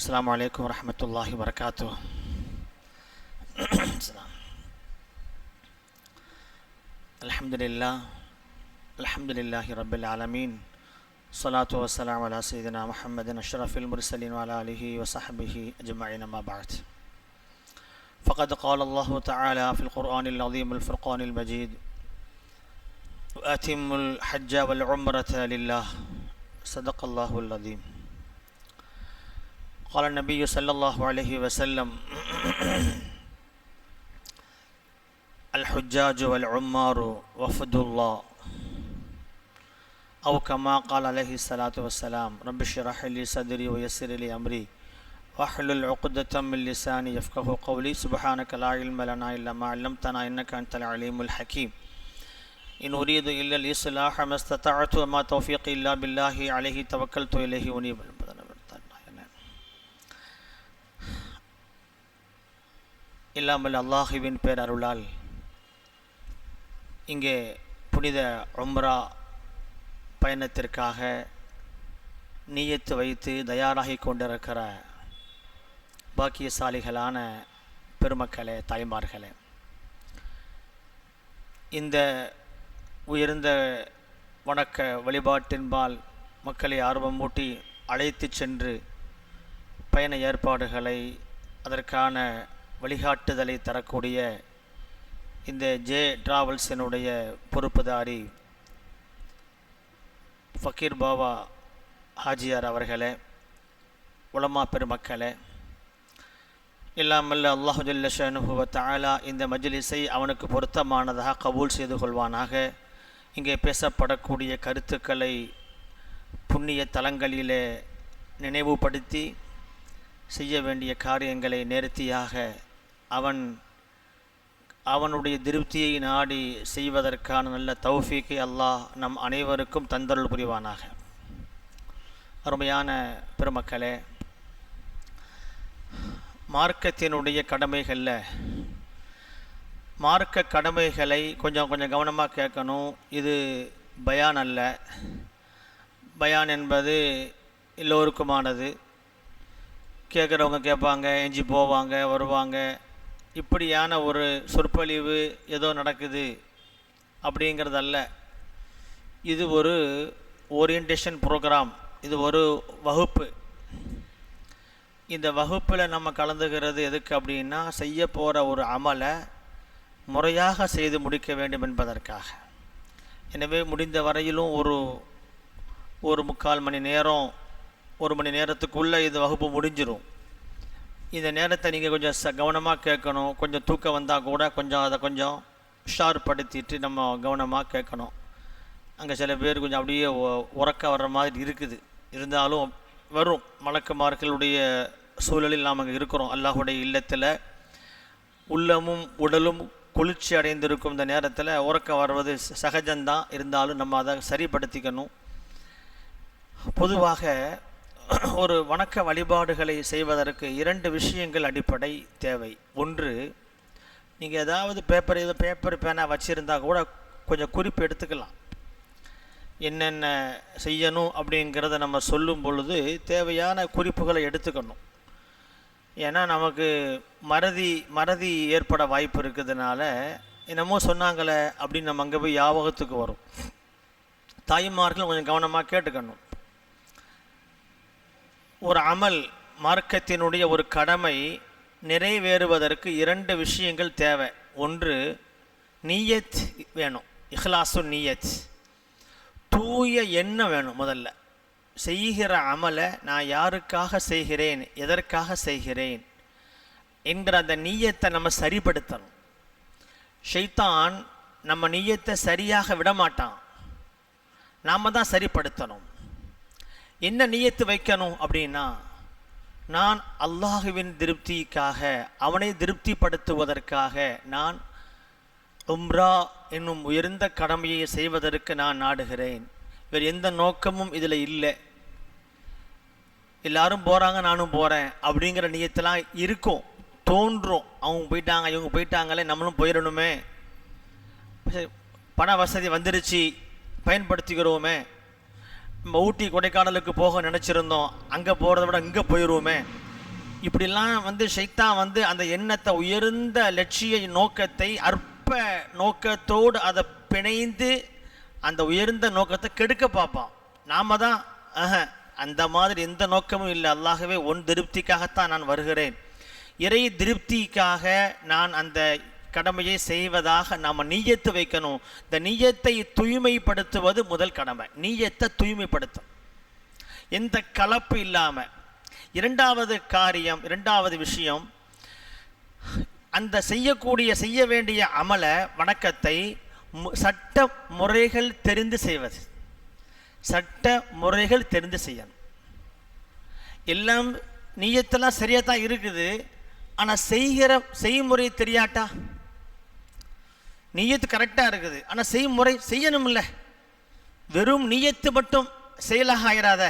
السلام عليكم ورحمة الله وبركاته. الحمد لله رب العالمين. الصلاة والسلام على سيدنا محمد أشرف المرسلين وعلى آله وصحبه أجمعين، ما بعد. فقد قال الله تعالى في القرآن العظيم الفرقان المجيد: وأتم الحج والعمرة لله. صدق الله العظيم. قال النبي صلى الله عليه وسلم: الحجاج والعمار وفد الله، أو كما قال عليه الصلاة والسلام: رب اشرح لي صدري ويسر لي أمري واحلل عقدة من لساني يفقهوا قولي. سبحانك لا علم لنا إلا ما علمتنا إنك أنت العليم الحكيم. إن أريد إلا الإصلاح ما استطعت وما توفيقي إلا بالله عليه توكلت إليه أنيب. இல்லாமல் அல்லாஹுவின் பேரருளால் இங்கே புனித உம்ரா பயணத்திற்காக நியத்து வைத்து தயாராகி கொண்டிருக்கிற பாக்கியசாலிகளான பெருமக்களே, தாய்மார்களே, இந்த உயர்ந்த வணக்க வழிபாட்டின்பால் மக்களை ஆர்வமூட்டி அழைத்து சென்று பயண ஏற்பாடுகளை, அதற்கான வழிகாட்டுதலை தரக்கூடிய இந்த ஜே டிராவல்ஸினுடைய பொறுப்புதாரி ஃபக்கீர் பாபா ஹாஜியார் அவர்களே, உலமா பெருமக்களே, இல்லாமல் அல்லாஹு ஜல்ல ஷஅனுஹு வ தஆலா இந்த மஜ்லிஸை அவனுக்கு பொருத்தமானதாக கபூல் செய்து கொள்வானாக. இங்கே பேசப்படக்கூடிய கருத்துக்களை புண்ணிய தலங்களிலே நினைவுபடுத்தி செய்ய வேண்டிய காரியங்களை நேர்த்தியாக அவனுடைய திருப்தியை நாடி செய்வதற்கான நல்ல தௌஃபீக்கை அல்லாஹ் நம் அனைவருக்கும் தந்தருள் புரிவானாக. அருமையான பெருமக்களே, மார்க்கத்தினுடைய கடமைகளில் மார்க்க கடமைகளை கொஞ்சம் கவனமாக கேட்கணும். இது பயான் அல்ல. பயான் என்பது எல்லோருக்குமானது. கேட்குறவங்க கேட்பாங்க, எஞ்சி போவாங்க, வருவாங்க. இப்படியான ஒரு சொற்பொழிவு ஏதோ நடக்குது அப்படிங்கிறதல்ல. இது ஒரு ஓரியன்டேஷன் ப்ரோக்ராம். இது ஒரு வகுப்பு. இந்த வகுப்பில் நம்ம கலந்துக்கிறது எதுக்கு அப்படின்னா, செய்ய போகிற ஒரு அமலை முறையாக செய்து முடிக்க வேண்டும் என்பதற்காக. எனவே முடிந்த வரையிலும் ஒரு 3/4 மணி நேரம், 1 மணி நேரத்துக்குள்ளே இந்த வகுப்பு முடிஞ்சிடும். இந்த நேரத்தை நீங்கள் கொஞ்சம் கவனமாக கேட்கணும். கொஞ்சம் தூக்கம் வந்தால் கூட அதை கொஞ்சம் ஷார்ப்படுத்திட்டு நம்ம கவனமாக கேட்கணும். அங்கே சில பேர் கொஞ்சம் அப்படியே உறக்க வர்ற மாதிரி இருக்குது. இருந்தாலும் வரும். மலக்குமார்களுடைய சூழலில் நாம் அங்கே இருக்கிறோம். அல்லாஹுடைய இல்லத்தில் உள்ளமும் உடலும் குளிர்ச்சி அடைந்திருக்கும் இந்த நேரத்தில் உறக்க வருவது சகஜம்தான். இருந்தாலும் நம்ம அதை சரிப்படுத்திக்கணும். பொதுவாக ஒரு வணக்க வழிபாடுகளை செய்வதற்கு 2 விஷயங்கள் அடிப்படை தேவை. ஒன்று, நீங்கள் ஏதாவது பேப்பர் பேனா வச்சுருந்தா கூட கொஞ்சம் குறிப்பு எடுத்துக்கலாம். என்னென்ன செய்யணும் அப்படிங்கிறத நம்ம சொல்லும் பொழுது தேவையான குறிப்புகளை எடுத்துக்கணும். ஏன்னா நமக்கு மறதி ஏற்பட வாய்ப்பு இருக்கிறதுனால என்னமோ சொன்னாங்களே அப்படின்னு நம்ம அங்கே போய் ஞாபகத்துக்கு வரும். தாய்மார்களும் கொஞ்சம் கவனமாக கேட்டுக்கணும். ஒரு அமல், மார்க்கத்தினுடைய ஒரு கடமை நிறைவேறுவதற்கு 2 விஷயங்கள் தேவை. ஒன்று, நியத் வேணும். இஹ்லாசு நியத், தூய எண்ணம் வேணும். முதல்ல செய்கிற அமலை நான் யாருக்காக செய்கிறேன், எதற்காக செய்கிறேன் என்கிற அந்த நியத்தை நம்ம சரிப்படுத்தணும். ஷைத்தான் நம்ம நியத்தை சரியாக விடமாட்டான். நாம் தான் சரிப்படுத்தணும். என்ன நியத்து வைக்கணும் அப்படின்னா, நான் அல்லாஹுவின் திருப்திக்காக, அவனை திருப்திப்படுத்துவதற்காக நான் உம்ரா என்னும் உயர்ந்த கடமையை செய்வதற்கு நான் நாடுகிறேன். வேறு எந்த நோக்கமும் இதில் இல்லை. எல்லாரும் போகிறாங்க, நானும் போகிறேன் அப்படிங்கிற நியத்தெல்லாம் இருக்கும், தோன்றும். அவங்க போயிட்டாங்க, இவங்க போயிட்டாங்களே, நம்மளும் போயிடணுமே, பண வசதி வந்துருச்சு, பயன்படுத்திக்கிறோமே, நம்ம ஊட்டி கொடைக்கானலுக்கு போக நினச்சிருந்தோம், அங்கே போகிறத விட இங்கே போயிடுவோமே, இப்படிலாம் ஷைத்தான் அந்த எண்ணத்தை, உயர்ந்த லட்சிய நோக்கத்தை அற்ப நோக்கத்தோடு அதை பிணைந்து அந்த உயர்ந்த நோக்கத்தை கெடுக்க பார்ப்பான். நாம தான் அந்த மாதிரி எந்த நோக்கமும் இல்லை, அல்லாஹ்வே உன் திருப்திக்காகத்தான் நான் வருகிறேன், இறை திருப்திக்காக நான் அந்த கடமையை செய்வதாக நாம் நீயத்து வைக்கணும். இந்த நீயத்தை தூய்மைப்படுத்துவது முதல் கடமை. நீயத்தை தூய்மைப்படுத்தும், எந்த கலப்பு இல்லாமல். இரண்டாவது விஷயம், அந்த செய்ய வேண்டிய அமல வணக்கத்தை சட்ட முறைகள் தெரிந்து செய்வது. சட்ட முறைகள் தெரிந்து செய்யணும். எல்லாம் நீயத்தெல்லாம் சரியாக தான் இருக்குது, ஆனால் செய்முறை தெரியாட்டா. நீயத்து கரெக்டாக இருக்குது, ஆனால் செய்முறை செய்யணும்ல. வெறும் நீயத்து மட்டும் செயலாக ஆயிராத.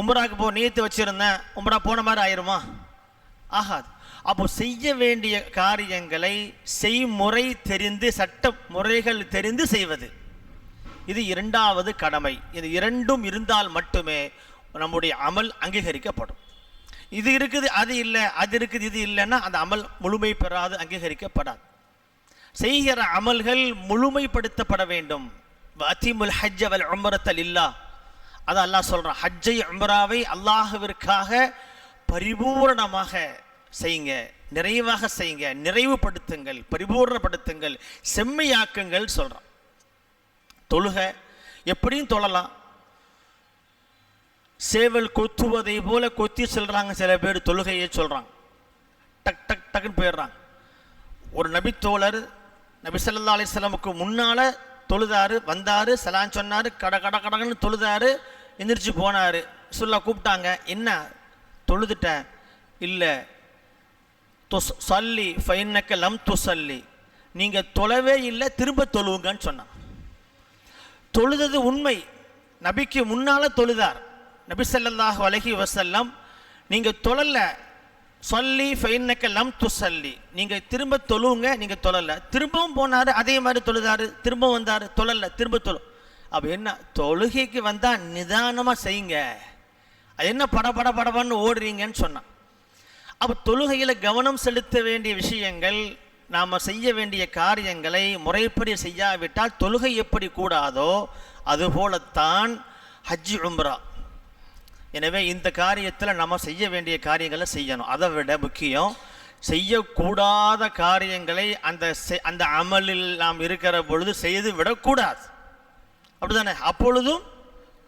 உம்ராவுக்கு நீயத்து வச்சுருந்தேன், உம்ரா போன மாதிரி ஆயிருமா? ஆகாது. அப்போ செய்ய வேண்டிய காரியங்களை செய்முறை தெரிந்து, சட்ட முறைகள் தெரிந்து செய்வது, இது இரண்டாவது கடமை. இது இரண்டும் இருந்தால் மட்டுமே நம்முடைய அமல் அங்கீகரிக்கப்படும். இது இருக்குது அது இல்லை, அது இருக்குது இது இல்லைன்னா அந்த அமல் முழுமை பெறாது, அங்கீகரிக்கப்படாது. செய்கிற அமல்கள் முழுமைப்படுத்தப்பட வேண்டும். அத்திமுல் ஹஜ்ஜ வல் உம்ரத லில்லாஹ், அது அல்லாஹ் சொல்றான். ஹஜ்ஜை உம்ராவை அல்லாஹ்விற்காக பரிபூரணமாக செய்யுங்க, நிறைவாக செய்யுங்க, நிறைவுபடுத்துங்கள், பரிபூர்ணப்படுத்துங்கள், செம்மையாக்குங்கள் சொல்றான். தொழுகை எப்படியும் தொழலாம், சேவல் கொத்துவதை போல கொத்தி சொல்றாங்க சில பேர். தொழுகையை சொல்றாங்க, டக் டக் டக்குன்னு போயிடுறாங்க. ஒரு நபித்தோழர் நபி ஸல்லல்லாஹு அலைஹி வஸல்லமுக்கு முன்னால தொழுதாரு, வந்தாரு, சலான் சொன்னாரு, கடன்னு தொழுதாரு, எந்திரிச்சு போனாரு. சொல்ல கூப்பிட்டாங்க, என்ன தொழுதுட்டேன்? இல்லை, சொல்லி ஃபைன்னக்க லம் துசல்லி, நீங்க தொழவே இல்லை, திரும்ப தொழுவுங்கன்னு சொன்னான். தொழுதது உண்மை, நபிக்கு முன்னால தொழுதார் நபி ஸல்லல்லாஹு அலைஹி வஸல்லம். நீங்க தொழல, சொல்லி ஃபைன்னக்க லம் துசல்லி, நீங்க திரும்ப தொழுவுங்க, நீங்க தொழல. திரும்பவும் போனாரு, அதே மாதிரி தொழுதாரு, திரும்பவும் வந்தாரு, தொழல, திரும்ப தொழு. அப்ப என்ன, தொழுகைக்கு வந்தா நிதானமா செய்யுங்க, அது என்ன படபடன்னு ஓடுறீங்கன்னு சொன்னான். அப்போ தொழுகையில் கவனம் செலுத்த வேண்டிய விஷயங்கள், நாம் செய்ய வேண்டிய காரியங்களை முறைப்படி செய்யாவிட்டால் தொழுகை எப்படி கூடாதோ அதுபோலத்தான் ஹஜ்ஜி உம்ரா. எனவே இந்த காரியத்தில் நம்ம செய்ய வேண்டிய காரியங்களை செய்யணும். அதை விட முக்கியம், செய்யக்கூடாத காரியங்களை அந்த அமலில் நாம் இருக்கிற பொழுது செய்து விடக்கூடாது. அப்படிதானே? அப்பொழுதும்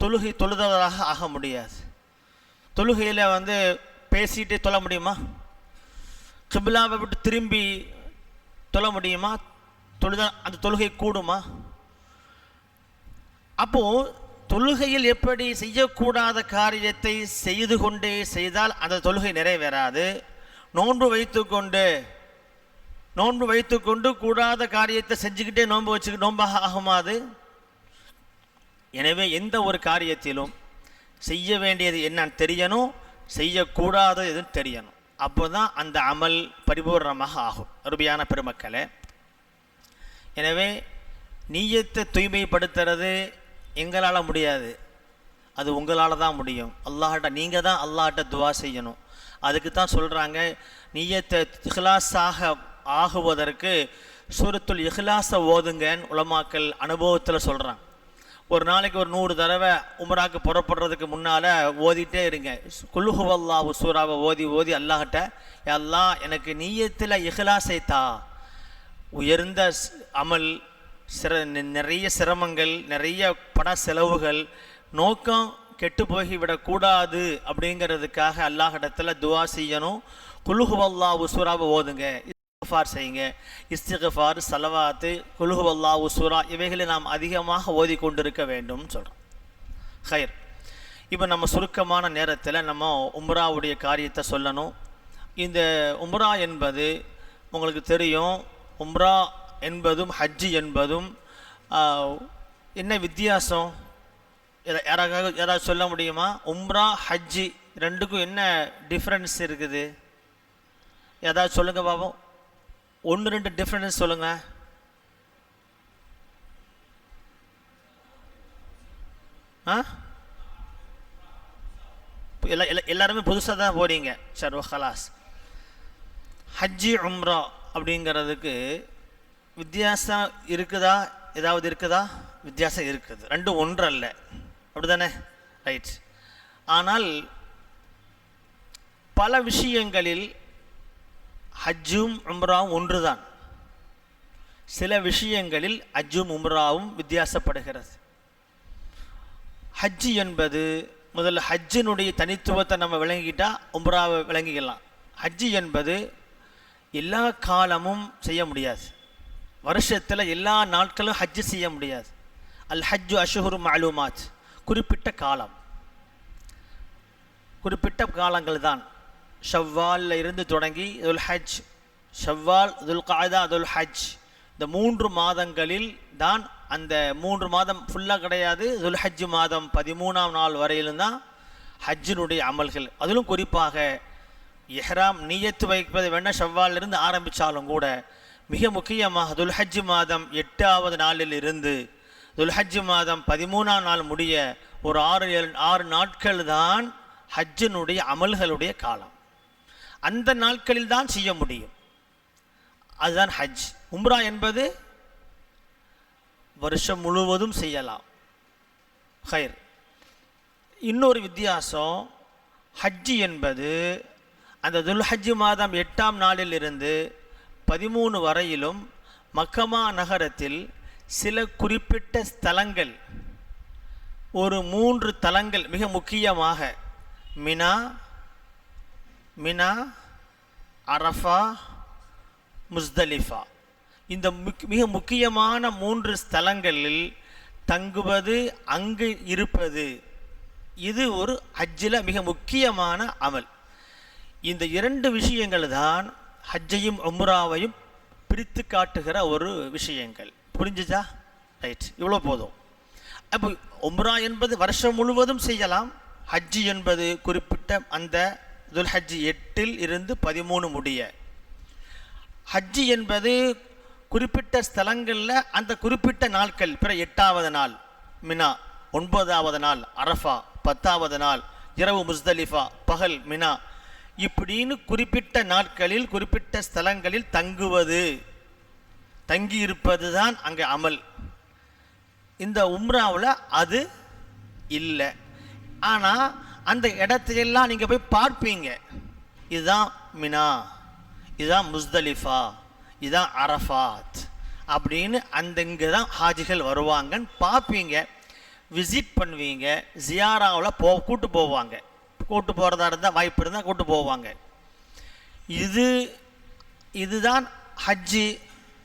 தொழுதவராக ஆக முடியாது. தொழுகையில் பேசிட்டு தொழ முடியுமா? கிப்லாவை விட்டு திரும்பி தொழ முடியுமா? அந்த தொழுகை கூடுமா? அப்போ தொழுகையில் எப்படி செய்யக்கூடாத காரியத்தை செய்து கொண்டே செய்தால் அந்த தொழுகை நிறைவேறாது. நோன்பு வைத்துக்கொண்டு கூடாத காரியத்தை செஞ்சுக்கிட்டே நோன்பாக ஆகுமாது. எனவே எந்த ஒரு காரியத்திலும் செய்ய வேண்டியது என்னன்னு தெரியணும், செய்யக்கூடாதது எதுன்னு தெரியணும். அப்போ தான் அந்த அமல் பரிபூர்ணமாக ஆகும். அருமையான பெருமக்களே, எனவே நீயத்தை தூய்மைப்படுத்துறது எங்களால் முடியாது, அது உங்களால் தான் முடியும். அல்லாஹ்ட்ட நீங்கள் தான் அல்லாஹ்ட்ட துவா செய்யணும். அதுக்கு தான் சொல்கிறாங்க, நீயத்தை இஹ்லாஸாக ஆகுவதற்கு சூரத்துல் இஹ்லாஸை ஓதுங்கன்னு உலமாக்கள் அனுபவத்தில் சொல்கிறாங்க. ஒரு நாளைக்கு ஒரு 100 தடவை உம்ராக்கு புறப்படுறதுக்கு முன்னால் ஓதிட்டே இருங்க. குல் ஹுவல்லாஹு சூராவை ஓதி அல்லாஹ்ட்ட, அல்லாஹ் எனக்கு நீயத்தில் இஹ்லாஸை தா. உயர்ந்த அமல், நிறைய சிரமங்கள், நிறைய பண செலவுகள், நோக்கம் கெட்டு போய்விடக்கூடாது அப்படிங்கிறதுக்காக அல்லாஹ்விடத்தில் துவா செய்யணும். குல் ஹுவல்லாஹு சூராவை ஓதுங்க, இஸ்திக்ஃபார் செய்யுங்க. இஸ்திக்ஃபார், ஸலவாத்து, குல் ஹுவல்லாஹு சூரா இவைகளை நாம் அதிகமாக ஓதிக்கொண்டிருக்க வேண்டும் சொல்கிறோம். ஹைர். இப்போ நம்ம சுருக்கமான நேரத்தில் நம்ம உம்ராவுடைய காரியத்தை சொல்லணும். இந்த உம்ரா என்பது உங்களுக்கு தெரியும், உம்ரா என்பதும் ஹஜ்ஜி என்பதும் என்ன வித்தியாசம்? யாராவது சொல்ல முடியுமா? உம்ரா ஹஜ்ஜி ரெண்டுக்கும் என்ன டிஃப்ரென்ஸ் இருக்குது? ஏதாவது சொல்லுங்க பாப்போம். 1-2 டிஃப்ரென்ஸ் சொல்லுங்க. எல்லாருமே புதுசாக தான் போறீங்க. சர்வ ஹலாஸ். ஹஜ்ஜி உம்ரா அப்படிங்கிறதுக்கு வித்தியாசம் இருக்குதா? ஏதாவது இருக்குதா? வித்தியாசம் இருக்குது. ரெண்டும் ஒன்றல்ல, அப்படி தானே? ரைட். ஆனால் பல விஷயங்களில் ஹஜ்ஜும் உம்ராவும் ஒன்று தான். சில விஷயங்களில் ஹஜ்ஜும் உம்ராவும் வித்தியாசப்படுகிறது. ஹஜ்ஜி என்பது முதல்ல ஹஜ்ஜினுடைய தனித்துவத்தை நம்ம விளங்கிக்கிட்டா உம்ராவை விளங்கிக்கலாம். ஹஜ்ஜி என்பது எல்லா காலமும் செய்ய முடியாது. வருஷத்தில் எல்லா நாட்களும் ஹஜ்ஜு செய்ய முடியாது. அல் ஹஜ்ஜு அஷ்ஹுரு மஅலூமாத், குறிப்பிட்ட காலம், குறிப்பிட்ட காலங்கள் தான். ஷவ்வாலில் இருந்து தொடங்கி துல் ஹஜ், ஷவ்வால், துல் காதா, துல் ஹஜ், இந்த 3 மாதங்களில் தான். அந்த 3 மாதம் ஃபுல்லாக கிடையாது. துல் ஹஜ் மாதம் 13ஆம் நாள் வரையிலும் தான் ஹஜ்ஜினுடைய அமல்கள். அதிலும் குறிப்பாக இஹ்ராம் நியத்து வைப்பது வேணால் ஷவ்வாலிருந்து ஆரம்பித்தாலும் கூட மிக முக்கியமாக துல் ஹஜ் மாதம் 8ஆவது நாளில் இருந்து துல் ஹஜ் மாதம் 13ஆம் நாள் முடிய ஒரு 6 நாட்கள் தான் ஹஜ்ஜினுடைய அமல்களுடைய காலம். அந்த நாட்களில் தான் செய்ய முடியும். அதுதான் ஹஜ். உம்ரா என்பது வருஷம் முழுவதும் செய்யலாம். ஹைர். இன்னொரு வித்தியாசம், ஹஜ்ஜி என்பது அந்த துல் ஹஜ் மாதம் 8ஆம் நாளில் இருந்து 13 வரையிலும் மக்கமா நகரத்தில் சில குறிப்பிட்ட ஸ்தலங்கள், ஒரு 3 தலங்கள் மிக முக்கியமாக மினா, அரஃபா, முஸ்தலிஃபா, இந்த மிக முக்கியமான 3 ஸ்தலங்களில் தங்குவது, அங்கு இருப்பது, இது ஒரு ஹஜ்ஜில் மிக முக்கியமான அமல். இந்த 2 விஷயங்கள் தான் ஹஜ்ஜையும் உம்ராவையும் பிரித்து காட்டுகிற ஒரு விஷயங்கள். புரிஞ்சுச்சா? ரைட். இவ்வளோ போதும். அப்போ உம்ரா என்பது வருஷம் முழுவதும் செய்யலாம். ஹஜ்ஜி என்பது குறிப்பிட்ட அந்த துல் ஹஜ் 8இல் இருந்து 13 முடிய. ஹஜ்ஜி என்பது குறிப்பிட்ட ஸ்தலங்களில் அந்த குறிப்பிட்ட நாட்கள், பிற 8ஆவது நாள் மினா, 9ஆவது நாள் அரஃபா, 10ஆவது நாள் இரவு முஸ்தலிஃபா, பகல் மினா, இப்படின்னு குறிப்பிட்ட நாட்களில் குறிப்பிட்ட ஸ்தலங்களில் தங்குவது, தங்கியிருப்பது தான் அங்கே அமல். இந்த உம்ராவில் அது இல்லை. ஆனால் அந்த இடத்தையெல்லாம் நீங்கள் போய் பார்ப்பீங்க. இதுதான் மினா, இதுதான் முஸ்தலிஃபா, இதுதான் அரஃபாத் அப்படின்னு அந்த இங்கே தான் ஹாஜிகள் வருவாங்கன்னு பார்ப்பீங்க, விசிட் பண்ணுவீங்க. ஜியாராவில் கூட்டு போவாங்க. கூட்டு போகிறதா இருந்தால், வாய்ப்பு இருந்தால் கூட்டு போவாங்க. இதுதான் ஹஜ்ஜி.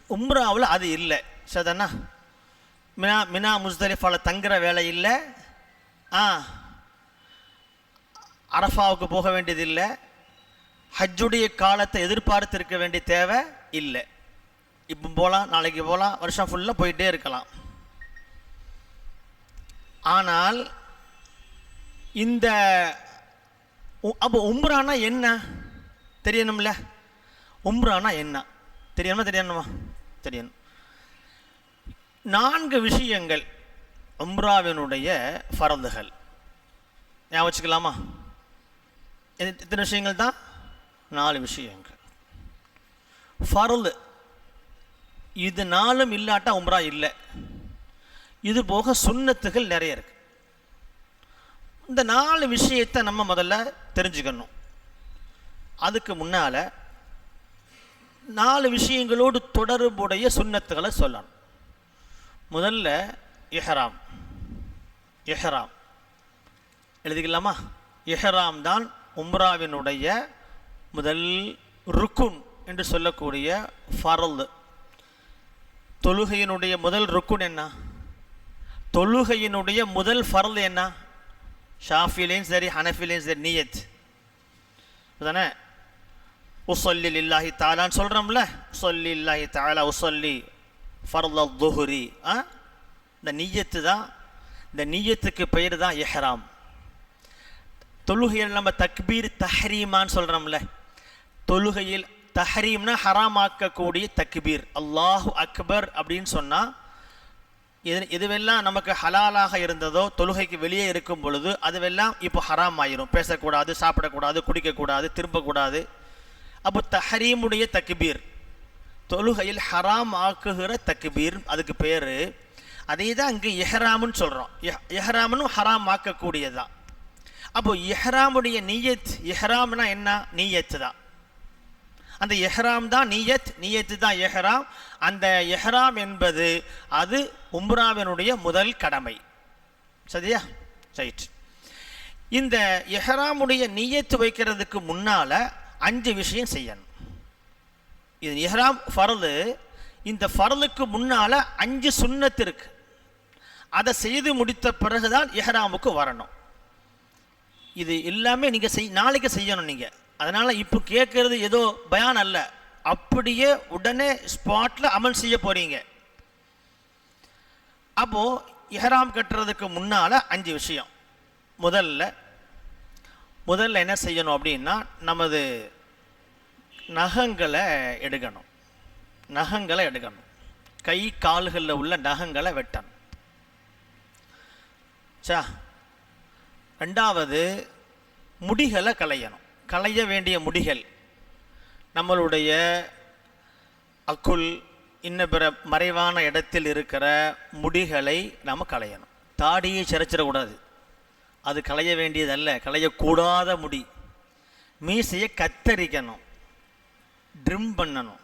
உம்ராவில் அது இல்லை. சரிதானா? மினா முஸ்தலிஃபாவில் தங்குற வேலை இல்லை. அரஃபாவுக்கு போக வேண்டியதில்லை. ஹஜ்ஜுடைய காலத்தை எதிர்பார்த்து இருக்க வேண்டிய தேவை இல்லை. இப்போ போகலாம், நாளைக்கு போகலாம், வருஷம் ஃபுல்லாக போயிட்டே இருக்கலாம். ஆனால் இந்த அப்போ உம்ரானா என்ன தெரியணும்ல? உம்ரானா என்ன தெரியணுமா? தெரியணும். 4 விஷயங்கள் உம்ராவினுடைய ஃபரதுகள். ஞாபகம் வச்சுக்கலாமா? எத்தனை விஷயங்கள் தான்? 4 விஷயங்கள். ஃபர்து, இது 4ம் இல்லாட்டா உம்ரா இல்லை. இது போக சுன்னத்துகள் நிறைய இருக்கு. இந்த 4 விஷயத்தை நம்ம முதல்ல தெரிஞ்சுக்கணும். அதுக்கு முன்னால் 4 விஷயங்களோடு தொடர்புடைய சுன்னத்துகளை சொல்லணும். முதல்ல இஹ்ராம். எழுதிக்கலாமா? இஹ்ராம் தான் உம்ராவினுடைய முதல் ருக்குன் என்று சொல்லக்கூடிய ஃபர்து. தொழுகையினுடைய முதல் ருக்குன் என்ன? தொழுகையினுடைய முதல் ஃபர்து என்ன? ஷாஃபிலையும் சரி ஹனஃபிலையும் சரி நியத் தானே. உஸல்லி லில்லாஹி தஆலான்னு சொல்கிறோம்ல, உஸல்லி லில்லாஹி தஆலா உஸல்லி ஃபர்து துஹ்ரி. இந்த நியத்து தான், இந்த நியத்துக்கு பெயர் தான் இஹ்ராம். தொழுகையில் நம்ம தக்பீர் தஹ்ரீமான்னு சொல்கிறோம்ல, தொழுகையில் தஹ்ரீம்னா ஹராமாக்கக்கூடிய தக்பீர், அல்லாஹு அக்பர் அப்படின்னு சொன்னால் எதுவெல்லாம் நமக்கு ஹலாலாக இருந்ததோ தொழுகைக்கு வெளியே இருக்கும் பொழுது அதுவெல்லாம் இப்போ ஹராம் ஆயிரும். பேசக்கூடாது, சாப்பிடக்கூடாது, குடிக்கக்கூடாது, திரும்பக்கூடாது. அப்போ தஹரீமுடைய தக்பீர், தொழுகையில் ஹராம் ஆக்குகிற தக்பீர், அதுக்கு பேர். அதே தான் இங்கே இஹ்ராம்னு சொல்கிறோம். இஹ்ராம்னு ஹராம் ஆக்கக்கூடியதான். அப்போ இஹ்ராமுடைய நீயத், இஹ்ராம்னா என்ன? நீயத்து தான். அந்த எஹ்ராம் தான் நீயத், நீயத்து தான் எஹ்ராம். அந்த எஹ்ராம் என்பது அது உம்ராவினுடைய முதல் கடமை. சரியா? ரைட். இந்த எஹ்ராமுடைய நீயத்து வைக்கிறதுக்கு முன்னால் 5 விஷயம் செய்யணும். இது எஹ்ராம் ஃபர்லு. இந்த ஃபர்லுக்கு முன்னால் 5 சுன்னத்து இருக்கு. அதை செய்து முடித்த பிறகுதான் எஹ்ராமுக்கு வரணும். இது எல்லாமே நீங்கள் நாளைக்கு செய்யணும் நீங்கள். அதனால் இப்போ கேட்குறது ஏதோ பயான் அல்ல, அப்படியே உடனே ஸ்பாட்டில் அமல் செய்ய போகிறீங்க. அப்போது இஹ்ராம் கட்டுறதுக்கு முன்னால் 5 விஷயம். முதல்ல என்ன செய்யணும் அப்படின்னா, நமது நகங்களை எடுக்கணும். கை கால்களில் உள்ள நகங்களை வெட்டணும். ரெண்டாவது, முடிகளை களைய வேண்டிய முடிகள், நம்மளுடைய அக்குள் இன்ன பிற மறைவான இடத்தில் இருக்கிற முடிகளை நாம் களையணும். தாடியை சிரைச்சிடக்கூடாது, அது களைய வேண்டியதல்ல, களையக்கூடாத முடி. மீசையை கத்தரிக்கணும், ட்ரிம் பண்ணணும்.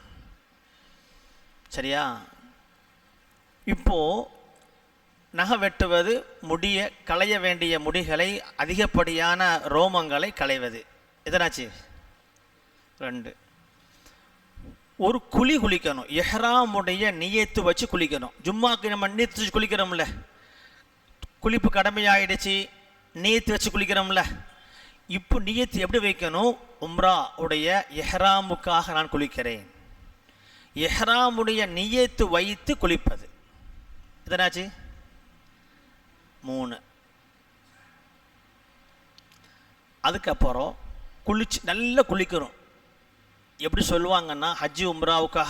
சரியா? இப்போது நகை வெட்டுவது, முடிய களைய வேண்டிய முடிகளை, அதிகப்படியான ரோமங்களை களைவது. எதனாச்சு? 2. ஒரு குளிக்கணும். எஹ்ராமுடைய நியத்து வச்சு குளிக்கணும். ஜும்மாக்கு நம்ம நீத்து வச்சு குளிக்கிறோம்ல, குளிப்பு கடமையாயிடுச்சு, நீயத்து வச்சு குளிக்கிறோம்ல. இப்போ நியத்து எப்படி வைக்கணும்? உம்ரா உடைய எஹ்ராமுக்காக நான் குளிக்கிறேன், எஹ்ராமுடைய நியத்து வைத்து குளிப்பது. எதனாச்சு? 3. அதுக்கப்புறம் நல்லா குளிக்கணும். எப்படி சொல்லுவாங்கன்னா, ஹஜ்ஜு உம்ராவுக்காக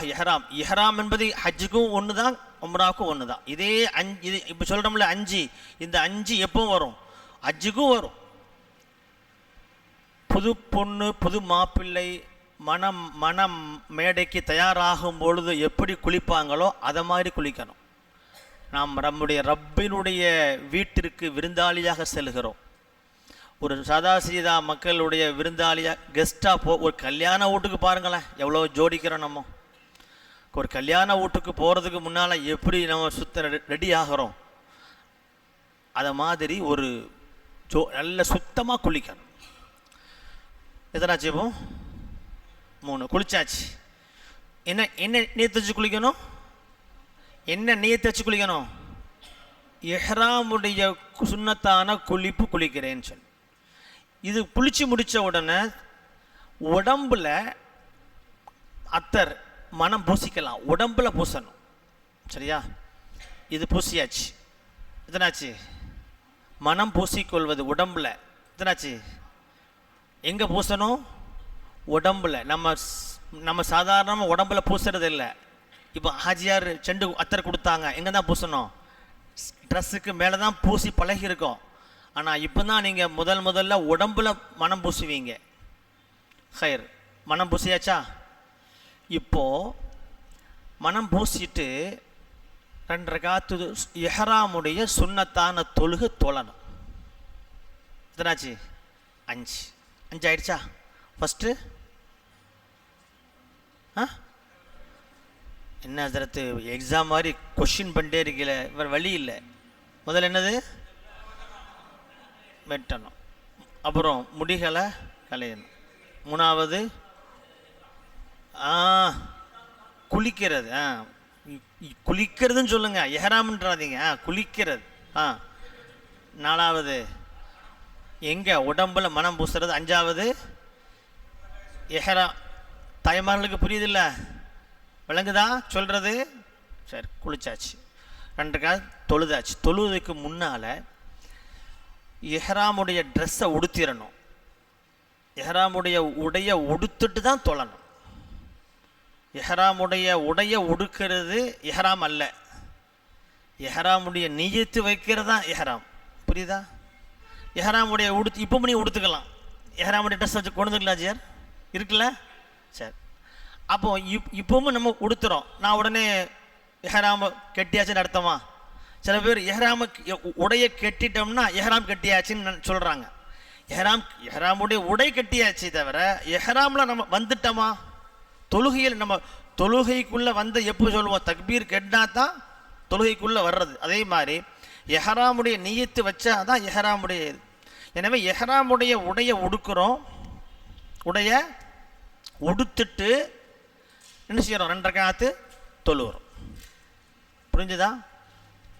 இஹ்ராம் என்பது ஹஜ்ஜுக்கும் ஒன்று தான், உம்ராவுக்கும் ஒன்று தான். இதே 5 இது இப்போ சொல்கிறோம்ல 5, இந்த 5 எப்பவும் வரும்? ஹஜ்ஜுக்கும் வரும். புது பொண்ணு புது மாப்பிள்ளை மனம் மேடைக்கு தயாராகும் பொழுது எப்படி குளிப்பாங்களோ அதை மாதிரி குளிக்கணும். நாம் நம்முடைய ரப்பினுடைய வீட்டிற்கு விருந்தாளியாக செல்கிறோம். ஒரு சதாசீதா மக்களுடைய விருந்தாளியாக கெஸ்ட்டாக ஒரு கல்யாண வீட்டுக்கு பாருங்களேன், எவ்வளோ ஜோடிக்கிறோம். நம்ம ஒரு கல்யாண வீட்டுக்கு போகிறதுக்கு முன்னால் எப்படி நம்ம ரெடி ஆகிறோம், அதை மாதிரி ஒரு நல்ல சுத்தமாக குளிக்கணும். எத்தனாச்சு? இப்போ 3. குளிச்சாச்சு. என்ன நீயத்து வச்சு குளிக்கணும்? இஹ்ராமுடைய சுன்னத்தான குளிக்கிறேன்னு சொல்லி இது குளிச்சு முடித்த உடனே உடம்புல அத்தர் மனம் பூசிக்கலாம், உடம்புல பூசணும். சரியா? இது பூசியாச்சு. எத்தனாச்சு? மனம் பூசிக்கொள்வது உடம்புல. எத்தனாச்சு? எங்கே பூசணும்? உடம்புல. நம்ம சாதாரணமாக உடம்புல பூசுறது இல்லை. இப்போ ஹாஜியார் செண்டு அத்தர் கொடுத்தாங்க, எங்கே தான் பூசணும்? ட்ரெஸ்ஸுக்கு மேலே தான் பூசி பழகியிருக்கோம். ஆனால் இப்போ தான் நீங்கள் முதல்ல உடம்புல மனம் பூசுவீங்க. ஹைர், மனம் பூசியாச்சா? இப்போது மனம் பூசிட்டு 2 ரகாத்து இஹ்ராமுடைய சுன்னத்தான தொழுகை தொழணும். எத்தனாச்சு? 5 ஆயிடுச்சா? ஃபஸ்ட்டு என்ன ஹசரத்து எக்ஸாம் மாதிரி கொஷின் பண்ணிட்டே இருக்கல, வேறு வழி இல்லை. முதல்ல என்னது? வெட்டணும். அப்புறம் முடிகளை களையணும். 3வது குளிக்கிறது. குளிக்கிறதுன்னு சொல்லுங்க, எஹ்ராம்ன்றாதீங்க. குளிக்கிறது. 4வது எங்கே? உடம்புல மனம் பூசுறது. 5வது எஹ்ராம். தாய்மார்களுக்கு புரியுதில்ல, விளங்குதா சொல்கிறது? சரி, குளிச்சாச்சு, 2 கால் தொழுதாச்சு. தொழுவதுக்கு முன்னால் இஹ்ராமுடைய ட்ரெஸ்ஸை உடுத்திடணும். இஹ்ராமுடைய உடைய உடுத்துட்டு தான் தொழணும். இஹ்ராமுடைய உடைய உடுக்கிறது இஹ்ராம் அல்ல. எஹ்ராமுடைய நியத்து வைக்கிறது தான் எஹ்ராம். புரியுதா? எஹ்ராமுடைய இப்போ நீ உடுத்துக்கலாம். எஹ்ராமுடைய ட்ரெஸ் வச்சு கொண்டு வந்துக்கலாம் ஜியார் இருக்குல்ல? சரி, அப்போ இப்பவும் நம்ம உடுத்துறோம். நான் உடனே எஹ்ராம கெட்டியாச்சுன்னு அர்த்தமா? சில பேர் எஹ்ராம உடைய கெட்டிட்டோம்னா எஹ்ராம் கெட்டியாச்சுன்னு சொல்கிறாங்க. எஹ்ராமுடைய உடை கெட்டியாச்சு தவிர எஹ்ராமில் நம்ம வந்துட்டோமா? தொழுகையில் நம்ம தொழுகைக்குள்ளே வந்து எப்போ சொல்லுவோம்? தக்பீர் கெட்டினா தான் தொழுகைக்குள்ளே வர்றது. அதே மாதிரி எஹ்ராமுடைய நியத்து வச்சா தான் எஹ்ராமுடைய இது. எனவே எஹ்ராமுடைய உடைய உடுக்கிறோம். உடைய உடுத்துட்டு என்ன செய்கிறோம்? 2 ரக்காத்து தொழுகிறோம். புரிஞ்சுதா?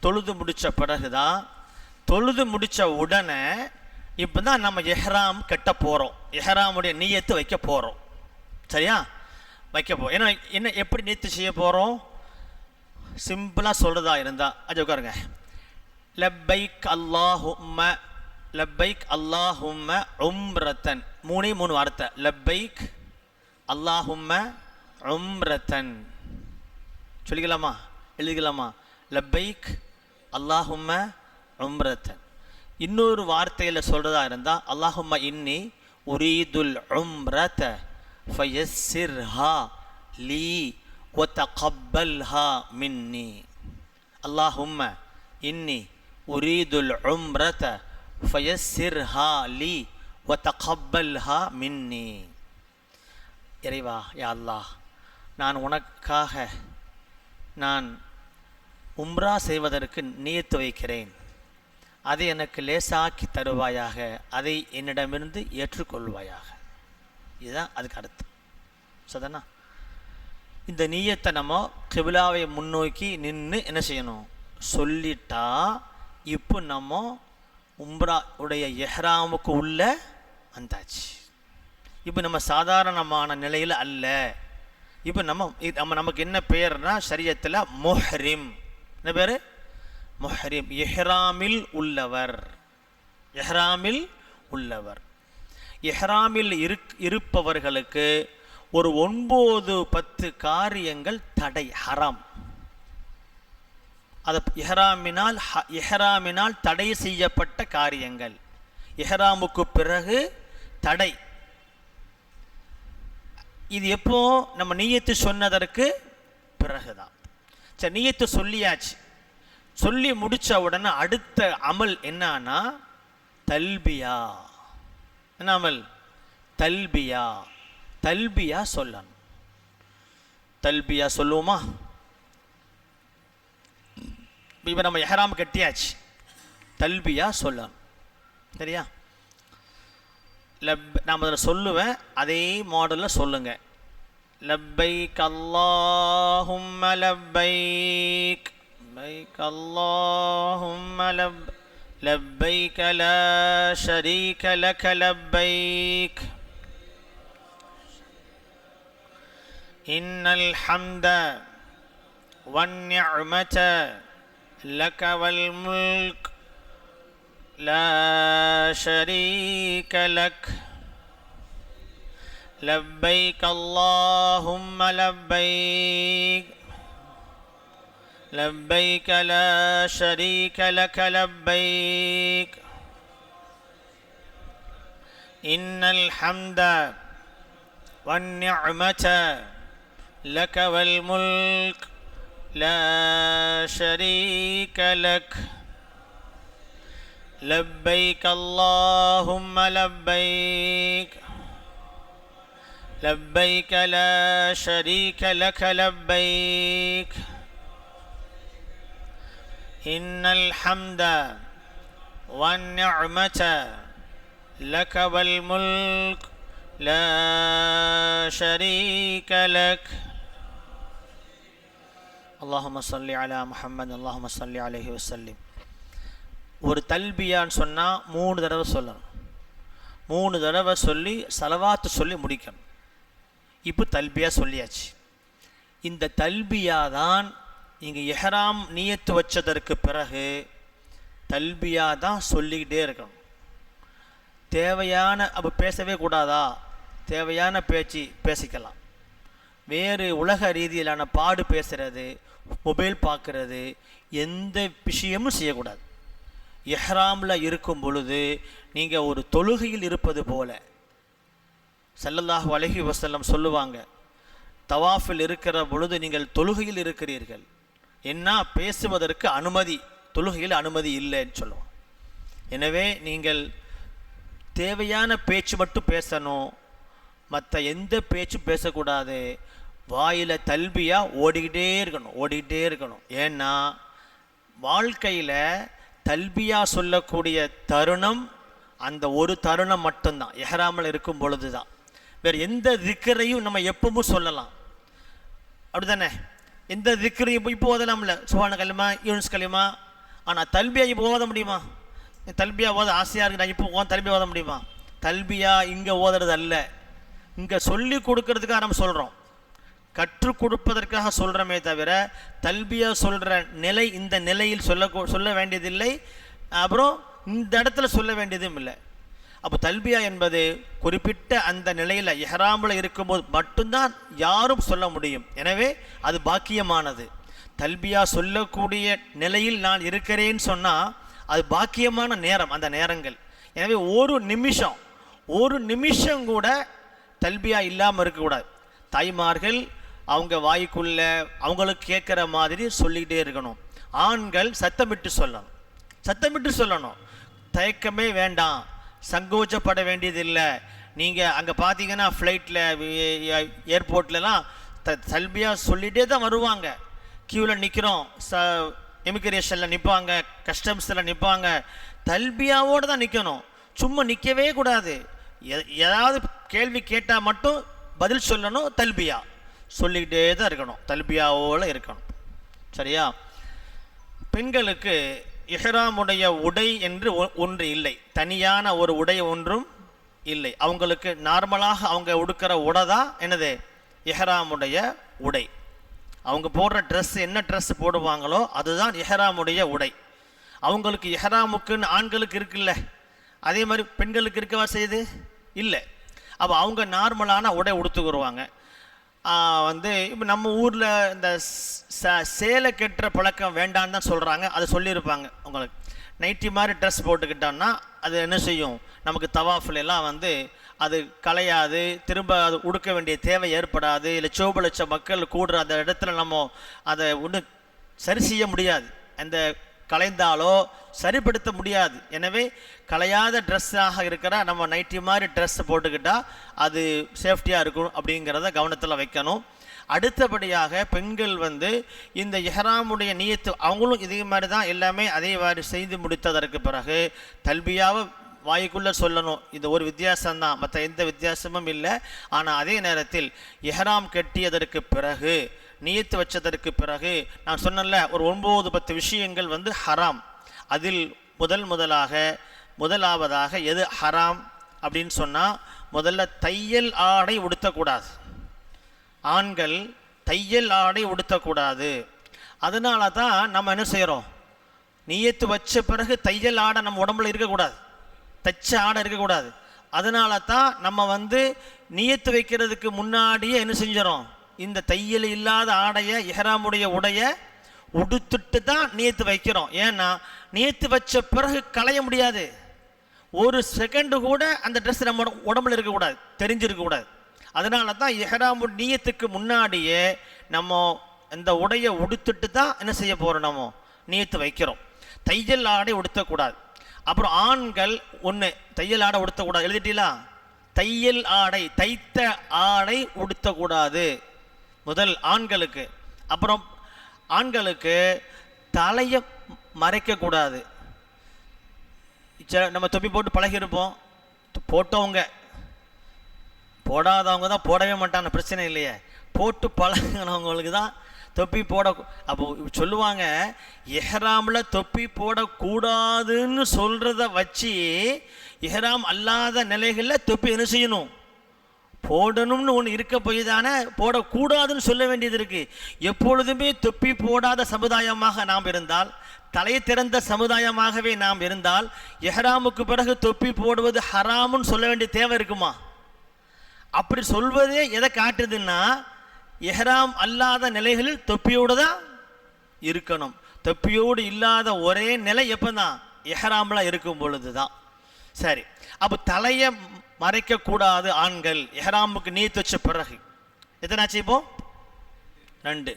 தொழுது முடித்த பிறகு தான், தொழுது முடித்த உடனே இப்போ தான் நம்ம எஹ்ராம் கட்ட போகிறோம். எஹ்ராமுடைய நியத்து வைக்க போகிறோம். சரியா? வைக்க போகிறோம். ஏன்னா என்ன எப்படி நியத்து செய்ய போகிறோம்? சிம்பிளாக சொல்கிறதா இருந்தால் அது உட்காருங்க. லப்பைக் அல்லாஹும்ம, லப்பைக் அல்லாஹும்ம உம்ரத்தன். 3 வார்த்தை. லப்பைக் அல்லாஹும்ம உம்ரத்தன். சொல்லிக்கலாமா? எழுதிக்கலாமா? லப்பைக் அல்லாஹும்ம உம்ரத்தன். இன்னொரு வார்த்தையில் சொல்கிறதா இருந்தால் அல்லாஹும்ம இன்னி உரீதுல் உம்ரத ஃபயஸ்ஸிர்ஹா லீ வதகப்பல்ஹா மின்னி. அல்லாஹும்ம இன்னி உரீதுல் உம்ரத ஃபயஸ்ஸிர்ஹா லீ வதகப்பல்ஹா மின்னி. இறைவா, யா அல்லாஹ், நான் உனக்காக நான் உம்ரா செய்வதற்கு நியத்து வைக்கிறேன். அதை எனக்கு லேசாக்கி தருவாயாக. அதை என்னிடமிருந்து ஏற்றுக்கொள்வாயாக. இதுதான் அதுக்கு அர்த்தம். சரிதானா? இந்த நியத்தை நம்ம கிபிலாவை முன்னோக்கி நின்று என்ன செய்யணும்? சொல்லிட்டா இப்போ நம்ம உம்ரா உடைய எஹ்ராமுக்கு உள்ள வந்தாச்சு. இப்போ நம்ம சாதாரணமான நிலையில் அல்ல. இப்போ நமக்கு என்ன பெயர்னா ஷரியத்தில் முஹ்ரிம். என்ன பேர்? முஹ்ரிம். எஹ்ராமில் உள்ளவர். எஹ்ராமில் உள்ளவர். எஹ்ராமில் இருப்பவர்களுக்கு ஒரு 9-10 காரியங்கள் தடை, ஹராம். அது எஹ்ராமினால் தடை செய்யப்பட்ட காரியங்கள். எஹ்ராமுக்கு பிறகு தடை. இது எப்போ? நம்ம நியத்து சொன்னதற்கு பிறகுதான். சரி, நியத்து சொல்லியாச்சு. சொல்லி முடித்த உடனே அடுத்த அமல் என்னன்னா தல்பியா. என்ன அமல்? தல்பியா. தல்பியா சொல்லணும். தல்பியா சொல்லுவோமா? இப்போ நம்ம எஹ்ராம் கட்டியாச்சு, தல்பியா சொல்லணும். சரியா? நான் அதில் சொல்லுவேன், அதே மாடலில் சொல்லுங்க. லப்பைக் அல்லாஹும்ம லப்பைக், லப்பைக் அல்லாஹும்ம லப்பைக் லா ஷரீக லக லப்பைக் இன்னல் ஹம்த வன்னிஅமத லக வல் முல்க் லா ஷரீக லக் லப்பைக் அல்லாஹும்ம லப்பைக் லப்பைக் லா ஷரீக லக லப்பைக் இன்னல் ஹம்த வன்னிஅமத லக வல் முல்க் லா ஷரீக லக் لبيك اللهم لبيك لبيك لا شريك لك لبيك إن الحمد والنعمة لك والملك لا شريك لك اللهم صل على محمد اللهم صل عليه وسلم. ஒரு தல்பியான்னு சொன்னால் 3 தடவை சொல்லணும். 3 தடவை சொல்லி சலவாத்து சொல்லி முடிக்கணும். இப்போ தல்பியா சொல்லியாச்சு. இந்த தல்பியா தான் இங்கே எஹ்ராம் நியத்து வச்சதற்கு பிறகு தல்பியா தான் சொல்லிக்கிட்டே இருக்கணும். தேவையான அப்போ பேசவே கூடாதா? தேவையான பேச்சு பேசிக்கலாம். வேறு உலக ரீதியிலான பாடு பேசுகிறது, மொபைல் பார்க்குறது, எந்த விஷயமும் செய்யக்கூடாது. இஹ்ராமில் இருக்கும் பொழுது நீங்கள் ஒரு தொழுகையில் இருப்பது போல ஸல்லல்லாஹு அலைஹி வஸல்லம் சொல்லுவாங்க, தவாஃபில் இருக்கிற பொழுது நீங்கள் தொழுகையில் இருக்கிறீர்கள், என்ன பேசுவதற்கு அனுமதி, தொழுகையில் அனுமதி இல்லைன்னு சொல்லுவோம். எனவே நீங்கள் தேவையான பேச்சு மட்டும் பேசணும், மற்ற எந்த பேச்சும் பேசக்கூடாது. வாயில் தல்பியா ஓடிக்கிட்டே இருக்கணும். ஏன்னா வாழ்க்கையில் தல்பியா சொல்லக்கூடிய தருணம் அந்த ஒரு தருணம் மட்டும்தான், இஹ்ராமில் இருக்கும் பொழுது தான். வேறு எந்த திக்கரையும் நம்ம எப்பவும் சொல்லலாம், அப்படி தானே? எந்த திக்கரையும் இப்போ ஓதலாம்ல, சுபான கலிமா, யூனுஸ் கலிமா. ஆனால் தல்பியா இப்போ ஓத முடியுமா? தல்பியா ஓத ஆசையாக இருக்குது, நான் இப்போ தல்பியா ஓத முடியுமா? தல்பியா இங்கே ஓதுறது அல்ல, இங்கே சொல்லி கொடுக்கறதுக்காக நம்ம சொல்கிறோம், கற்றுக் கொடுப்பதற்காக சொல்கிறோமே தவிர தல்பியா சொல்கிற நிலை இந்த நிலையில் சொல்ல வேண்டியதில்லை, அப்புறம் இந்த இடத்துல சொல்ல வேண்டியதும் இல்லை. அப்போ தல்பியா என்பது குறிப்பிட்ட அந்த நிலையில் இஹ்ராமில் இருக்கும்போது மட்டும்தான் யாரும் சொல்ல முடியும். எனவே அது பாக்கியமானது. தல்பியா சொல்லக்கூடிய நிலையில் நான் இருக்கிறேன்னு சொன்னால் அது பாக்கியமான நேரம், அந்த நேரங்கள். எனவே ஒரு நிமிஷம் கூட தல்பியா இல்லாமல் இருக்கக்கூடாது. தாய்மார்கள் அவங்க வாய்க்குள்ள அவங்களுக்கு கேட்குற மாதிரி சொல்லிக்கிட்டே இருக்கணும். ஆண்கள் சத்தமிட்டு சொல்லணும். தயக்கமே வேண்டாம், சங்கோச்சப்பட வேண்டியதில்லை. நீங்கள் அங்கே பார்த்தீங்கன்னா ஃப்ளைட்டில், ஏர்போர்ட்லலாம் தல்பியா சொல்லிகிட்டே தான் வருவாங்க. க்யூவில் நிற்கிறோம், இமிக்ரேஷனில் நிற்பாங்க, கஸ்டம்ஸில் நிற்பாங்க, தல்பியாவோடு தான் நிற்கணும், சும்மா நிற்கவே கூடாது. ஏதாவது கேள்வி கேட்டால் மட்டும் பதில் சொல்லணும், தல்பியா சொல்லிக்கிட்டே தான் இருக்கணும், தல்பியாவோடு இருக்கணும். சரியா? பெண்களுக்கு இஹ்ராமுடைய உடை என்று ஒன்று இல்லை, தனியான ஒரு உடை ஒன்றும் இல்லை. அவங்களுக்கு நார்மலாக அவங்க உடுக்கிற உடை தான் என்னது, இஹ்ராமுடைய உடை. அவங்க போடுற ட்ரெஸ், என்ன ட்ரெஸ் போடுவாங்களோ அதுதான் இஹ்ராமுடைய உடை. அவங்களுக்கு இஹ்ராமுக்குன்னு ஆண்களுக்கு இருக்குல்ல, அதே மாதிரி பெண்களுக்கு இருக்கவா செய்யுது இல்லை. அப்போ அவங்க நார்மலான உடை உடுத்துக்குருவாங்க. இப்போ நம்ம ஊரில் இந்த சேலை கட்டுற பழக்கம் வேண்டான்னு தான் சொல்கிறாங்க, அதை சொல்லியிருப்பாங்க. உங்களுக்கு நைட்டி மாதிரி ட்ரெஸ் போட்டுக்கிட்டோன்னா அது என்ன செய்யும், நமக்கு தவாஃப்லாம் அது கலையாது, திரும்ப அது உடுக்க வேண்டிய தேவை ஏற்படாது. லட்ச மக்கள் கூடுற அந்த இடத்துல நம்ம அதை ஒன்றும் சரி செய்ய முடியாது, அந்த கலைந்தாலோ சரிப்படுத்த முடியாது. எனவே கலையாத ட்ரெஸ்ஸாக இருக்கிற நம்ம நைட்டி மாதிரி ட்ரெஸ்ஸை போட்டுக்கிட்டால் அது சேஃப்டியாக இருக்கும் அப்படிங்கிறத கவனத்தில் வைக்கணும். அடுத்தபடியாக பெண்கள் இந்த இஹ்ராமுடைய நியத்து அவங்களும் இதே மாதிரி தான், எல்லாமே அதே மாதிரி செய்து முடித்ததற்கு பிறகு தல்பியாவை வாய்க்குள்ளே சொல்லணும். இது ஒரு வித்தியாசம்தான், மற்ற எந்த வித்தியாசமும் இல்லை. ஆனால் அதே நேரத்தில் இஹ்ராம் கட்டியதற்கு பிறகு, நியத்து வச்சதற்கு பிறகு, நான் சொன்னல ஒரு 9-10 விஷயங்கள் ஹராம். அதில் முதலாவதாக எது ஹராம் அப்படின்னு சொன்னால், முதல்ல தையல் ஆடை உடுத்தக்கூடாது. ஆண்கள் தையல் ஆடை உடுத்தக்கூடாது. அதனால தான் நம்ம என்ன செய்கிறோம், நியத்து வச்ச பிறகு தையல் ஆடை நம்ம உடம்புல இருக்கக்கூடாது, தச்ச ஆடை இருக்கக்கூடாது. அதனால தான் நம்ம நியத்து வைக்கிறதுக்கு முன்னாடியே என்ன செஞ்சிடறோம், இந்த தையல் இல்லாத ஆடையை, இஹ்ராமுடைய உடையை உடுத்துட்டு தான் நியத்து வைக்கிறோம். ஏன்னா நியத்து வச்ச பிறகு களைய முடியாது, ஒரு செகண்டு கூட அந்த ட்ரெஸ் நம்ம உடம்புல இருக்கக்கூடாது, தெரிஞ்சிருக்கக்கூடாது. அதனால தான் இஹ்ராமு நியத்துக்கு முன்னாடியே நம்ம இந்த உடையை உடுத்துட்டு தான் என்ன செய்ய போகிறோம், நம்ம நியத்து வைக்கிறோம். தையல் ஆடை உடுத்தக்கூடாது. அப்புறம் ஆண்கள் தையல் ஆடை உடுத்தக்கூடாது, எழுதிட்டீங்களா? தையல் ஆடை, தைத்த ஆடை உடுத்தக்கூடாது முதல் ஆண்களுக்கு. அப்புறம் ஆண்களுக்கு தலையை மறைக்கக்கூடாது. நம்ம தொப்பி போட்டு பழகிருப்போம், போட்டவங்க, போடாதவங்க தான் போடவே மாட்டாங்க, பிரச்சனை இல்லையே. போட்டு பழகினவங்களுக்கு தான் தொப்பி போட. அப்போ சொல்லுவாங்க, இஹ்ராமில் தொப்பி போடக்கூடாதுன்னு சொல்கிறத வச்சு இஹ்ராம் அல்லாத நிலைகளில் தொப்பி என்ன செய்யணும், போடணும்னு ஒன்று இருக்க போய் தானே போடக்கூடாதுன்னு சொல்ல வேண்டியது இருக்குது. எப்பொழுதுமே தொப்பி போடாத சமுதாயமாக நாம் இருந்தால், தலை திறந்த சமுதாயமாகவே நாம் இருந்தால், இஹ்ராமுக்கு பிறகு தொப்பி போடுவது ஹராமுன்னு சொல்ல வேண்டிய தேவை இருக்குமா? அப்படி சொல்வதே எதை காட்டுதுன்னா, இஹ்ராம் அல்லாத நிலைகளில் தொப்பியோடு தான் இருக்கணும். தொப்பியோடு இல்லாத ஒரே நிலை எப்போ தான்? இஹ்ராம்லாம் இருக்கும் பொழுது தான். சரி, அப்போ தலையை மறைக்கக்கூடாது ஆண்கள் இஹ்ராமுக்கு நீத்து வச்ச பிறகு. எத்தனாச்சு இப்போ? 2.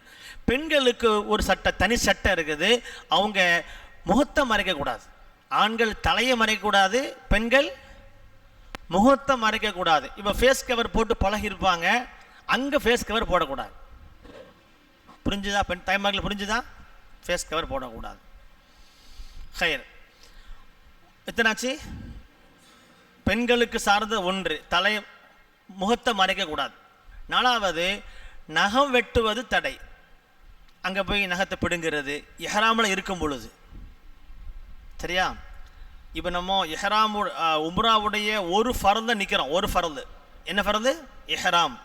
பெண்களுக்கு ஒரு தனி சட்டம் இருக்குது. அவங்க முகத்தை மறைக்கக்கூடாது. ஆண்கள் தலையை மறைக்கக்கூடாது, பெண்கள் முகத்தை மறைக்கக்கூடாது. இப்போ ஃபேஸ் கவர் போட்டு பழகிருப்பாங்க, அங்கே ஃபேஸ் கவர் போடக்கூடாது. புரிஞ்சுதா? பெண் தாய்மார்கள் புரிஞ்சுதா? ஃபேஸ் கவர் போடக்கூடாது. ஹயர் எத்தனாச்சு? பெண்களுக்கு சார்ந்த 1 தலை முகத்தை மறைக்கக்கூடாது. 4வது நகம் வெட்டுவது தடை. அங்கே போய் நகத்தை பிடுங்கிறது இஹ்ராமில் இருக்கும் பொழுது. சரியா? இப்போ நம்ம உம்ராவுடைய ஒரு ஃபர்தை நிற்கிறோம். ஒரு ஃபர்து என்ன ஃபர்து? இஹ்ராம்.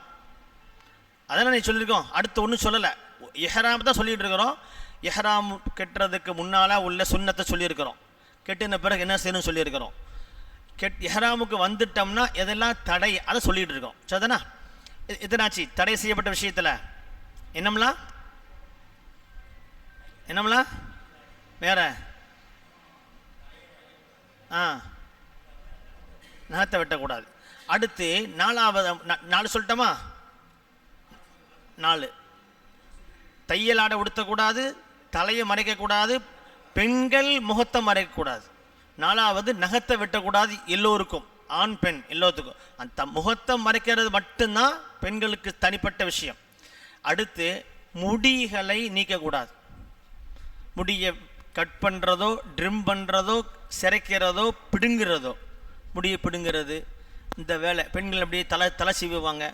அதான் நீ சொல்லியிருக்கோம். அடுத்து ஒன்றும் சொல்லலை, இஹ்ராம் தான் சொல்லிகிட்டு இருக்கிறோம். இஹ்ராம் கெட்டுறதுக்கு முன்னால் உள்ள சுன்னத்தை சொல்லியிருக்கிறோம். கெட்டின பிறகு என்ன செய்யணும்னு சொல்லியிருக்கிறோம். இஹ்ராமுக்கு வந்துட்டோம்னா எதெல்லாம் தடை அதை சொல்லிகிட்டு இருக்கோம். சரிதானா? எத்தனாச்சு தடை செய்யப்பட்ட விஷயத்தில்? என்னம்லாம் வேற? நகத்தை வெட்டக்கூடாது. அடுத்து 4வது 4 சொல்லிட்டோமா? 4 தையல் ஆடை உடுத்தக்கூடாது, தலையை மறைக்கக்கூடாது, பெண்கள் முகத்தை மறைக்கக்கூடாது. 4வது நகத்தை வெட்டக்கூடாது. எல்லோருக்கும், ஆண் பெண் எல்லோத்துக்கும். அந்த முகத்தை மறைக்கிறது மட்டும்தான் பெண்களுக்கு தனிப்பட்ட விஷயம். அடுத்து முடிகளை நீக்கக்கூடாது. முடியை கட் பண்ணுறதோ, ட்ரிம் பண்ணுறதோ, சிரைக்கிறதோ, பிடுங்கிறதோ. முடியை பிடுங்கிறது இந்த வேலை பெண்கள் அப்படியே தலை சீவுவாங்க.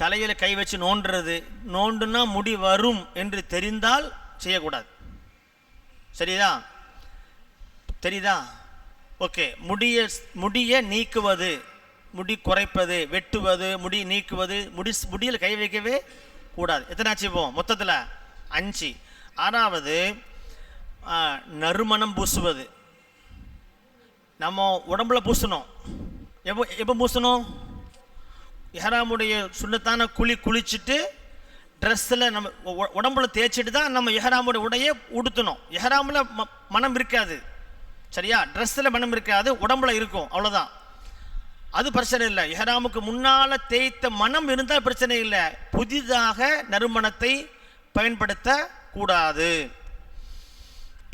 தலையில் கை வச்சு நோண்டுனா முடி வரும் என்று தெரிந்தால் செய்யக்கூடாது. தெரியுதா? ஓகே. முடியை நீக்குவது, முடி குறைப்பது, வெட்டுவது, முடி நீக்குவது, முடியில் கை வைக்கவே கூடாது. எத்தனாச்சு இப்போ மொத்தத்தில்? 5. 6வது நறுமணம் பூசுவது. நம்ம உடம்புல பூசணும். எப்போ பூசணும்? இஹ்ராமுடைய சுன்னத்தான குளிச்சுட்டு ட்ரெஸ்ஸில் நம்ம உடம்புல தேய்ச்சிட்டு தான் நம்ம இஹ்ராமுடைய உடையை உடுத்தணும். இஹ்ராமில் மனம் இருக்காது. சரியா? ட்ரெஸ்ஸில் மனம் இருக்காது, உடம்புல இருக்கும், அவ்வளோதான். அது பிரச்சனை இல்லை. இஹ்ராமுக்கு முன்னால் தேய்த்த மனம் இருந்தால் பிரச்சனை இல்லை. புதிதாக நறுமணத்தை பயன்படுத்தக்கூடாது.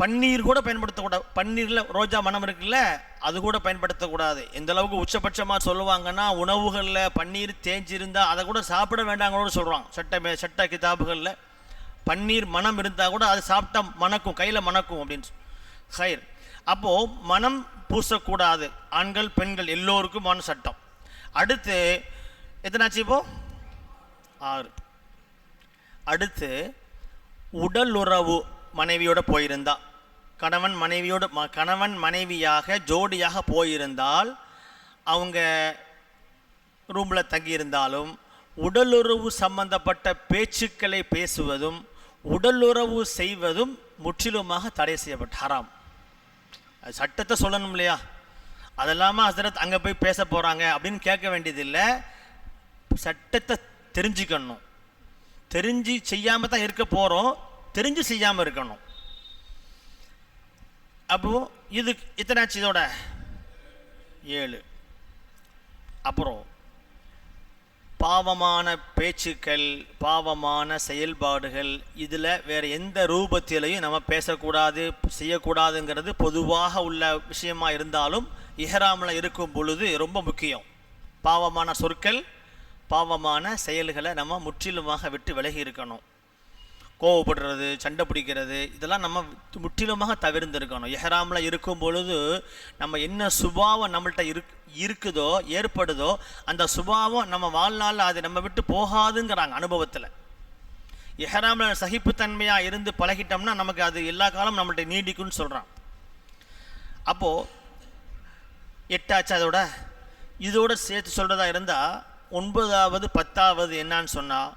பன்னீர் கூட பயன்படுத்தக்கூடாது. பன்னீரில் ரோஜா மனம் இருக்குல்ல, அது கூட பயன்படுத்தக்கூடாது. எந்த அளவுக்கு உச்சபட்சமாக சொல்லுவாங்கன்னா, உணவுகளில் பன்னீர் தேஞ்சிருந்தால் அதை கூட சாப்பிட வேண்டாங்கன்னு சொல்கிறாங்க. சட்ட கிதாபுகளில் பன்னீர் மனம் இருந்தால் கூட அது சாப்பிட்டா மணக்கும், கையில் மணக்கும் அப்படின்னு. ஹைர். அப்போது மனம் பூசக்கூடாது. ஆண்கள் பெண்கள் எல்லோருக்குமான சட்டம். அடுத்து எத்தனாச்சு இப்போ? 6. அடுத்து உடல் உறவு மனைவியோட போயிருந்தா, கணவன் மனைவியாக ஜோடியாக போயிருந்தால், அவங்க ரூமில் தங்கியிருந்தாலும் உடலுறவு சம்பந்தப்பட்ட பேச்சுக்களை பேசுவதும் உடலுறவு செய்வதும் முற்றிலுமாக தடை செய்யப்பட்ட ஹராம். அது சட்டத்தை சொல்லணும் இல்லையா? அதெல்லாமல் ஹஸ்ரத் அங்கே போய் பேச போகிறாங்க அப்படின்னு கேட்க வேண்டியதில்லை. சட்டத்தை தெரிஞ்சுக்கணும். தெரிஞ்சு செய்யாமல் தான் இருக்க போகிறோம், தெரிஞ்சு செய்யாமல் இருக்கணும். அப்போது இது இத்தனாச்சு இதோட? 7. அப்புறம் பாவமான பேச்சுக்கள், பாவமான செயல்பாடுகள், இதில் வேறு எந்த ரூபத்திலையும் நம்ம பேசக்கூடாது, செய்யக்கூடாதுங்கிறது பொதுவாக உள்ள விஷயமா இருந்தாலும் இஹ்ராமில் இருக்கும் பொழுது ரொம்ப முக்கியம். பாவமான சொற்கள், பாவமான செயல்களை நம்ம முற்றிலுமாக விட்டு விலகி இருக்கணும். கோவப்படுறது, சண்டை பிடிக்கிறது, இதெல்லாம் நம்ம முற்றிலுமாக தவிர்ந்திருக்கணும். இஹ்ராமில் இருக்கும் பொழுது நம்ம என்ன சுபாவம் நம்மள்கிட்ட இருக்குதோ, ஏற்படுதோ, அந்த சுபாவம் நம்ம வாழ்நாளில் அது நம்ம விட்டு போகாதுங்கிறாங்க அனுபவத்தில். இஹ்ராமில் சகிப்புத்தன்மையாக இருந்து பழகிட்டோம்னா நமக்கு அது எல்லா காலம் நம்மள்கிட்ட நீடிக்கும்னு சொல்கிறான். அப்போது 8 இதோட சேர்த்து சொல்கிறதா இருந்தால் 9வது 10வது என்னான்னு சொன்னால்,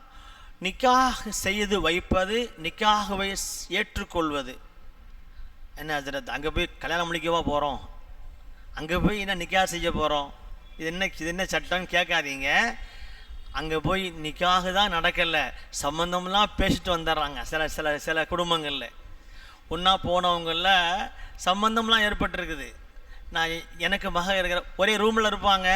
நிக்காஹ் செய்து வைப்பது, நிக்காஹ்வை ஏற்றுக்கொள்வது. என்ன ஹஜ்ரத், அங்கே போய் கல்யாணம் முடிக்கவா போகிறோம், அங்கே போய் என்ன நிக்காஹ் செய்ய போகிறோம், இது என்ன சட்டம்னு கேட்காதீங்க. அங்கே போய் நிக்காக தான் நடக்கலை, சம்மந்தம்லாம் பேசிட்டு வந்துடுறாங்க. சில சில சில குடும்பங்களில் ஒன்றா போனவங்களில் சம்மந்தம்லாம் ஏற்பட்டிருக்குது. நான் எனக்கு மகள் இருக்கிற ஒரே ரூமில் இருப்பாங்க.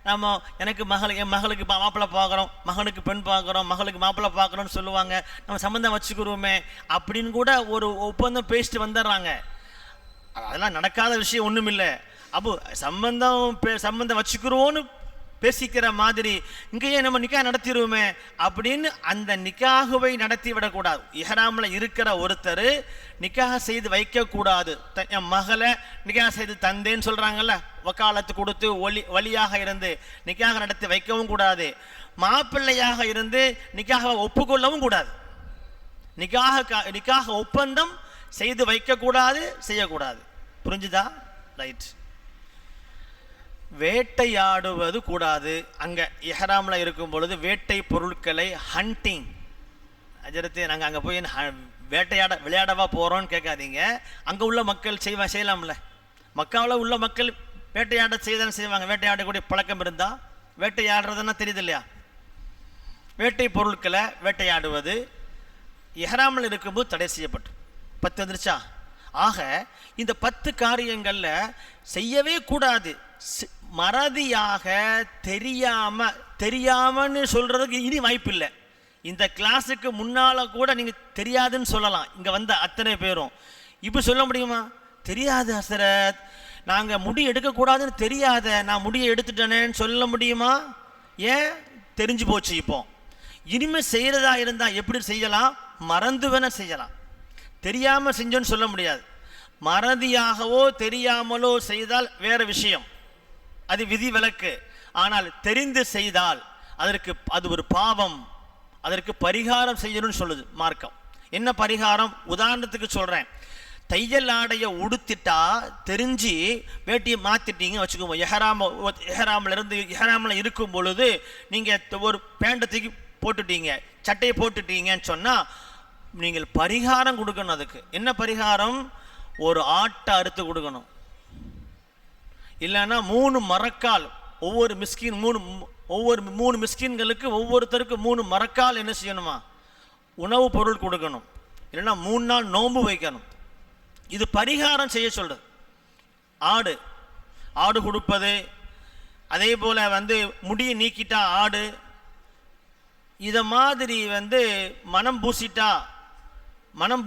நம்ம எனக்கு என் மகளுக்கு மாப்பிள்ளை பார்க்குறோம், மகனுக்கு பெண் பார்க்குறோம், மகளுக்கு மாப்பிள்ளை பார்க்குறோன்னு சொல்லுவாங்க. நம்ம சம்மந்தம் வச்சுக்கிறோமே அப்படின்னு கூட ஒரு ஒப்பந்தம் பேசிட்டு வந்துடுறாங்க. அதெல்லாம் நடக்காத விஷயம் ஒன்றும் இல்லை. அப்போ சம்பந்தம் வச்சுக்கிறோன்னு பேசிக்கிற மாதிரி இங்கேயே நம்ம நிக்கா நடத்திடுவோமே அப்படின்னு அந்த நிக்காகுவை நடத்தி விடக்கூடாது. இஹ்ராமில் இருக்கிற ஒருத்தர் நிக்காக செய்து வைக்கக்கூடாது. என் மகளை நிக்காக செய்து தந்தேன்னு சொல்கிறாங்கல்ல, வக்காலத்து கொடுத்து வழியாக இருந்து நிக்காக நடத்தி வைக்கவும் கூடாது. மாப்பிள்ளையாக இருந்து நிக்காக ஒப்புக்கொள்ளவும் கூடாது. நிக்காக ஒப்பந்தம் செய்து வைக்கக்கூடாது, செய்யக்கூடாது. புரிஞ்சுதா? ரைட். வேட்டையாடுவது கூடாது. அங்கே இஹ்ராமில் இருக்கும் பொழுது வேட்டை பொருட்களை ஹண்டிங் அஜரத்து நாங்கள் அங்கே போய் விளையாடவா போகிறோன்னு கேட்காதீங்க. அங்கே உள்ள மக்கள் செய்யலாம்ல. மக்காவில் உள்ள மக்கள் வேட்டையாட செய்வாங்க. வேட்டையாடக்கூடிய பழக்கம் இருந்தால் வேட்டையாடுறதுன்னா தெரியுது இல்லையா? வேட்டை பொருட்களை வேட்டையாடுவது இஹ்ராமில் இருக்கும்போது தடை செய்யப்பட்டு 10 வந்துருச்சா? ஆக இந்த 10 காரியங்களில் செய்யவே கூடாது. மறதியாக தெரியாமன்னு சொல்கிறதுக்கு இனி வாய்ப்பு இல்லை. இந்த கிளாஸுக்கு முன்னால் கூட நீங்கள் தெரியாதுன்னு சொல்லலாம். இங்கே வந்த அத்தனை பேரும் இப்போ சொல்ல முடியுமா? தெரியாது ஹசரத், நாங்கள் முடி எடுக்கக்கூடாதுன்னு தெரியாத, நான் முடியை எடுத்துட்டேனேன்னு சொல்ல முடியுமா? ஏன்? தெரிஞ்சு போச்சு. இப்போ இனிமேல் செய்கிறதா இருந்தால் எப்படி செய்யலாம்? மறந்து வேணா செய்யலாம். தெரியாமல் செஞ்சோன்னு சொல்ல முடியாது. மறதியாகவோ தெரியாமலோ செய்தால் வேறு விஷயம், அது விதி விலக்கு. ஆனால் தெரிந்து செய்தால் அது ஒரு பாவம், அதற்கு பரிகாரம் செய்யணும்னு சொல்லுது மார்க்கம். என்ன பரிகாரம்? உதாரணத்துக்கு சொல்கிறேன். தையல் ஆடையை உடுத்திட்டா தெரிஞ்சு வேட்டியை மாற்றிட்டீங்க வச்சுக்கோங்க. இஹ்ராமில் இருக்கும் பொழுது நீங்கள் ஒரு பேண்டை தூக்கி போட்டுட்டீங்க, சட்டையை போட்டுட்டீங்கன்னு சொன்னால் நீங்கள் பரிகாரம் கொடுக்கணும். அதுக்கு என்ன பரிகாரம்? ஒரு ஆட்டை அறுத்து கொடுக்கணும். இல்லைன்னா 3 மரக்கால், ஒவ்வொரு மிஸ்கின் 3 மிஸ்கின்களுக்கு ஒவ்வொருத்தருக்கு 3 மரக்கால் என்ன செய்யணுமா? உணவு பொருள் கொடுக்கணும். இல்லைன்னா 3 நாள் நோன்பு வைக்கணும். இது பரிகாரம் செய்ய சொல்றது. ஆடு கொடுப்பது, அதே போல் முடியை நீக்கிட்டா ஆடு, இதை மாதிரி மனம்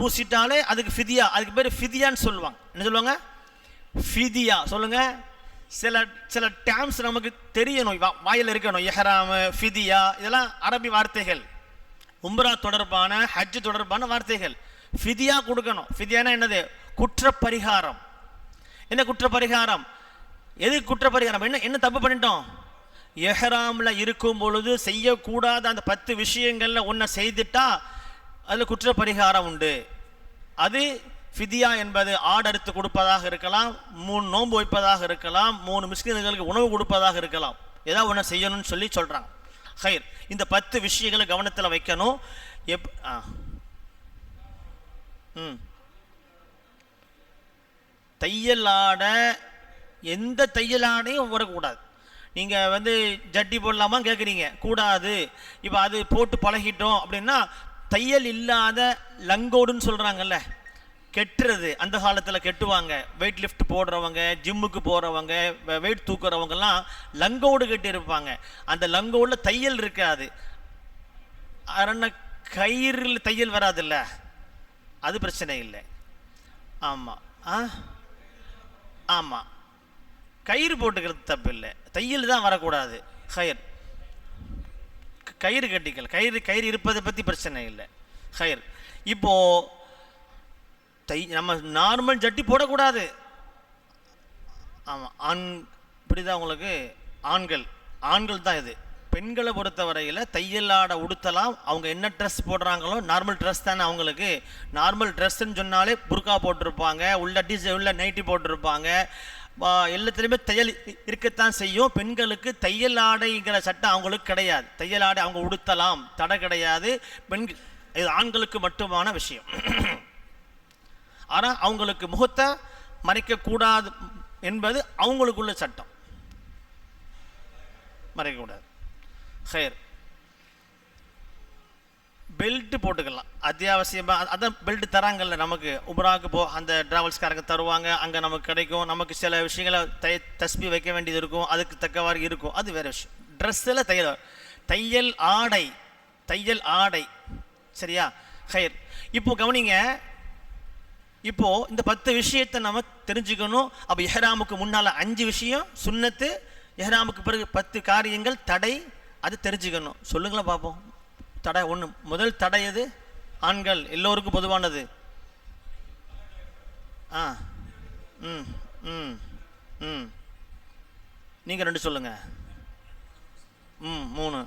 பூசிட்டாலே அதுக்கு ஃபிதியா, அதுக்கு பேர் ஃபிதியான்னு சொல்லுவாங்க. என்ன சொல்லுவாங்க? ஃபிதியா. சொல்லுங்க. சில டேர்ம்ஸ் நமக்கு தெரியணும், வாயில் இருக்கணும். இஹ்ராம், ஃபிதியா, இதெல்லாம் அரபி வார்த்தைகள், உம்ரா தொடர்பான ஹஜ் தொடர்பான வார்த்தைகள். ஃபிதியா கொடுக்கணும். ஃபிதியானா என்னது? குற்றப்பரிகாரம். என்ன குற்றப்பரிகாரம்? எது குற்றப்பரிகாரம்? என்ன தப்பு பண்ணிட்டோம்? இஹ்ராமில் இருக்கும் பொழுது செய்யக்கூடாத அந்த 10 விஷயங்களில் ஒன்றை செய்துட்டா அதில் குற்றப்பரிகாரம் உண்டு. அது ஃபிதியா என்பது ஆடறுத்து கொடுப்பதாக இருக்கலாம், 3 நோன்பு வைப்பதாக இருக்கலாம், 3 மிஸ்கின்களுக்கு உணவு கொடுப்பதாக இருக்கலாம். ஏதாவது ஒன்று செய்யணும்னு சொல்கிறாங்க. ஹைர், இந்த 10 விஷயங்களை கவனத்தில் வைக்கணும். தையலாட எந்த தையலாடையும் வரக்கூடாது. நீங்கள் ஜட்டி போடலாமா கேட்குறீங்க, கூடாது. இப்போ அது போட்டு பழகிட்டோம் அப்படின்னா தையல் இல்லாத லங்கோடுன்னு சொல்கிறாங்கல்ல, கெட்டுறது. அந்த காலத்தில் கெட்டுவாங்க. வெயிட் லிஃப்ட் போடுறவங்க, ஜிம்முக்கு போகிறவங்க, வெயிட் தூக்குறவங்கெல்லாம் லங்கோடு கட்டியிருப்பாங்க. அந்த லங்கோடில் தையல் இருக்காது. அரண கயிறில் தையல் வராதில்ல, அது பிரச்சனை இல்லை. ஆமாம் ஆமாம், கயிறு போட்டுக்கிறது தப்பு இல்லை, தையல் தான் வரக்கூடாது. கயிறு கட்டிக்கல, கயிறு இருப்பதை பற்றி பிரச்சனை இல்லை. இப்போது நம்ம நார்மல் ஜட்டி போடக்கூடாது. ஆமாம், இப்படிதான் உங்களுக்கு ஆண்கள் தான் இது. பெண்களை பொறுத்த வரையில் தையலாட உடுத்தலாம். அவங்க என்ன ட்ரெஸ் போடுறாங்களோ நார்மல் ட்ரெஸ் தானே அவங்களுக்கு. நார்மல் ட்ரெஸ்ன்னு சொன்னாலே புர்கா போட்டிருப்பாங்க, உள்ள நைட்டி போட்டிருப்பாங்க. எல்லாத்துலேயுமே தையல் இருக்கத்தான் செய்யும். பெண்களுக்கு தையல் ஆடைங்கிற சட்டம் அவங்களுக்கு கிடையாது. தையல் ஆடை அவங்க உடுத்தலாம், தடை கிடையாது. இது ஆண்களுக்கு மட்டுமான விஷயம். ஆனால் அவங்களுக்கு முகத்தை மறைக்கக்கூடாது என்பது அவங்களுக்குள்ள சட்டம். மறைக்கக்கூடாது. பெல்ட்டு போட்டுக்கலாம் அத்தியாவசியமாக. அதான் பெல்ட் தராங்கல்ல நமக்கு, உம்ராவுக்கு அந்த ட்ராவல்ஸ்காரங்க தருவாங்க, அங்கே நமக்கு கிடைக்கும். நமக்கு சில விஷயங்களை தஸ்பி வைக்க வேண்டியது இருக்கும், அதுக்கு தக்கவாறு இருக்கும், அது வேறு விஷயம். ட்ரெஸ்ஸில் தையல் ஆடை சரியா? ஹைர். இப்போ கவனிங்க, இப்போ இந்த 10 விஷயத்தை நம்ம தெரிஞ்சுக்கணும். அப்போ இஹ்ராமுக்கு முன்னால் 5 விஷயம் சுன்னத்து, இஹ்ராமுக்கு பிறகு 10 காரியங்கள் தடை, அது தெரிஞ்சுக்கணும். சொல்லுங்களா பார்ப்போம். தடை 1, முதல் தடை எது? ஆண்கள் எல்லோருக்கும் பொதுவானது. நீங்கள் 2 சொல்லுங்க. 3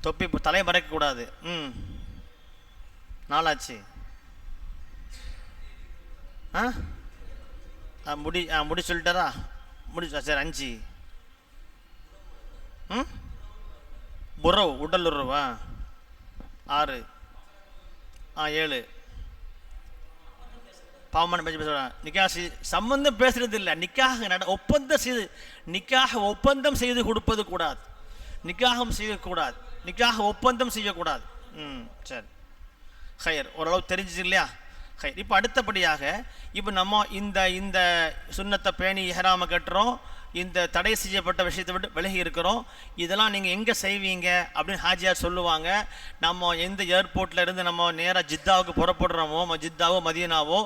தொப்பி தலையை மறைக்கக்கூடாது. 4 ஆச்சு. முடி சொல்லிட்டாரா? முடிச்சா? சரி 5. உறவு, உடல் உறவா? 6. 7. பாவமான பேச்சு பேச. நிக்காஹ் சம்பந்தம் பேசுறது இல்லை. நிக்காஹ் ஒப்பந்தம் செய்து கொடுப்பது கூடாது. நிக்காகம் செய்யக்கூடாது. நிக்காஹ் ஒப்பந்தம் செய்யக்கூடாது. சரி ஹைர், ஓரளவு தெரிஞ்சிச்சு இல்லையா? ஹைர். இப்போ அடுத்தபடியாக இப்போ நம்ம இந்த சுன்னத்தை பேணி இஹ்ராம கட்டுறோம், இந்த தடை செய்யப்பட்ட விஷயத்தை விட்டு விலகி இருக்கிறோம். இதெல்லாம் நீங்கள் எங்கே செய்வீங்க அப்படின்னு ஹாஜியார் சொல்லுவாங்க. நம்ம எந்த ஏர்போர்ட்டில் இருந்து நம்ம நேராக ஜித்தாவுக்கு புறப்படுறோமோ, ஜித்தாவோ மதீனாவோ,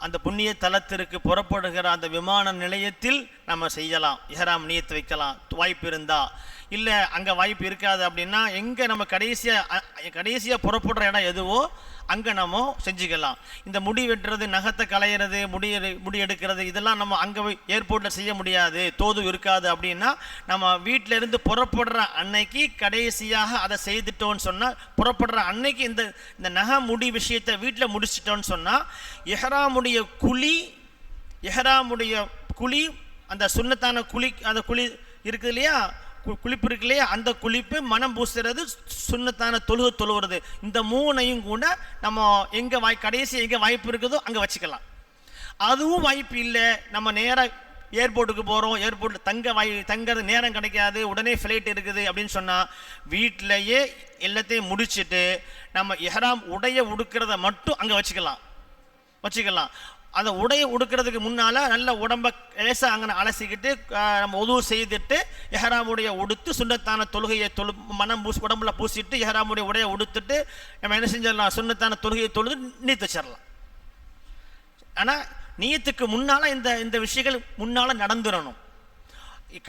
அந்த புண்ணிய தலத்திற்கு புறப்படுகிற அந்த விமான நிலையத்தில் நம்ம செய்யலாம், இஹ்ராம் நியத்து வைக்கலாம் வாய்ப்பு இருந்தால். இல்லை அங்கே வாய்ப்பு இருக்காது அப்படின்னா எங்கே நம்ம கடைசியாக புறப்படுற இடம் எதுவோ அங்கே நம்ம செஞ்சுக்கலாம். இந்த முடி வெட்டுறது, நகத்தை களையிறது, முடி எடுக்கிறது, இதெல்லாம் நம்ம அங்கே ஏர்போர்ட்டில் செய்ய முடியாது, தோது இருக்காது. அப்படின்னா நம்ம வீட்டில் இருந்து புறப்படுற அன்னைக்கு கடைசியாக அதை செய்துட்டோன்னு சொன்னால், புறப்படுற அன்னைக்கு இந்த நகை முடி விஷயத்தை வீட்டில் முடிச்சிட்டோன்னு சொன்னால், இஹ்ராமுடைய குழி அந்த சுன்னத்தான அந்த குழி இருக்குது இல்லையா, குளிப்பு இருக்கு இல்லையா, அந்த குளிப்பு, மனம் பூசுறது, சுன்னத்தான தொழுகிறது, இந்த 3ஐயும் கூட நம்ம கடைசி எங்கே வாய்ப்பு இருக்குதோ அங்கே வச்சுக்கலாம். அதுவும் வாய்ப்பு இல்லை, நம்ம நேராக ஏர்போர்ட்டுக்கு போகிறோம், ஏர்போர்ட்டில் தங்கிறது நேரம் கிடைக்காது, உடனே ஃப்ளைட் இருக்குது அப்படின்னு சொன்னால் வீட்டிலையே எல்லாத்தையும் முடிச்சுட்டு நம்ம இஹ்ராம் உடைய உடுக்கிறத மட்டும் அங்கே வச்சுக்கலாம். அந்த உடையை உடுக்கிறதுக்கு முன்னால் நல்ல உடம்பை லேசாக அங்கே அலசிக்கிட்டு நம்ம உது செய்துட்டு இஹ்ராமுடைய உடுத்து சுன்னத்தான தொழுகையை உடம்புல பூசிட்டு இஹ்ராமுடைய உடையை உடுத்துட்டு நம்ம என்ன செஞ்சிடலாம், சுன்னத்தான தொழுகையை தொழுது நீத்து வச்சிடலாம். ஆனால் நீயத்துக்கு முன்னால் இந்த விஷயங்கள் முன்னால் நடந்துடணும்.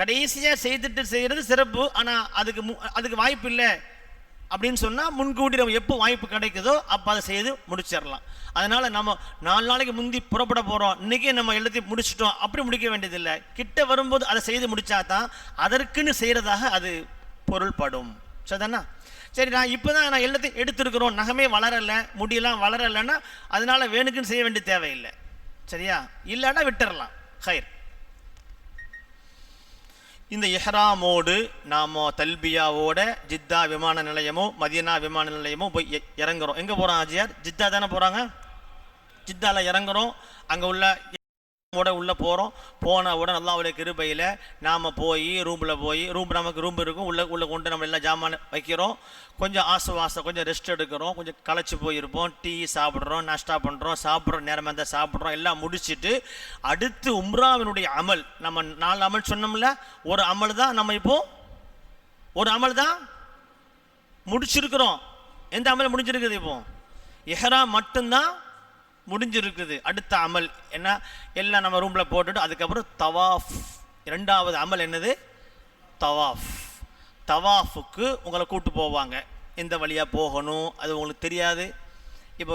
கடைசியாக செய்கிறது சிறப்பு. ஆனால் அதுக்கு வாய்ப்பு இல்லை அப்படின்னு சொன்னால் முன்கூட்டி நம்ம எப்போ வாய்ப்பு கிடைக்குதோ அப்போ அதை செய்து முடிச்சிடலாம். அதனால் நம்ம 4 நாளைக்கு முந்தி புறப்பட போகிறோம், இன்றைக்கே நம்ம எல்லாத்தையும் முடிச்சிட்டோம் அப்படி முடிக்க வேண்டியதில்லை. கிட்ட வரும்போது அதை செய்து முடித்தா தான் அதற்குன்னு செய்கிறதாக அது பொருள்படும். சரிதானா? சரி, நான் எல்லாத்தையும் எடுத்துருக்குறோம், நகமே வளரலை, முடியெல்லாம் வளரலைன்னா அதனால் வேணுக்குன்னு செய்ய வேண்டிய தேவையில்லை. சரியா? இல்லைன்னா விட்டுறலாம். ஹைர். இந்த இஹ்ராமோடு நாம் தல்பியாவோட ஜித்தா விமான நிலையமோ மதீனா விமான நிலையமோ போய் இறங்குறோம். எங்கே போகிறோம் ஆஜியார்? ஜித்தா தானே போகிறாங்க. ஜித்தாவில் இறங்குறோம், அங்கே உள்ளே போகிறோம். போன உடனே அல்லாஹ்வுடைய கிருபையில் நாம் நமக்கு ரூம் இருக்கும், உள்ளே கொண்டு நம்ம எல்லாம் ஜாமான் வைக்கிறோம். கொஞ்சம் ஆசுவாசம், கொஞ்சம் ரெஸ்ட் எடுக்கிறோம், கொஞ்சம் களைச்சி போயிருப்போம், டீ சாப்பிட்றோம், நாஷ்டா பண்ணுறோம், சாப்பிட்றோம், நேரமாக இருந்தால் சாப்பிட்றோம், எல்லாம் முடிச்சுட்டு அடுத்து உம்ராவினுடைய அமல், நம்ம 4 அமல் சொன்னோம்ல, ஒரு அமல் தான் முடிச்சிருக்கிறோம். எந்த அமல் முடிஞ்சிருக்குது? இப்போ இஹ்ராம் மட்டும்தான் முடிஞ்சிருக்குது. அடுத்த அமல் என்ன? எல்லாம் நம்ம ரூமில் போட்டுட்டு அதுக்கப்புறம் தவாஃப். 2வது அமல் என்னது? தவாஃபுக்கு உங்களை கூப்பிட்டு போவாங்க. எந்த வழியாக போகணும் அது உங்களுக்கு தெரியாது. இப்போ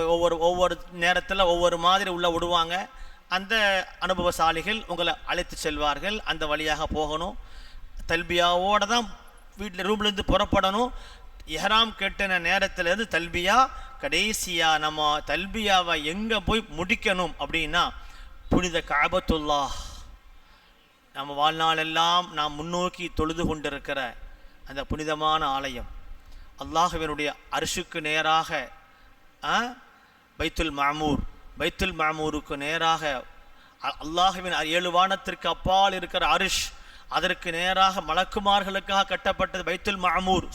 ஒவ்வொரு நேரத்தில் ஒவ்வொரு மாதிரி உள்ள விடுவாங்க. அந்த அனுபவசாலிகள் உங்களை அழைத்து செல்வார்கள், அந்த வழியாக போகணும். தல்பியாவோடு தான் ரூம்லேருந்து புறப்படணும். இஹ்ராம் கட்டின நேரத்திலேருந்து தல்பியா, கடைசியாக நம்ம தல்பியாவை எங்கே போய் முடிக்கணும் அப்படின்னா புனித கஅபத்துல்லாஹ், நம்ம வாழ்நாளெல்லாம் நாம் முன்னோக்கி தொழுது கொண்டிருக்கிற அந்த புனிதமான ஆலயம், அல்லாஹ்வினுடைய அர்ஷுக்கு நேராக பைத்துல் மாமூருக்கு நேராக அல்லாஹ்வின் 7 வானத்திற்கு அப்பால் இருக்கிற அரிஷ், அதற்கு நேராக மலக்குமார்களுக்காக கட்டப்பட்டது பைத்துல் மாமூர்,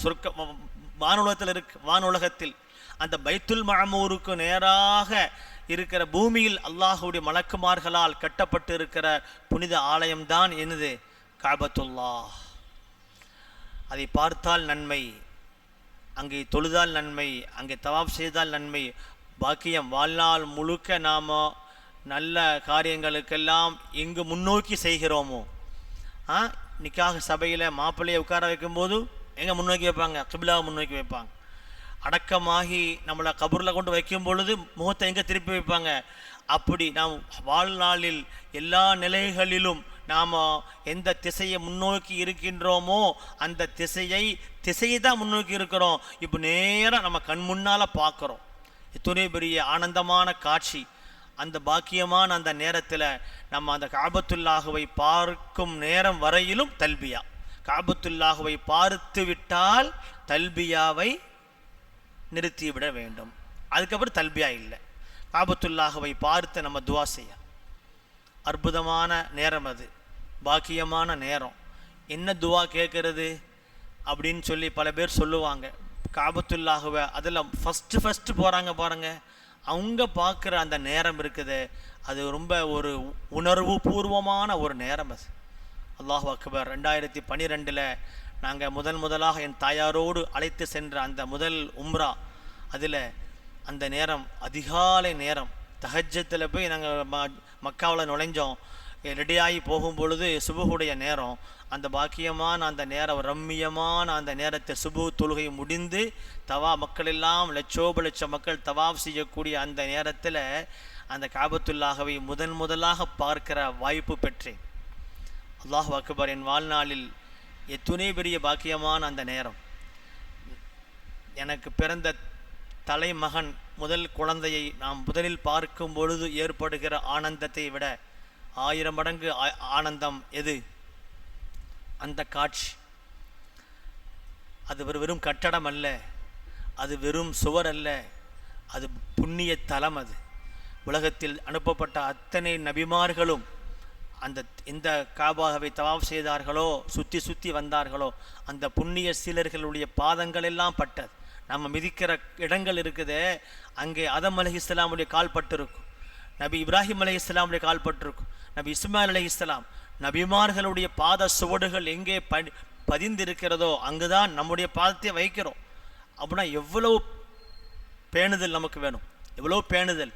வானுலகத்தில் வானுலகத்தில் அந்த பைத்துல் மஅமூருக்கு நேராக இருக்கிற பூமியில் அல்லாஹுடைய மலக்குமார்களால் கட்டப்பட்டு இருக்கிற புனித ஆலயம்தான் என்னது? கஅபத்துல்லாஹ். அதை பார்த்தால் நன்மை, அங்கே தொழுதால் நன்மை, அங்கே தவாப் செய்தால் நன்மை, பாக்கியம். வாழ்நாள் முழுக்க நாம் நல்ல காரியங்களுக்கெல்லாம் எங்கு முன்னோக்கி செய்கிறோமோ, நிக்காக சபையில் மாப்பிள்ளையை உட்கார வைக்கும்போது எங்கே முன்னோக்கி வைப்பாங்க? கிபிலாவை முன்னோக்கி வைப்பாங்க. அடக்கமாகி நம்மளை கபூரில் கொண்டு வைக்கும் பொழுது முகத்தை எங்கே திருப்பி வைப்பாங்க? அப்படி நாம் வாழ்நாளில் எல்லா நிலைகளிலும் நாம் எந்த திசையை முன்னோக்கி இருக்கின்றோமோ அந்த திசையை தான் முன்னோக்கி இருக்கிறோம். இப்போ நேராக நம்ம கண் முன்னால் பார்க்குறோம். எத்தனை பெரிய ஆனந்தமான காட்சி! அந்த பாக்கியமான அந்த நேரத்தில் நம்ம அந்த கஅபத்துல்லாஹுவை பார்க்கும் நேரம் வரையிலும் தல்பியா. கஅபத்துல்லாஹுவை பார்த்து விட்டால் தல்பியாவை நிறுத்திவிட வேண்டும். அதுக்கப்புறம் தல்பியா இல்லை. கஅபத்துல்லாஹுவை பார்த்து நம்ம துவா செய்ய அற்புதமான நேரம், அது பாக்கியமான நேரம். என்ன துவா கேட்கறது அப்படின்னு சொல்லி பல பேர் சொல்லுவாங்க. கஅபத்துல்லாஹுவை அதில் ஃபஸ்ட்டு போகிறாங்க பாருங்கள், அவங்க பார்க்குற அந்த நேரம் இருக்குது, அது ரொம்ப ஒரு உணர்வு பூர்வமான ஒரு நேரம். அது அல்லாஹு அக்பர். 2012 நாங்கள் முதலாக என் தாயாரோடு அழைத்து சென்ற அந்த முதல் உம்ரா, அதில் அந்த நேரம் அதிகாலை நேரம், தஹஜ்ஜத்தில் போய் நாங்கள் மக்காவில் நுழைஞ்சோம். ரெடியாகி போகும் பொழுது சுபுகுடைய நேரம், அந்த பாக்கியமான அந்த நேரம், ரம்மியமான அந்த நேரத்தை சுபு தொழுகை முடிந்து மக்கள் எல்லாம் லட்ச மக்கள் தவாப் செய்யக்கூடிய அந்த நேரத்தில் அந்த கஅபத்துல்லாஹவை முதலாக பார்க்கிற வாய்ப்பு பெற்றேன். அல்லாஹு அக்பர். என் வாழ்நாளில் எத்துணை பெரிய பாக்கியமான அந்த நேரம். எனக்கு பிறந்த தலைமகன் முதல் குழந்தையை நாம் முதலில் பார்க்கும் பொழுது ஏற்படுகிற ஆனந்தத்தை விட 1000 மடங்கு ஆனந்தம் எது? அந்த காட்சி. அது வெறும் கட்டடம் அல்ல, அது வெறும் சுவர் அல்ல, அது புண்ணிய தலம். அது உலகத்தில் அனுப்பப்பட்ட அத்தனை நபிமார்களும் அந்த எந்த காபாவை தவாப் செய்தார்களோ, சுற்றி வந்தார்களோ, அந்த புண்ணிய சீலர்களுடைய பாதங்கள் எல்லாம் பட்டது. நம்ம மிதிக்கிற இடங்கள் இருக்குதே, அங்கே ஆதம் அலைஹிஸ்ஸலாமுடைய கால் பட்டிருக்கும், நபி இப்ராஹிம் அலைஹிஸ்ஸலாமுடைய கால் பட்டிருக்கும், நபி இஸ்மாயில் அலைஹிஸ்ஸலாம், நபிமார்களுடைய பாத சுவடுகள் எங்கே பதிந்திருக்கிறதோ அங்குதான் நம்முடைய பாதத்தை வைக்கிறோம். அப்படின்னா எவ்வளவு பேணுதல் நமக்கு வேணும், எவ்வளோ பேணுதல்.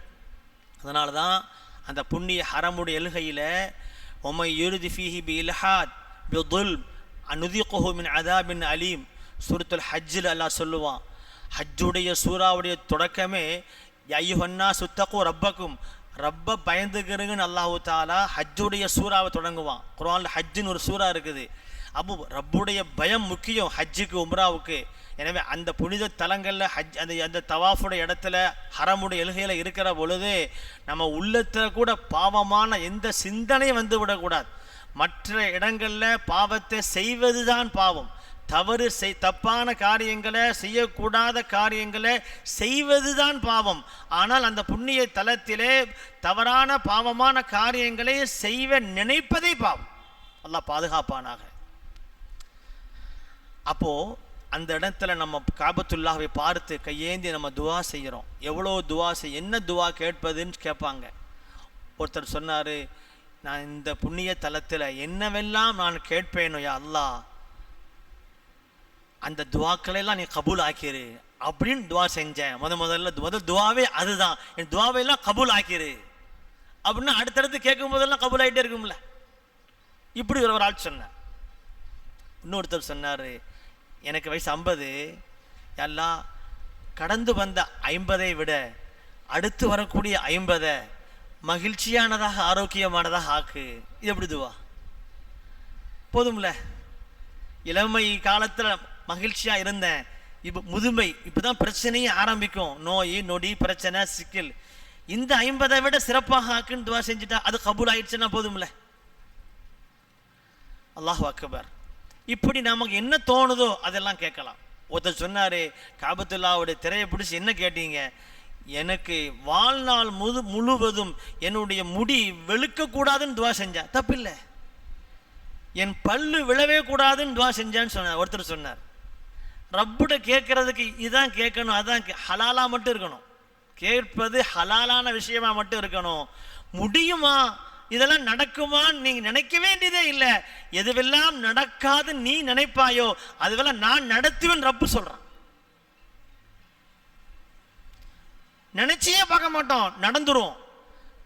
அதனால தான் அந்த புண்ணிய ஹரமுடைய எல்கையில் ஒமை யுரிது ஃபீஹி பி இல்ஹாத் பி துல்ம் அனுதிகுஹு மின் அதாபின் அலீம் சூரத்துல் ஹஜ்ஜில் அல்லாஹ் சொல்லுவான். ஹஜ்ஜுடைய சூறாவுடைய தொடக்கமே யய்யுஹன்னா சுத்தகு ரப்பக்கும், ரப்ப பயந்துக்கிறங்கன்னு அல்லாஹு தாலா ஹஜ்ஜுடைய சூறாவை தொடங்குவான். குர்ஆனில் ஹஜ்ஜுன்னு ஒரு சூறா இருக்குது. அப்போ ரப்புடைய பயம் முக்கியம் ஹஜ்ஜுக்கு உம்ராவுக்கு. எனவே அந்த புனித தலங்களில் அந்த தவாஃபுடைய இடத்துல ஹரமுடைய எல்கையில் இருக்கிற பொழுது நம்ம உள்ளத்தில் கூட பாவமான எந்த சிந்தனை வந்து விடக்கூடாது. மற்ற இடங்களில் பாவத்தை செய்வது தான் பாவம், தப்பான காரியங்களை செய்யக்கூடாத காரியங்களை செய்வது தான் பாவம். ஆனால் அந்த புண்ணிய தலத்திலே தவறான பாவமான காரியங்களை செய்வ நினைப்பதே பாவம். அல்லாஹ் பாதுகாப்பானாக. அப்போ அந்த இடத்துல நம்ம கஅபத்துல்லாஹ்வை பார்த்து கையேந்தி நம்ம துவா செய்கிறோம். எவ்வளோ துவா என்ன துவா கேட்பதுன்னு கேட்பாங்க. ஒருத்தர் சொன்னார், நான் இந்த புண்ணிய தலத்தில் என்னவெல்லாம் நான் கேட்பேனோ யா அல்லாஹ், அந்த துவாக்களெல்லாம் நீ கபூல் ஆக்கிரு அப்படின்னு துவா செஞ்சேன். முதல் துவாவே அதுதான், என் துவாவையெல்லாம் கபூல் ஆக்கிரு அப்படின்னா அடுத்தடுத்து கேட்கும் போதெல்லாம் கபூல் ஆகிட்டே இருக்கும்ல. இப்படி ஒரு ஆள் சொன்னார். இன்னொருத்தர் சொன்னார், எனக்கு வயசு 50, எல்லாம் கடந்து வந்த 50ஐ விட அடுத்து வரக்கூடிய 50 மகிழ்ச்சியானதாக ஆரோக்கியமானதாக ஆக்கு. இது எப்படி துவா? போதும்ல. இளமை காலத்தில் மகிழ்ச்சியாக இருந்தேன், இப்போ முதுமை, இப்போ தான் பிரச்சனையே ஆரம்பிக்கும். நோய் நொடி பிரச்சனை சிக்கல். இந்த 50ஐ விட சிறப்பாக ஆக்குன்னு துவா செஞ்சுட்டா அது கபூல் ஆயிடுச்சுன்னா போதும்ல. அல்லாஹு அக்பர். இப்படி நமக்கு என்ன தோணுதோ அதெல்லாம் கேட்கலாம். ஒருத்தர் சொன்னார், கஅபத்துல்லாஹ்வுடைய திரையை பிடிச்சி என்ன கேட்டீங்க? எனக்கு வாழ்நாள் முழுவதும் என்னுடைய முடி வெளுக்கக்கூடாதுன்னு துவா செஞ்சேன். தப்பில்லை. என் பல்லு விழவே கூடாதுன்னு துவா செஞ்சேன்னு சொன்னார். ஒருத்தர் சொன்னார், ரப்புட கேட்கறதுக்கு இதுதான் கேட்கணும், அதுதான் ஹலாலாக மட்டும் இருக்கணும், கேட்பது ஹலாலான விஷயமா மட்டும் இருக்கணும். முடியுமா, இதெல்லாம் நடக்குமான்னு நீங்க நினைக்க வேண்டியதே இல்லை. எதுவெல்லாம் நடக்காது நீ நினைப்பாயோ அதுவெல்லாம் நான் நடத்துவேன் ரப்பு சொல்றான். நினைச்சே பார்க்க மாட்டோம், நடந்துரும்.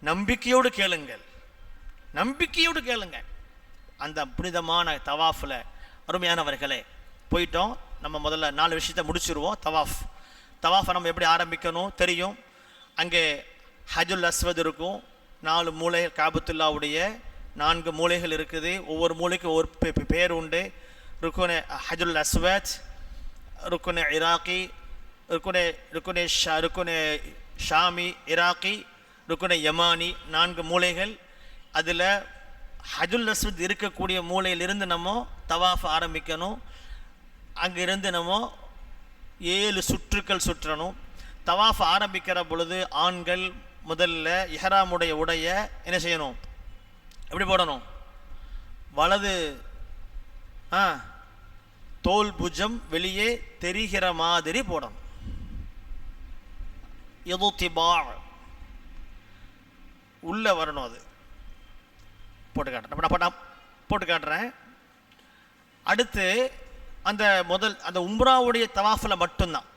நம்பிக்கையோடு கேளுங்கள், நம்பிக்கையோடு கேளுங்க. அந்த புனிதமான தவாஃபில் அருமையானவர்களே போயிட்டோம். நம்ம முதல்ல 4 விஷயத்தை முடிச்சிருவோம். தவாஃபை நம்ம எப்படி ஆரம்பிக்கணும் தெரியும். அங்கே ஹஜுல் அஸ்வத் இருக்கும், 4 மூலை, காபத்துல்லாவுடைய 4 மூலைகள் இருக்குது. ஒவ்வொரு மூலைக்கும் ஒவ்வொரு பேர் உண்டு. ருக்குனே ஹஜுல் அஸ்வத், ருக்குனே இராக்கி, ருக்குனே ஷாமி இராக்கி, ருக்குனே யமானி, 4 மூலைகள். அதில் ஹஜுல் அஸ்வத் இருக்கக்கூடிய மூலையிலிருந்து நம்ம தவாஃப் ஆரம்பிக்கணும். அங்கிருந்து நம்ம 7 சுற்றுக்கள் சுற்றணும். தவாஃப் ஆரம்பிக்கிற பொழுது ஆண்கள் முதல்ல இஹ்ராமுடைய உடைய என்ன செய்யணும், எப்படி போடணும், வலது தோல் புஜம் வெளியே தெரிகிற மாதிரி போடணும். யதுதிபா உள்ள வரணும். அது போட்டு காட்டுறேன், போட்டு காட்டுறேன். அடுத்து அந்த உம்ராவுடைய தவாஃபில் மட்டும்தான்,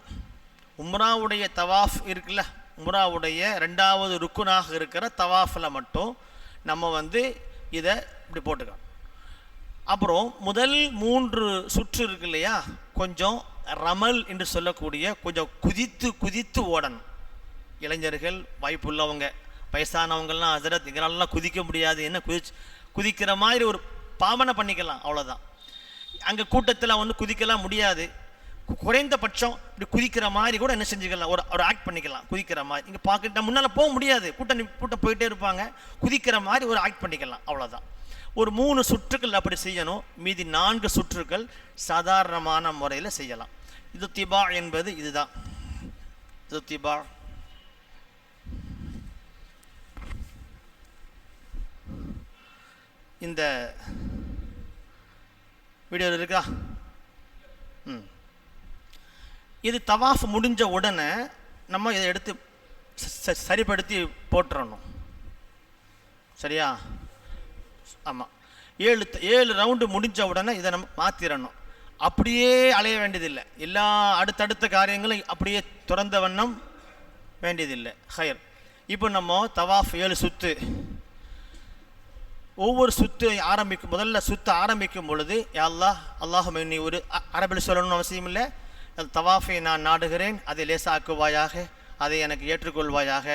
உம்ராவுடைய தவாஃப் இருக்குல்ல, உம்ராவுடைய 2வது ருக்குனாக இருக்கிற தவாஃபில் மட்டும் நம்ம இதை இப்படி போட்டுக்கணும். அப்புறம் முதல் 3 சுற்று இருக்கு இல்லையா, கொஞ்சம் ரமல் என்று சொல்லக்கூடிய கொஞ்சம் குதித்து ஓடணும். இளைஞர்கள், வாய்ப்புள்ளவங்க, வயசானவங்கள்லாம் ஹசரத் இதனாலலாம் குதிக்க முடியாது, என்ன குதிக்கிற மாதிரி ஒரு பாவனை பண்ணிக்கலாம், அவ்வளோதான். அங்கே கூட்டத்தில் குதிக்கலாம் முடியாது, குறைந்தபட்சம் இப்படி குதிக்கிற மாதிரி கூட என்ன செஞ்சுக்கலாம், ஒரு ஆக்ட் பண்ணிக்கலாம், குதிக்கிற மாதிரி. இங்கே பார்க்கிட்ட முன்னால் போக முடியாது, கூட்டம் போயிட்டே இருப்பாங்க, குதிக்கிற மாதிரி ஒரு ஆக்ட் பண்ணிக்கலாம், அவ்வளோதான். ஒரு 3 சுற்றுக்கள் அப்படி செய்யணும். மீதி 4 சுற்றுக்கள் சாதாரணமான முறையில் செய்யலாம். இது திபா என்பது இதுதான். இது திபா. இந்த வீடியோ இருக்கா? இது தவாஃப் முடிஞ்ச உடனே நம்ம இதை எடுத்து சரிப்படுத்தி போட்டுறணும், சரியா? ஆமாம், 7 ரவுண்டு முடிஞ்ச உடனே இதை நம்ம மாற்றிடணும். அப்படியே அலைய வேண்டியதில்லை, எல்லா அடுத்தடுத்த காரியங்களும் அப்படியே துறந்த வண்ணம் வேண்டியதில்லை. ஹயர். இப்போ நம்ம தவாஃப் 7 சுற்று, ஒவ்வொரு சுற்று முதல்ல சுற்ற ஆரம்பிக்கும் பொழுது யா அல்லாஹ், அல்லாஹும்ம இன்னி, ஒரு அரபில் சொல்லணும்னு அவசியம் இல்லை, தவாஃபை நான் நாடுகிறேன், அதை லேசாக்குவாயாக, அதை எனக்கு ஏற்றுக்கொள்வாயாக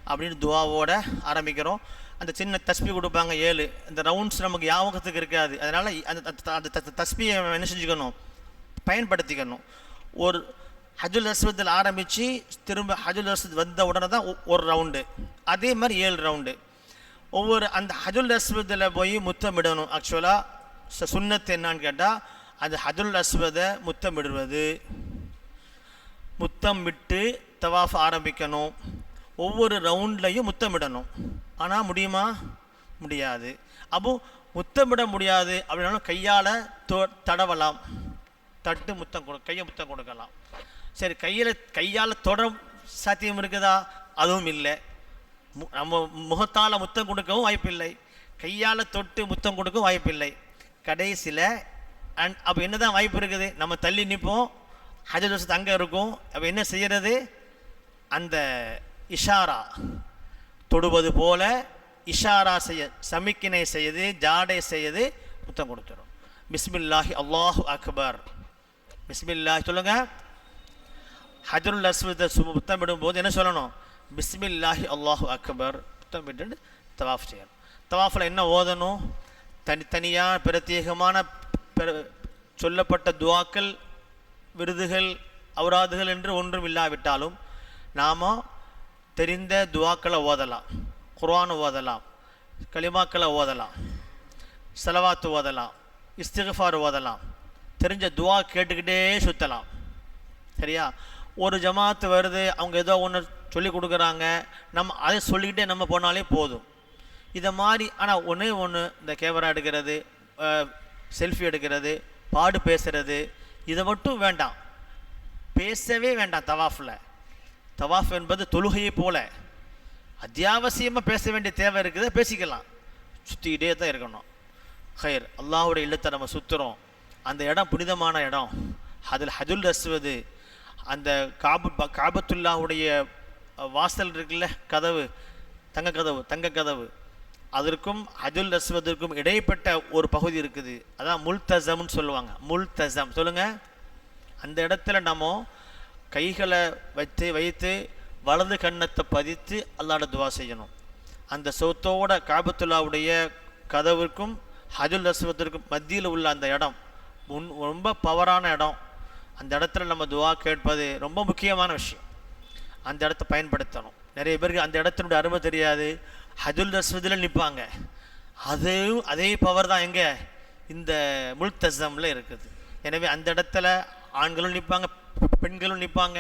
அப்படின்னு துவாவோட ஆரம்பிக்கிறோம். அந்த சின்ன தஸ்பி கொடுப்பாங்க 7, இந்த ரவுண்ட்ஸ் நமக்கு ஞாபகத்துக்கு இருக்காது, அதனால் அந்த தஸ்பியை என்ன செஞ்சுக்கணும், பயன்படுத்திக்கணும். ஒரு ஹஜுல் அஸ்வத்தில் ஆரம்பித்து திரும்ப ஹஜுல் அஸ்வத் வந்த உடனே தான் ஒரு ரவுண்டு, அதே மாதிரி 7 ரவுண்டு. ஒவ்வொரு அந்த ஹஜுல் அஸ்வதில் போய் முத்தமிடணும். ஆக்சுவலாக சுன்னத்து என்னான்னு கேட்டால், அந்த ஹஜுல் அஸ்வதை முத்தமிடுவது, முத்தம் விட்டு தவாஃப் ஆரம்பிக்கணும். ஒவ்வொரு ரவுண்ட்லையும் முத்தமிடணும். ஆனால் முடியுமா? முடியாது. அப்போ முத்தமிட முடியாது அப்படின்னாலும் கையால் தடவலாம், தட்டு கையை முத்தம் கொடுக்கலாம். சரி, கையால் தொட சாத்தியம் இருக்குதா? அதுவும் இல்லை. நம்ம முகத்தால் முத்தம் கொடுக்கவும் வாய்ப்பில்லை, கையால் தொட்டு முத்தம் கொடுக்கவும் வாய்ப்பில்லை. கடைசியில் அப்போ என்ன தான் வாய்ப்பு இருக்குது? நம்ம தள்ளி நிற்போம், ஹஜர் அஸ்வத் அங்கே இருக்கும். அப்போ என்ன செய்கிறது? அந்த இஷாரா தொடுவது போல இஷாரா செய்ய, சமிக்கினை செய்யுது, ஜாடை செய்யுது, முத்தம் கொடுத்துரும். பிஸ்மில்லாஹி அல்லாஹு அக்பர், பிஸ்மில்லாஹி சொல்லுங்க. ஹஜருல் அஸ்வத்தை முத்தமிடும் போது என்ன சொல்லணும்? பிஸ்மில்லாஹி அல்லாஹு அக்பர் முத்தமிட்டு தவாஃப் செய்யணும். தவாஃபில் என்ன ஓதணும்? தனித்தனியாக பிரத்யேகமான சொல்லப்பட்ட துவாக்கள், விருதுகள், அவுராதுகள் என்று ஒன்றும் இல்லாவிட்டாலும் நாம் தெரிந்த துவாக்களை ஓதலாம், குர்ஆன் ஓதலாம், கலிமாக்களை ஓதலாம், ஸலவாத்து ஓதலாம், இஸ்திக்ஃபார் ஓதலாம், தெரிஞ்ச துவா கேட்டுக்கிட்டே சுற்றலாம். சரியா? ஒரு ஜமாத்து வருது, அவங்க ஏதோ ஒன்று சொல்லி கொடுக்குறாங்க, நம்ம அதை சொல்லிக்கிட்டே நம்ம போனாலே போதும். இதை மாதிரி. ஆனால் ஒன்று இந்த கேமரா எடுக்கிறது, செல்ஃபி எடுக்கிறது, பாடு பேசுகிறது, இதை மட்டும் வேண்டாம். பேசவே வேண்டாம் தவாஃபில். தவாஃப் என்பது தொழுகையை போல அத்தியாவசியமாக பேச வேண்டிய தேவை இருக்குது, பேசிக்கலாம். சுற்றிக்கிட்டே தான் இருக்கணும். ஹைர், அல்லாஹ்வுடைய இல்லத்தை நம்ம சுற்றுறோம், அந்த இடம் புனிதமான இடம். அதில் ஹஜுல் அஸ்வது, அந்த காபத்துல்லாவுடைய வாசல் இருக்குல்ல, கதவு, தங்க கதவு, அதற்கும் ஹஜுல் அஸ்வதற்கும் இடைப்பட்ட ஒரு பகுதி இருக்குது, அதான் முல்தசம்னு சொல்லுவாங்க. முல்தசம் சொல்லுங்கள். அந்த இடத்துல நம்ம கைகளை வைத்து வலது கன்னத்தை பதித்து அல்லாஹ்ட துவா செய்யணும். அந்த சௌத்தோட காபத்துல்லாவுடைய கதவிற்கும் ஹஜுல் அஸ்வத்திற்கும் மத்தியில் உள்ள அந்த இடம் ரொம்ப பவரான இடம். அந்த இடத்துல நம்ம துவா கேட்பது ரொம்ப முக்கியமான விஷயம். அந்த இடத்த பயன்படுத்தணும். நிறைய பேருக்கு அந்த இடத்தினுடைய அருமை தெரியாது. ஹஜுல் அஸ்வதில் நிற்பாங்க, அதே பவர் தான் எங்கே, இந்த முல்தசமில் இருக்குது. எனவே அந்த இடத்துல ஆண்களும் நிற்பாங்க, பெண்களும் நிற்பாங்க.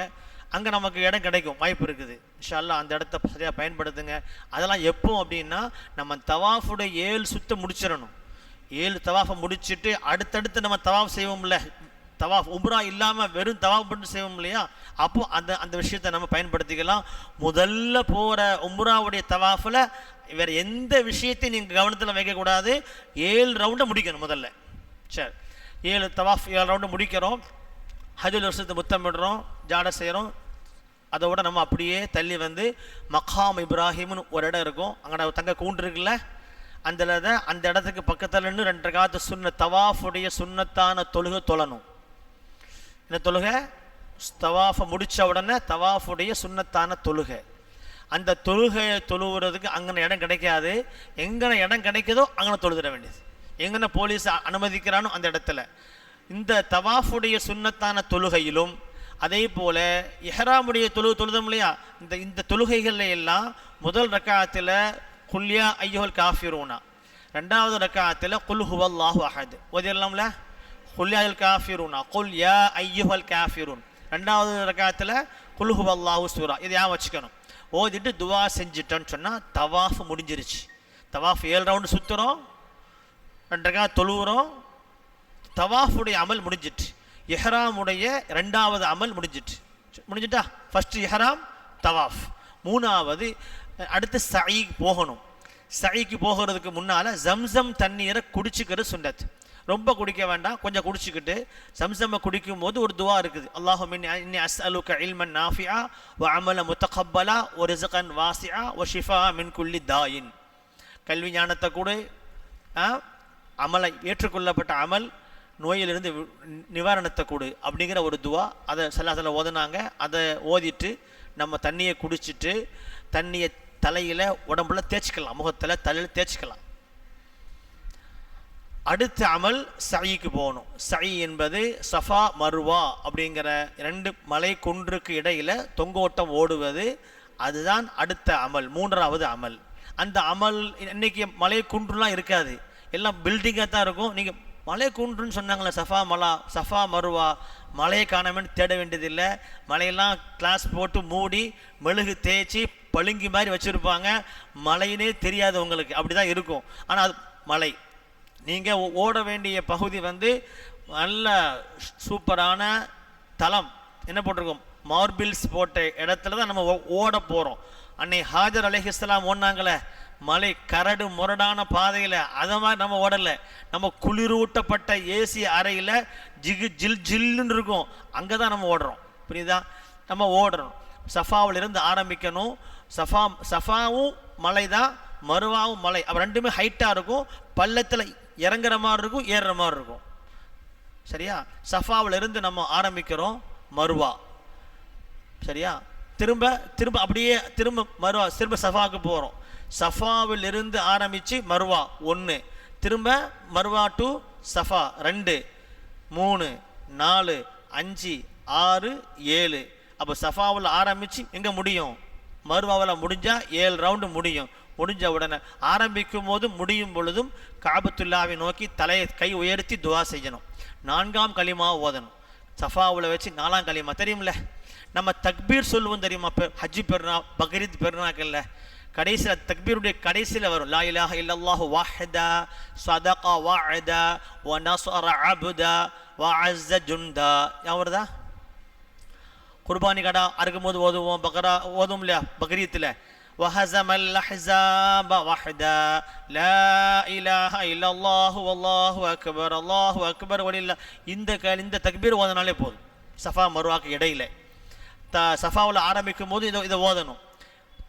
அங்கே நமக்கு இடம் கிடைக்கும், வாய்ப்பு இருக்குது. இன்ஷா அல்லாஹ் அந்த இடத்த சரியாக பயன்படுத்துங்க. அதெல்லாம் எப்போ அப்படின்னா, நம்ம தவாஃபுடைய 7 சுற்றை முடிச்சிடணும். 7 தவாஃபை முடிச்சுட்டு அடுத்தடுத்து நம்ம தவாஃப் செய்வோம்ல, தவாஃப் உம்ரா இல்லாமல் வெறும் தவாஃப் மட்டும் செய்வோம் இல்லையா, அப்போது அந்த விஷயத்தை நம்ம பயன்படுத்திக்கலாம். முதல்ல போகிற உம்ராவுடைய தவாஃபில் வேறு எந்த விஷயத்தையும் நீங்கள் கவனத்தில் வைக்கக்கூடாது. 7 ரவுண்டை முடிக்கணும் முதல்ல. சரி, 7 தவாஃப் 7 ரவுண்டு முடிக்கிறோம். ஹஜுல் வருஷத்தை முத்தமிடுறோம், ஜாடை செய்கிறோம். அதோட நம்ம அப்படியே தள்ளி வந்து மக்காம் இப்ராஹிம்னு ஒரு இடம் இருக்கும், அங்கே தங்க கூண்டு இருக்குல்ல, அந்த இடத்துக்கு பக்கத்தில் நின்று 2 ரக்காத்து தவாஃபுடைய சுன்னத்தான தொழுகை தொழணும். இந்த தொழுகை தவாஃபை முடித்த உடனே தவாஃபுடைய சுன்னத்தான தொழுகை. அந்த தொழுகையை தொழுகிறதுக்கு அங்கே இடம் கிடைக்காது. எங்கே இடம் கிடைக்குதோ அங்கே தொழுதிட வேண்டியது. எங்கே போலீஸ் அனுமதிக்கிறானோ அந்த இடத்துல. இந்த தவாஃபுடைய சுன்னத்தான தொழுகையிலும் அதே போல் இஹ்ராமுடைய தொழுதம் இல்லையா, இந்த தொழுகைகளில் எல்லாம் முதல் ரக்காத்தில் குல்யா ஐயுல் காஃபிரூனா, 2வது ரக்காத்தில் குல் ஹுவல்லாஹு அஹத் ஓதிரலாம்ல, குல்யால் காஃபிரூனா குல் யா ஐயுல் காஃபிரூன். 2வது ரக்காத்தில் குல் ஹுவல்லாஹு சூரா. இதை யா வச்சுக்கணும். ஓதிட்டு துவா செஞ்சிட்டோன்னு சொன்னால் தவாஃப் முடிஞ்சிருச்சு. தவாஃப் 7 ரவுண்டு சுற்றுறோம், 2 ரக்காத் தொழுகிறோம், தவாஃபுடைய அமல் முடிஞ்சிட்டு. இஹ்ராமுடைய 2வது அமல் முடிஞ்சிட்டா. ஃபஸ்ட்டு இஹ்ராம், தவாஃப். 3வது அடுத்து சஈக்கு போகணும். சஈக்கு போகிறதுக்கு முன்னால் ஜம்சம் தண்ணீரை குடிச்சிக்கிறது சுன்னத். ரொம்ப குடிக்க வேண்டாம், கொஞ்சம் குடிச்சிக்கிட்டு ஜம்சம்மை குடிக்கும் போது ஒரு துவா இருக்குது. அல்லாஹும்ம இன்னி அஸ்அலுக இல்மன் நாஃபிஆ வ அமல முத்தகப்பலா வ ரிஸ்கன் வாசிஆ வ ஷிஃபா மின் குல்லி தாயின். கல்வி ஞானத்தை கூட, அமலை ஏற்றுக்கொள்ளப்பட்ட அமல், நோயிலிருந்து நிவாரணத்தை கொடு அப்படிங்கிற ஒரு துவா. அதை சல்லாஹ் ஓதுனாங்க. அதை ஓதிட்டு நம்ம தண்ணியை குடிச்சிட்டு தண்ணியை தலையில் உடம்புல தேய்ச்சிக்கலாம், முகத்தில் தலையில் தேய்ச்சிக்கலாம். அடுத்த அமல் சஈக்கு போகணும். சஈ என்பது சஃபா மர்வா அப்படிங்கிற 2 மலை குன்றுக்கு இடையில் தொங்கோட்டம் ஓடுவது. அதுதான் அடுத்த அமல், 3வது அமல். அந்த அமல் இன்னைக்கு மலை குன்றுலாம் இருக்காது, எல்லாம் பில்டிங்காக தான் இருக்கும். நீங்கள் மலை குன்றுன்னு சொன்னாங்களே, சஃபா மருவா, மலையை காணாமன்னு தேட வேண்டியதில்லை. மலையெல்லாம் கிளாஸ் போட்டு மூடி மெழுகு தேய்ச்சி பழுங்கி மாதிரி வச்சுருப்பாங்க, மலையினே தெரியாது உங்களுக்கு, அப்படி தான் இருக்கும். ஆனால் அது மலை. நீங்கள் ஓட வேண்டிய பகுதி வந்து நல்ல சூப்பரான தளம், என்ன போட்டிருக்கோம், மார்பிள்ஸ் போட்ட இடத்துல தான் நம்ம ஓட போகிறோம். அன்னை ஹாஜர் அலைஹிஸ்ஸலாம் ஓடினாங்களே மலை கரடு முரடான பாதையில், அதை மாதிரி நம்ம ஓடலை. நம்ம குளிரூட்டப்பட்ட ஏசி அறையில் ஜில்லுன்னு இருக்கும், அங்கே தான் நம்ம ஓடுறோம். புரியுதா? நம்ம ஓடுறோம். சஃபாவிலிருந்து ஆரம்பிக்கணும். சஃபாவும் மலை தான், மருவாவும் மலை. அப்போ 2மே ஹைட்டாக இருக்கும், பள்ளத்தில் இறங்குற மாதிரி இருக்கும், ஏறுற மாதிரி இருக்கும். சரியா? சஃபாவிலிருந்து நம்ம ஆரம்பிக்கிறோம், மருவா. சரியா? திரும்ப அப்படியே மருவா, திரும்ப சஃபாவுக்கு போகிறோம். சஃபாவில் இருந்து ஆரம்பித்து மருவா 1, திரும்ப மருவா டு சஃபா 2, 3, 4, 5, 6, 7. அப்போ சஃபாவில் ஆரம்பித்து எங்கே முடியும்? மருவாவில் முடிஞ்சால் 7 ரவுண்டு முடியும். முடிஞ்ச உடனே ஆரம்பிக்கும் போதும் முடியும் பொழுதும் காபத்துல்லாவை நோக்கி தலையை கை உயர்த்தி துவா செய்யணும். 4ஆம் கலிமா ஓதணும். சஃபாவில் வச்சு 4ஆம் கலிமா தெரியும்ல, நம்ம தக்பீர் சொல்லுவோம் தெரியுமா? ஹஜ்ஜி பெருநா, பக்ரீத் பெருநாக்கல்ல கடைசியில் தக்பீருடைய கடைசியில் வரும், லா இலாஹ இல்லல்லாஹு வாஹிதா ஸதக வஅதா வ நஸர அப்தா வ அஸ்ஸ ஜுண்டா. வருதா? குர்பானி கடா அறுக்கும்போது ஓதுவோம், பக்ரா ஓதுவோம் இல்லையா பக்ரீத்தில், வஹஸமல் அஹ்ஸாப வஹ்தா லா இலாஹ இல்லல்லாஹு வல்லாஹு அக்பர் அல்லாஹு அக்பர் வலில்லா. இந்த தக்பீர் ஓதனாலே போதும். சஃபா மருவாக்கு இடையில சஃபாவில் ஆரம்பிக்கும் போது இதை ஓதணும்.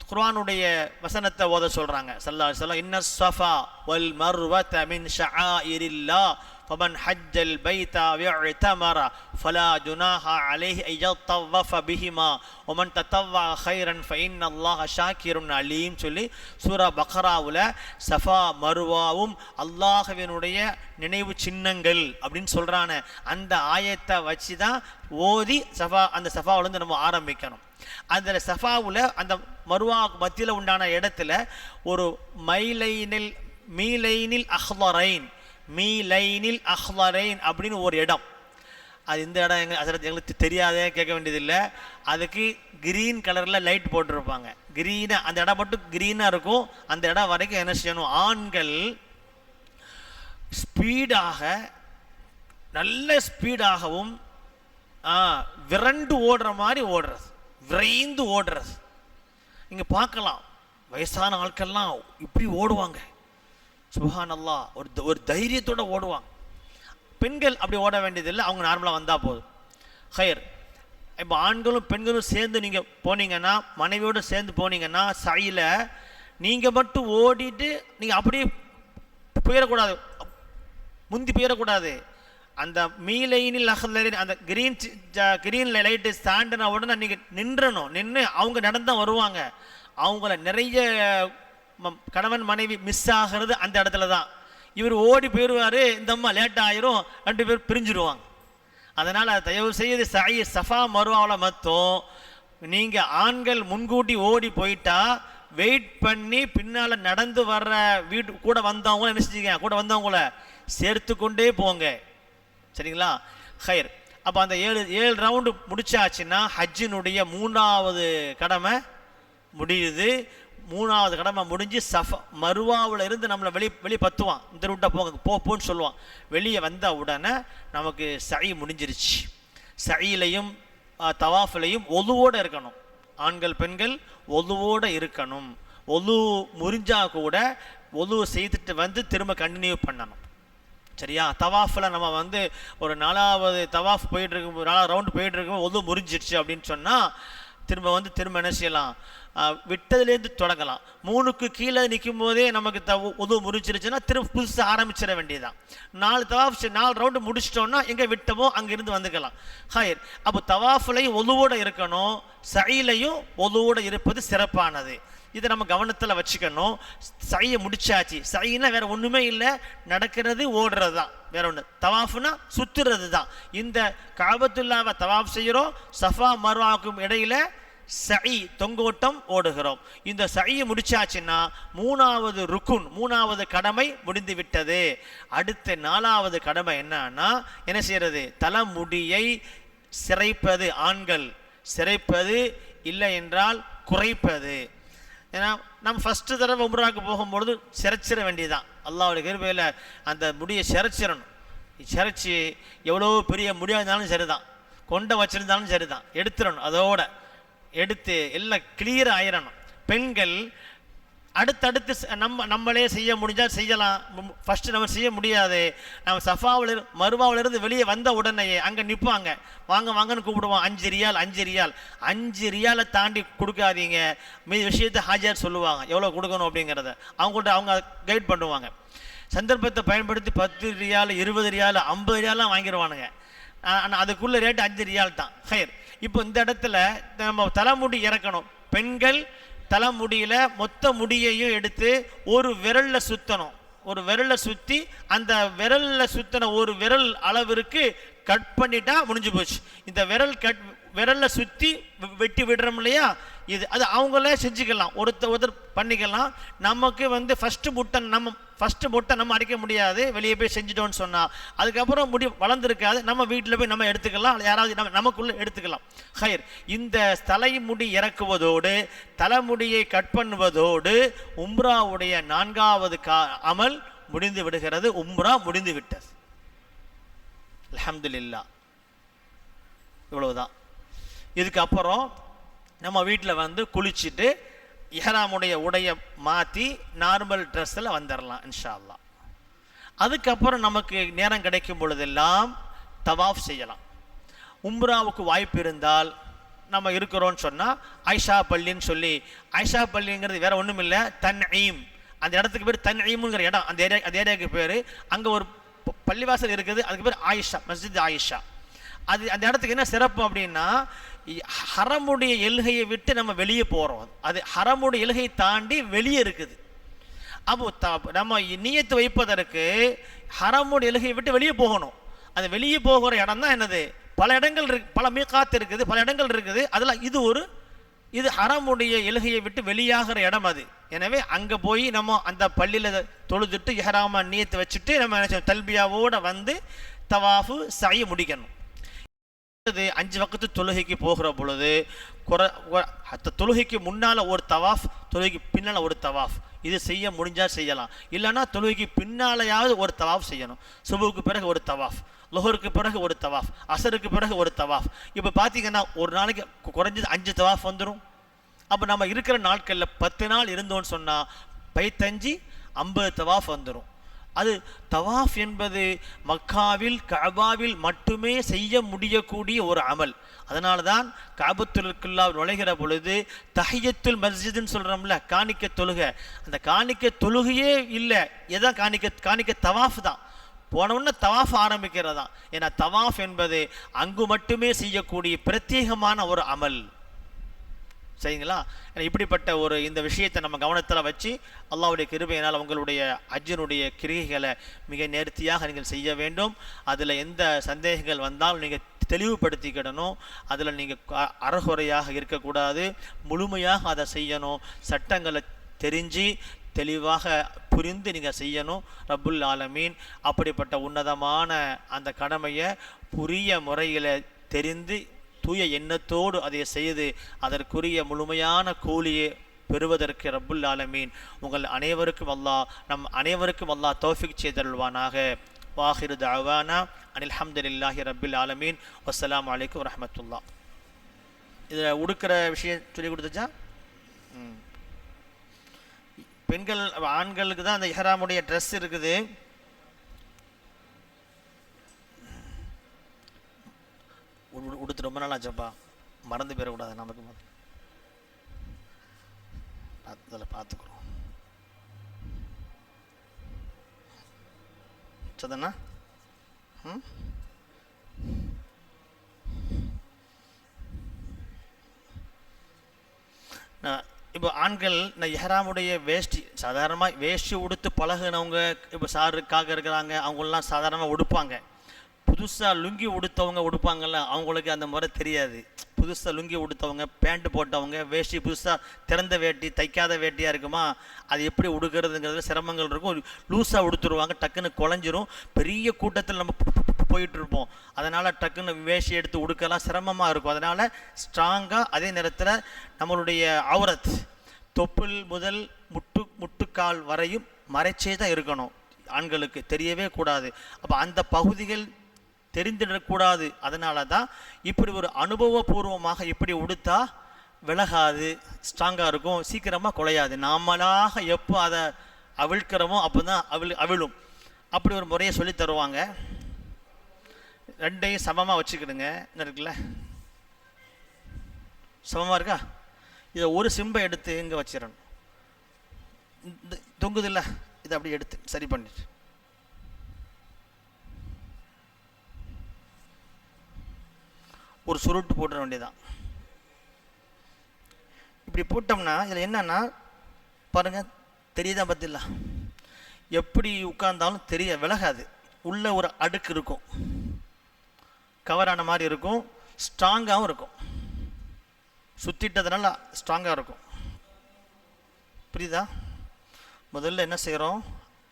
குர்ஆனுடைய வசனத்தை ஓத சொல்றாங்க ஸல்லல்லாஹு அலைஹி வஸல்லம், இன்ன ஸஃபா வல் மர்வத மின் ஷஆயிரில்லாஹ் ஃபமன் ஹஜ்ஜல் பைத வஇதமர ஃபலா ஜுனாஹா அலைஹி அன் யத்தவஃப பிஹிமா வமன் தத்தவ்வா கைரன் ஃபஇன்னல்லாஹ ஷாக்கிருன் அலீம் சொல்லி சூரா பக்ராவுல சஃபா மருவாவும் அல்லாஹ்வினுடைய நினைவு சின்னங்கள் அப்படின்னு சொல்றானே, அந்த ஆயத்தை வச்சு தான் ஓதி அந்த சஃபாவிலேருந்து நம்ம ஆரம்பிக்கணும். அந்த சஃபாவில் அந்த மருவா மத்தியில் உண்டான இடத்துல ஒரு மீலைனில் அஹ்லரைன் அப்படின்னு ஒரு இடம். அது இந்த இடம் எங்களுக்கு தெரியாதே, கேட்க வேண்டியதில்லை. அதுக்கு கிரீன் கலரில் லைட் போட்டிருப்பாங்க. கிரீனாக அந்த இடம் மட்டும் கிரீனாக இருக்கும். அந்த இடம் வரைக்கும் என்ன செய்யணும், ஆண்கள் ஸ்பீடாக, நல்ல ஸ்பீடாகவும் விரண்டு ஓடுற மாதிரி ஓடுறது, விரைந்து ஓடுறது. நீங்கள் பார்க்கலாம், வயசான ஆட்கள்லாம் இப்படி ஓடுவாங்க. சுப்ஹானல்லாஹ், ஒரு தைரியத்தோடு ஓடுவாங்க. பெண்கள் அப்படி ஓட வேண்டியதில்லை, அவங்க நார்மலாக வந்தால் போதும். ஹைர். இப்போ ஆண்களும் பெண்களும் சேர்ந்து நீங்கள் போனீங்கன்னா, மனைவியோடு சேர்ந்து போனீங்கன்னா, சையில் நீங்கள் மட்டும் ஓடிட்டு நீங்கள் அப்படியே போயிடக்கூடாது, முந்தி போயிடக்கூடாது. அந்த மீலைனில் அஹ்லரின் அந்த கிரீன் லைட்டு ஸ்டாண்டுன உடனே நீங்கள் நின்று அவங்க நடந்தான் வருவாங்க. அவங்கள நிறைய கணவன் மனைவி மிஸ் ஆகிறது அந்த இடத்துல தான். இவர் ஓடி போயிடுவார், இந்த அம்மா லேட் ஆயிரும், 2 பேர் பிரிஞ்சிடுவாங்க. அதனால் தயவு செய்து சஃபா மருவாவில் மட்டும் நீங்கள் ஆண்கள் முன்கூட்டி ஓடி போயிட்டா வெயிட் பண்ணி பின்னால் நடந்து வர்ற வீட்டு கூட வந்தவங்கள என்ன செஞ்சீங்க, கூட வந்தவங்கள சேர்த்து கொண்டே போங்க. சரிங்களா? ஹைர். அப்போ அந்த 7 ரவுண்டு முடிச்சாச்சுன்னா ஹஜ்ஜினுடைய 3வது கடமை முடியுது. 3வது கடமை முடிஞ்சு மருவாவில் இருந்து நம்மளை வெளியே பத்துவான், இந்த ரூட்டை போன்னு சொல்லுவான். வெளியே வந்த உடனே நமக்கு சை முடிஞ்சிருச்சு. சையிலையும் தவாஃபிலையும் ஒதுவோடு இருக்கணும். ஆண்கள் பெண்கள் ஒதுவோடு இருக்கணும். ஒது முறிஞ்சா கூட ஒது செய்துட்டு வந்து திரும்ப கண்டினியூ பண்ணணும். சரியா? தவாஃபில் நம்ம வந்து ஒரு 4வது தவாஃப் போயிட்டுருக்கும், 4வது ரவுண்டு போயிட்டுருக்கும், ஒது முறிஞ்சிடுச்சு அப்படின்னு சொன்னால் திரும்ப என்ன செய்யலாம், விட்டதுலேருந்து தொடங்கலாம். 3க்கு கீழே நிற்கும் போதே நமக்கு ஒது முறிச்சிருச்சுன்னா திரும்ப புதுசாக ஆரம்பிச்சிட வேண்டியதுதான். 4 தவாஃப் 4 ரவுண்டு முடிச்சிட்டோன்னா எங்கே விட்டமோ அங்கேருந்து வந்துக்கலாம். ஹைர். அப்போ தவாஃபிலையும் ஒதுவோடு இருக்கணும், சையிலையும் ஒதுவோடு இருப்பது சிறப்பானது. இதை நம்ம கவனத்தில் வச்சுக்கணும். சையை முடிச்சாச்சு. சைனா வேற ஒன்றுமே இல்லை, நடக்கிறது ஓடுறது தான், வேற ஒன்று. தவாஃப்னா சுற்றுறது தான். இந்த காபத்துல்லாவை தவாஃப் செய்கிறோம், சஃபா மர்வாவுக்கும் இடையில சை தொங்கோட்டம் ஓடுகிறோம். இந்த சையை முடிச்சாச்சுன்னா 3வது ருக்குன், 3வது கடமை முடிந்து விட்டது. அடுத்த 4வது கடமை என்னன்னா என்ன செய்யறது, தலைமுடியை சிரைப்பது. ஆண்கள் சிரைப்பது, இல்லை என்றால் குறைப்பது. ஏன்னா நம்ம ஃபஸ்ட்டு தடவை உம்ராவுக்கு போகும்பொழுது சிரைச்சிட வேண்டியதுதான். அல்லாஹ்வுடைய கிருபையில் அந்த முடியை சிரைச்சிடணும். சிரைச்சி எவ்வளோ பெரிய முடியாக இருந்தாலும் சரிதான், கொண்டை வச்சுருந்தாலும் சரிதான், எடுத்துடணும். அதோட எடுத்து எல்லாம் கிளியர் ஆயிடணும். பெண்கள் அடுத்தடுத்து நம்மளே செய்ய முடிஞ்சால் செய்யலாம். ஃபஸ்ட்டு நம்ம செய்ய முடியாது. நம்ம மருவாவிலிருந்து வெளியே வந்த உடனேயே அங்கே நிற்பாங்க, வாங்கன்னு கூப்பிடுவோம். 5 ரியால் 5 ரியாலை தாண்டி கொடுக்காதீங்க. மீதி விஷயத்தை ஹாஜர் சொல்லுவாங்க, எவ்வளோ கொடுக்கணும் அப்படிங்கிறத அவங்க கைட் பண்ணுவாங்க. சந்தர்ப்பத்தை பயன்படுத்தி 10 ரியால் 20 ரியால் 50 ரியாலாம் வாங்கிடுவானுங்க. ஆனால் அதுக்குள்ள ரேட்டு 5 ரியால் தான். ஹைர். இப்போ இந்த இடத்துல நம்ம தலைமுடி இறக்கணும். பெண்கள் தலைமுடியில் மொத்த முடியையும் எடுத்து ஒரு விரலில் சுற்றணும். ஒரு விரலை சுற்றி அந்த விரலில் சுற்றின ஒரு விரல் அளவிற்கு கட் பண்ணிட்டா முடிஞ்சு போச்சு. இந்த விரலில் சுற்றி வெட்டி விடுறோம் இல்லையா, அது அவங்களே செஞ்சுக்கலாம், ஒருத்தர் பண்ணிக்கலாம். நமக்கு வந்து ஃபஸ்ட்டு முட்டை நம்ம அடிக்க முடியாது, வெளியே போய் செஞ்சுட்டோன்னு சொன்னால். அதுக்கப்புறம் முடி வளர்ந்துருக்காது, நம்ம வீட்டில் போய் நம்ம எடுத்துக்கலாம், யாராவது நமக்குள்ளே எடுத்துக்கலாம். ஹைர். இந்த தலைமுடி இறக்குவதோடு தலைமுடியை கட் பண்ணுவதோடு உம்ராவுடைய 4வது அமல் முடிந்து விடுகிறது. உம்ரா முடிந்து விட்டது. அல்ஹம்துலில்லாஹ். இவ்வளவுதான். இதுக்கப்புறம் நம்ம வீட்டில் வந்து குளிச்சுட்டு இஹ்ராமுடைய உடைய மாற்றி நார்மல் ட்ரெஸ்ஸில் வந்துடலாம் இன்ஷா அல்லாஹ். அதுக்கப்புறம் நமக்கு நேரம் கிடைக்கும் பொழுதெல்லாம் தவாஃப் செய்யலாம். உம்ராவுக்கு வாய்ப்பு இருந்தால் நம்ம இருக்கிறோன்னு சொன்னால் ஆயிஷா பள்ளின்னு சொல்லி, ஆயிஷா பள்ளிங்கிறது வேறு ஒன்றும் இல்லை, தன்ஈம். அந்த இடத்துக்கு பேர் தன்ஈமுங்கிற இடம், அந்த ஏரியாவுக்கு பேர். அங்கே ஒரு பள்ளிவாசல் இருக்குது, அதுக்கு பேர் ஆயிஷா, மஸ்ஜித் ஆயிஷா. அது அந்த இடத்துக்கு என்ன சிறப்பு அப்படின்னா, ஹரமுடைய எல்கையை விட்டு நம்ம வெளியே போகிறோம். அது ஹரமுடைய எல்கையை தாண்டி வெளியே இருக்குது. அப்போ நம்ம நியத்து வைப்பதற்கு ஹரமுடைய எல்கையை விட்டு வெளியே போகணும். அது வெளியே போகிற இடம் தான் என்னது, பல இடங்கள் இருக்கு, பல மீகாத்து இருக்குது, பல இடங்கள் இருக்குது. அதில் இது ஹரமுடைய எல்கையை விட்டு வெளியாகிற இடம் அது. எனவே அங்கே போய் நம்ம அந்த பள்ளியில் தொழுதுட்டு இஹ்ராம நியத்து வச்சுட்டு நம்ம தல்பியாவோடு வந்து தவாஃபு சஅய் முடிக்கணும். 5 வக்து தொழுகைக்கு போகிற பொழுது தொழுகைக்கு முன்னால் ஒரு தவாஃப், தொழுகைக்கு பின்னால் ஒரு தவாஃப், இது செய்ய முடிஞ்சால் செய்யலாம். இல்லைன்னா தொழுகைக்கு பின்னாலேயாவது ஒரு தவாஃப் செய்யணும். சுபுக்கு பிறகு ஒரு தவாஃப், லுஹருக்கு பிறகு ஒரு தவாஃப், அசருக்கு பிறகு ஒரு தவாஃப். இப்போ பார்த்தீங்கன்னா ஒரு நாளைக்கு குறைஞ்சது 5 தவாஃப் வந்துடும். அப்போ நம்ம இருக்கிற நாட்களில் 10 நாள் இருந்தோன்னு சொன்னால் 50 தவாஃப் வந்துடும். அது தவாஃப் என்பது மக்காவில் கஅபாவில் மட்டுமே செய்ய முடியக்கூடிய ஒரு அமல். அதனால தான் கஅபத்துல்குல்லா நுழைகிற பொழுது தஹியத்துல் மஸ்ஜிதுன்னு சொல்கிறோம்ல, காணிக்க தொழுகை. அந்த காணிக்க தொழுகையே இல்லை, எதான் காணிக்க தவாஃப் தான். போனவுடனே தவாஃப் ஆரம்பிக்கிறதா. ஏன்னா தவாஃப் என்பது அங்கு மட்டுமே செய்யக்கூடிய பிரத்யேகமான ஒரு அமல். சரிங்களா? இப்படிப்பட்ட ஒரு இந்த விஷயத்தை நம்ம கவனத்தில் வச்சு அல்லாஹ்வுடைய கிருபையினால் உங்களுடைய ஹஜ்ஜினுடைய கிரிகைகளை மிக நேர்த்தியாக நீங்கள் செய்ய வேண்டும். அதில் எந்த சந்தேகங்கள் வந்தாலும் நீங்கள் தெளிவுபடுத்திக்கிடணும். அதில் நீங்கள் அறகுறையாக இருக்கக்கூடாது, முழுமையாக அதை செய்யணும். சட்டங்களை தெரிஞ்சு தெளிவாக புரிந்து நீங்கள் செய்யணும். ரப்புல் ஆலமீன் அப்படிப்பட்ட உன்னதமான அந்த கடமையை புரிய முறையில் தெரிந்து தூய எண்ணத்தோடு அதை செய்து அதற்குரிய முழுமையான கூலியை பெறுவதற்கு ரப்புல் ஆலமீன் உங்கள் அனைவருக்கும் நம் அனைவருக்கும் அல்லாஹ் தௌஃபீக் செய்தருள்வானாக. வாஹிரு தஅவானா அனில் ஹம்துலில்லாஹி ரப்பில் ஆலமீன். வஸ்ஸலாமு அலைக்கும் வரஹ்மத்துல்லாஹ். இதில் உடுக்கிற விஷயம் சொல்லி கொடுத்துச்சா? பெண்கள் ஆண்களுக்கு தான் அந்த இஹ்ராமுடைய ட்ரெஸ் இருக்குது. உடுத்து ரொம்ப நாள் ஆச்சப்பா, மறந்து போயிடக்கூடாது. நமக்கு அதில் பார்த்துக்குறோம். சதண்ணா இப்போ ஆண்கள் இஹ்ராமுடைய வேஷ்டி, சாதாரணமாக வேஷ்டி உடுத்து பழகுனவங்க இப்போ சாருக்காக இருக்கிறாங்க, அவங்களெலாம் சாதாரணமாக உடுப்பாங்க. புதுசாக லுங்கி உடுத்தவங்க உடுப்பாங்கள்ல, அவங்களுக்கு அந்த முறை தெரியாது. புதுசாக லுங்கி உடுத்தவங்க, பேண்ட்டு போட்டவங்க, வேஷ்டி புதுசாக திறந்த வேட்டி தைக்காத வேட்டியாக இருக்குமா, அது எப்படி உடுக்கிறதுங்கிறது சிரமங்கள் இருக்கும். லூஸாக உடுத்துருவாங்க, டக்குன்னு குழஞ்சிரும். பெரிய கூட்டத்தில் நம்ம போயிட்டுருப்போம், அதனால் டக்குன்னு வேஷ்டி எடுத்து உடுக்கலாம் சிரமமாக இருக்கும். அதனால் ஸ்ட்ராங்காக, அதே நேரத்தில் நம்மளுடைய அவுரத் தொப்புள் முதல் முட்டுக்கால் வரையும் மறைச்சே தான் இருக்கணும். ஆண்களுக்கு தெரியவே கூடாது. அப்போ அந்த பகுதிகள் தெரிந்துடக்கூடாது. அதனால தான் இப்படி ஒரு அனுபவபூர்வமாக இப்படி உடுத்தா விலகாது, ஸ்ட்ராங்காக இருக்கும், சீக்கிரமாக குலையாது. நாமளாக எப்போ அதை அவிழ்க்கிறோமோ அப்போ தான் அவிழும். அப்படி ஒரு முறையை சொல்லி தருவாங்க. ரெண்டையும் சமமாக வச்சுக்கிடுங்க. என்ன இருக்குல்ல, சமமாக இருக்கா? இதை ஒரு சிம்பை எடுத்து இங்கே வச்சிடணும். இந்த தொங்குதில்ல, இதை அப்படி எடுத்து சரி பண்ணிட்டு ஒரு சுருட்டு போட்டுற வேண்டியதான். இப்படி போட்டோம்னா இதில் என்னன்னா பாருங்கள், தெரியுதா? பத்தில எப்படி உட்கார்ந்தாலும் தெரிய விலகாது. உள்ள ஒரு அடுக்கு இருக்கும், கவரான மாதிரி இருக்கும், ஸ்ட்ராங்காகவும் இருக்கும். சுற்றிட்டதுனால ஸ்ட்ராங்காக இருக்கும். புரியுதா? முதல்ல என்ன செய்கிறோம்,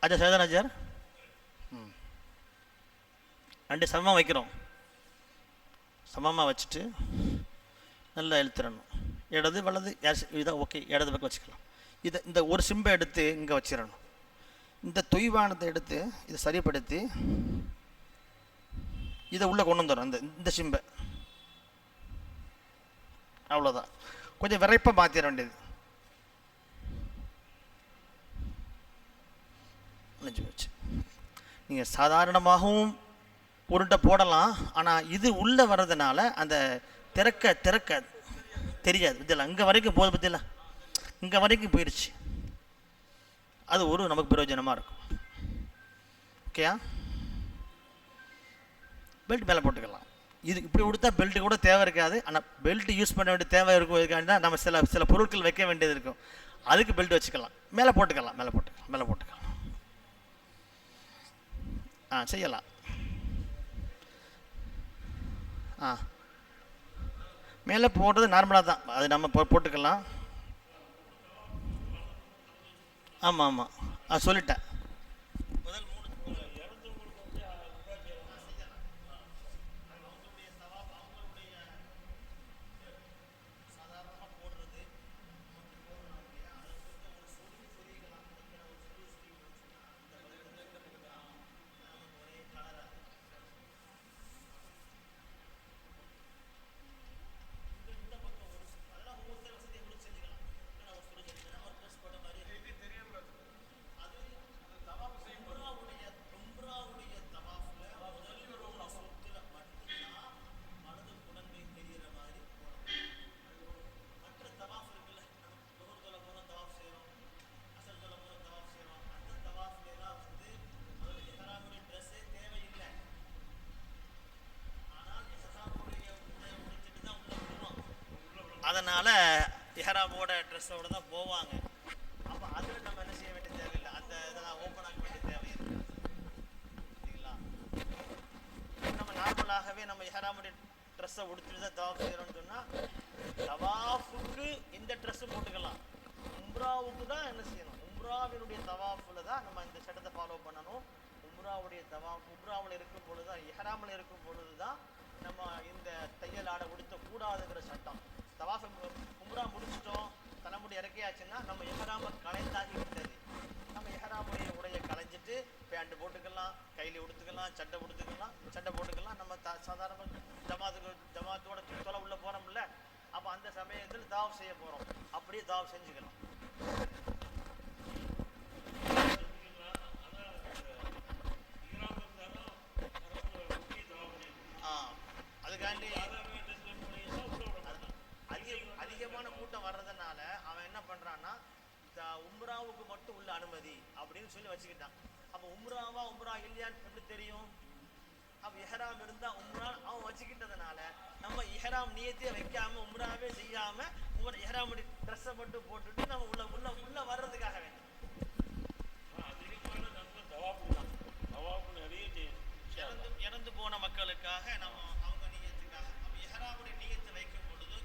அஜர் சேதன் அஜர் ரெண்டு சமமாக வைக்கிறோம். சமமாக வச்சுட்டு நல்லா இழுத்துடணும். இடது வலது இதான் ஓகே, இடது பக்கம் வச்சுக்கலாம். இந்த ஒரு சிம்பை எடுத்து இங்கே வச்சிடணும். இந்த தொய்வானத்தை எடுத்து இதை சரிப்படுத்தி இதை உள்ளே கொண்டு வந்துடும். இந்த சிம்பை அவ்வளோதான். கொஞ்சம் விரைப்பாக மாற்றிட வேண்டியது. முடிஞ்சு போச்சு. நீங்கள் சாதாரணமாகவும் உருண்டை போடலாம், ஆனால் இது உள்ளே வர்றதுனால அந்த திறக்க திறக்க தெரியாது. இதில் அங்கே வரைக்கும் போது பற்றியில்ல, இங்கே வரைக்கும் போயிடுச்சு. அது ஒரு நமக்கு பிரயோஜனமாக இருக்கும். ஓகேயா? பெல்ட் மேலே போட்டுக்கலாம். இது இப்படி கொடுத்தா பெல்ட்டு கூட தேவை இருக்காது. ஆனால் பெல்ட் யூஸ் பண்ண வேண்டிய தேவை இருக்கும். தான் நம்ம சில பொருட்கள் வைக்க வேண்டியது இருக்கும். அதுக்கு பெல்ட் வச்சுக்கலாம். மேலே போட்டுக்கலாம், மேலே போட்டுக்கலாம். செய்யலாம். மேலே போடுறது நார்மலாக தான், அது நம்ம போட்டுக்கலாம். ஆமாம், சொல்லிட்டேன். அதனால் இஹ்ராமோட ட்ரெஸ்ஸோடு தான் போவாங்க. அப்போ அதில் நம்ம என்ன செய்ய வேண்டிய தேவையில்லை, அந்த இதெல்லாம் ஓப்பன் ஆக வேண்டிய தேவையில்லை. சரிங்களா? நம்ம நார்மலாகவே நம்ம இஹ்ராமுடைய ட்ரெஸ்ஸை உடுத்துட்டு தான் தவாஃப் செய்கிறோம்னு சொன்னால், தவாஃபுக்கு இந்த ட்ரெஸ்ஸு போட்டுக்கலாம். உம்ராவுக்கு தான் என்ன செய்யணும், உம்ராவினுடைய தவாஃபில் தான் நம்ம இந்த சட்டத்தை ஃபாலோ பண்ணணும். உம்ராவில் இருக்கும் பொழுது தான், இஹ்ராமில் இருக்கும் பொழுது தான் நம்ம இந்த தையல் ஆடை உடுத்தக்கூடாதுங்கிற சட்டம். தவாஃப் உம்ரா முடிச்சிட்டோம், தலைமுடி இறக்கியாச்சுன்னா நம்ம இஹ்ராமை கலைந்தாகி விட்டது. நம்ம இஹ்ராமுடைய உடையை கலைஞ்சிட்டு பேண்ட் போட்டுக்கலாம், கையில் உடுத்துக்கலாம், சட்டை போட்டுக்கலாம். நம்ம சாதாரண ஜமாத்தோட தொலை உள்ள போகிறோம்ல, அப்போ அந்த சமயத்தில் தவாஃப் செய்ய போகிறோம், அப்படியே தவாஃப் செஞ்சுக்கலாம். அதுக்காண்டி அதிகமான கூட்டம் வர்றதுனால அவன் என்ன பண்றான்னா, உம்ராவுக்கு மட்டும் உள்ள அனுமதி அப்படின்னு சொல்லி வச்சுக்கிட்டான். அப்போ உம்ரா இல்லையான்னு எப்படி தெரியும்? அப்போ இஹ்ராம் இருந்தா உம்ரா அவன் வச்சுக்கிட்டதுனால நம்ம இஹ்ராம் நியத்தையே வைக்காம உம்ராவே செய்யாம இஹ்ராம் ட்ரெஸ்ஸை மட்டும் போட்டுட்டு நம்ம உள்ள வர்றதுக்காக வேண்டும். இறந்து போன மக்களுக்காக நம்ம அவங்க நியத்துக்காக நம்ம இஹ்ராமுடைய நியத்தை வைக்கும் பொழுது,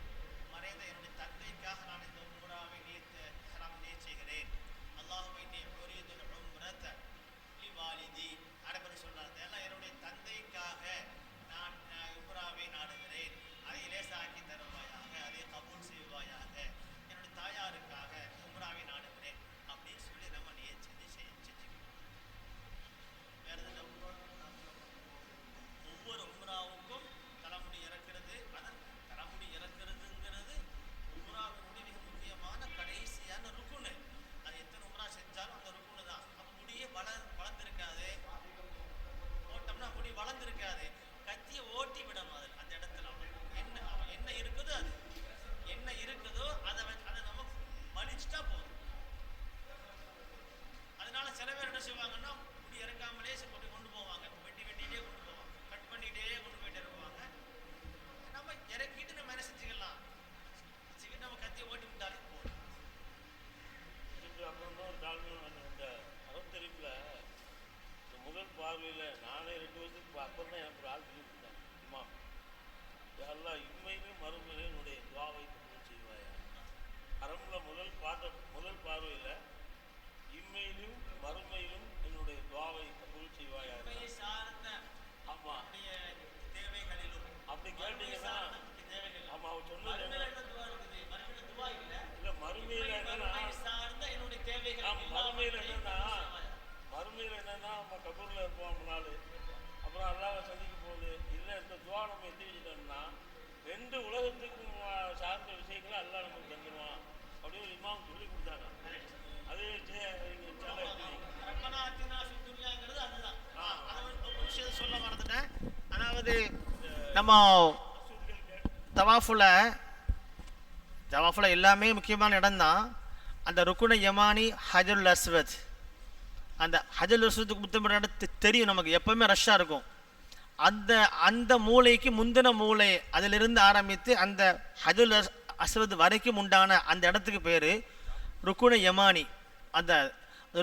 மறைந்த என்னுடைய தந்தைக்காக நான் இந்த உம்ராவை இஹ்ராம் நியத் செய்கிறேன். அல்லாஹுவை நீ உரீதுல் உம்ரத லிவாலிதி அரபி சொல்றாங்க, எல்லாம் என்னுடைய தந்தைக்காக நான் உம்ராவை நாடுகிறேன், அதை லேசாக்கி தருவாயாக, அதை கபூல் செய்வாயாக, என்னுடைய தாயாருக்காக உம்ராவை நாடுகிறேன் அப்படின்னு சொல்லி நம்ம நியத் செஞ்சுக்கணும். வேற எதுவும் ஒவ்வொரு உம்ராவுக்கும் தலைமுடி இறக்கிறது, தலைமுடி இறக்கிறதுங்கிறது உம்ராவினுடைய மிக முக்கியமான கடைசியான ருக்குனு. அது எத்தனை உம்ரா செஞ்சாலும் அந்த ருக்குனு தான். அப்போ முடியே வளர்ந்துருக்காது, போட்டோம்னா முடி வளர்ந்துருக்காது, கத்தியை ஓட்டி விடணும். அதில் அந்த இடத்துல என்ன இருக்குதோ அதை நம்ம மலிச்சுட்டா போதும். அதனால சில பேர் என்ன செய்வாங்கன்னா, முடி இறக்காமலே கொண்டு போவாங்க, வெட்டிட்டே கொண்டு போவாங்க, கட் பண்ணிட்டே கொண்டு போயிட்டே இருப்பாங்க. நம்ம இறக்கிட்டு நம்ம என்ன செஞ்சுக்கலாம், நம்ம கத்தியை ஓட்டி விட்டாலே போதும். இந்த அறத்தெரிப்பில் இந்த முதல் பார்வையில் நானே 2 வருஷத்துக்கு அப்புறம் தான் எனக்கு ஒரு ஆள் சொல்லியிருந்தேன், அம்மா யாரெல்லாம் இம்மையிலும் மறுமையிலும் என்னுடைய துவாவை கபூல் செய்வாயா. அறம்ல முதல் பார்வையில் இம்மையிலும் மறுமையிலும் என்னுடைய துவாவை கபூல் செய்வாயா. ஆமா, அப்படி கேட்டீங்கன்னா ஆமா அவர் சொன்னது இல்லை, மறுமையில் என்னன்னா நம்ம கபூரில் இருப்போம் ரொம்ப நாள், அப்புறம் அல்லாஹ்வை சந்திக்கும் போது இல்லை இந்த துவா நம்ம எத்திக்கிட்டோம்னா 2 உலகத்துக்கும் சார்ந்த நம்ம தவாஃபுல எல்லாமே முக்கியமான இடம் தான். அந்த ருக்குன யமானி, ஹஜருல் அஸ்வத், அந்த ஹஜருல் அஸ்வத்துக்கு முத்தமிட இடம் தெரியும் நமக்கு, எப்பவுமே ரஷ்ஷாக இருக்கும். அந்த மூளைக்கு முந்தின மூளை அதிலிருந்து ஆரம்பித்து அந்த ஹஜருல் அஸ்வத் வரைக்கும் உண்டான அந்த இடத்துக்கு பேர் ருக்குன யமானி. அந்த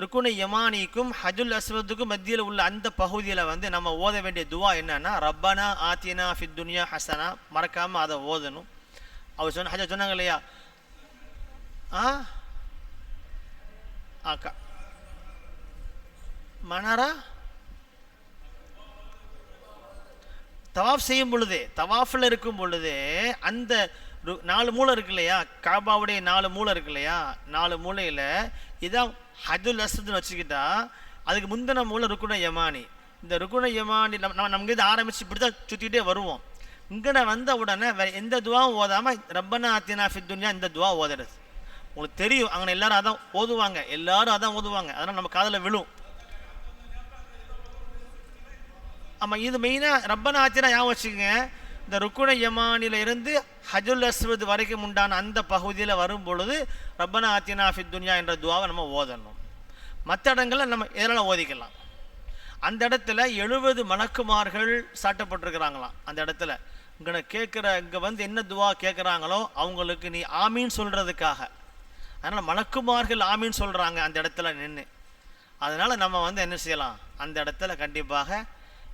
ருக்குன யமானிக்கும் ஹஜருல் அஸ்வத்துக்கும் மத்தியில் உள்ள அந்த பகுதியில் வந்து நம்ம ஓத வேண்டிய துவா என்னன்னா, ரப்பனா ஆத்தினா ஃபித் துன்யா ஹசனா, மறக்காமல் அதை ஓதணும். அவர் சொன்னாங்க இல்லையா, மனாரா தவாஃப் செய்யும் பொழுதே, தவாஃபில் இருக்கும் பொழுதே அந்த 4 மூலை இருக்கு இல்லையா, காபாவுடைய 4 மூலை இருக்கு இல்லையா, 4 மூலையில் இதான் ஹஜருல் அஸ்வத்னு வச்சுக்கிட்டா அதுக்கு முந்தின மூலை ருக்குன யமானி. இந்த ருக்குன யமானி நம்ம இது ஆரம்பித்து இப்படி தான் சுற்றிக்கிட்டே வருவோம். இங்கே வந்த உடனே வேறு எந்த துவாவும் ஓதாமல் ரப்பனா ஆத்தினா ஃபித் துன்யா இந்த துவா ஓதுறது. உங்களுக்கு தெரியும், அங்கே எல்லாரும் அதான் ஓதுவாங்க, அதனால் நம்ம காதில் விழும். ஆமாம், இது மெயினாக ரப்பனா ஆத்தினா ஞாபகம் வச்சுக்கோங்க. இந்த ருக்குன யமானில இருந்து ஹஜருல் அஸ்வத் வரைக்கும் உண்டான அந்த பகுதியில் வரும் பொழுது ரப்பனா ஆத்தினா ஃபித் துன்யா என்ற துவாவை நம்ம ஓதணும். மற்ற இடங்களில் நம்ம எதனால் ஓதிக்கலாம். அந்த இடத்துல 70 மலக்குமார்கள் சாட்டப்பட்டிருக்கிறாங்களாம். அந்த இடத்துல இங்கே வந்து என்ன துவா கேட்குறாங்களோ அவங்களுக்கு நீ ஆமீன் சொல்கிறதுக்காக. அதனால் மலக்குமார்கள் ஆமீன் சொல்கிறாங்க அந்த இடத்துல நின்று. அதனால் நம்ம வந்து என்ன செய்யலாம், அந்த இடத்துல கண்டிப்பாக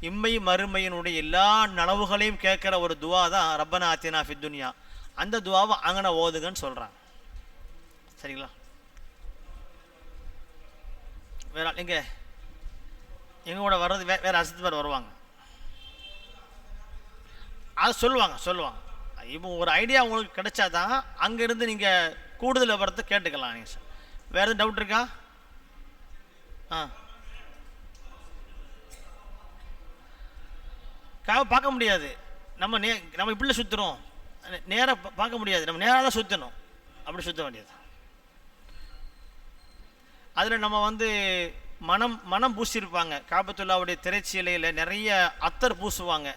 இம்மை மறுமையினுடைய எல்லா நனவுகளையும் கேட்குற ஒரு துவா தான் ரப்பனா ஆத்தினா ஃபித் துன்யா. அந்த துவாவை அங்கன ஓதுங்கன்னு சொல்கிறாங்க. சரிங்களா? வேற எங்களோட வர்றது வேறு அசத்து பேர் வருவாங்க, அது சொல்லுவாங்க. இப்போ ஒரு ஐடியா உங்களுக்கு கிடைச்சாதான் அங்கேருந்து நீங்கள் கூடுதல் விவரத்தை கேட்டுக்கலாம். நீங்கள் சார் வேறு எதுவும் டவுட் இருக்கா? பார்க்க முடியாது. நம்ம இப்படி சுற்றுறோம், நேராக பார்க்க முடியாது. நம்ம நேராக தான் சுற்றணும், அப்படி சுற்ற வேண்டியது. அதில் நம்ம வந்து மனம் பூசியிருப்பாங்க. காபத்துல்லாவுடைய திரைச்சீலையில் நிறைய அத்தர் பூசுவாங்க.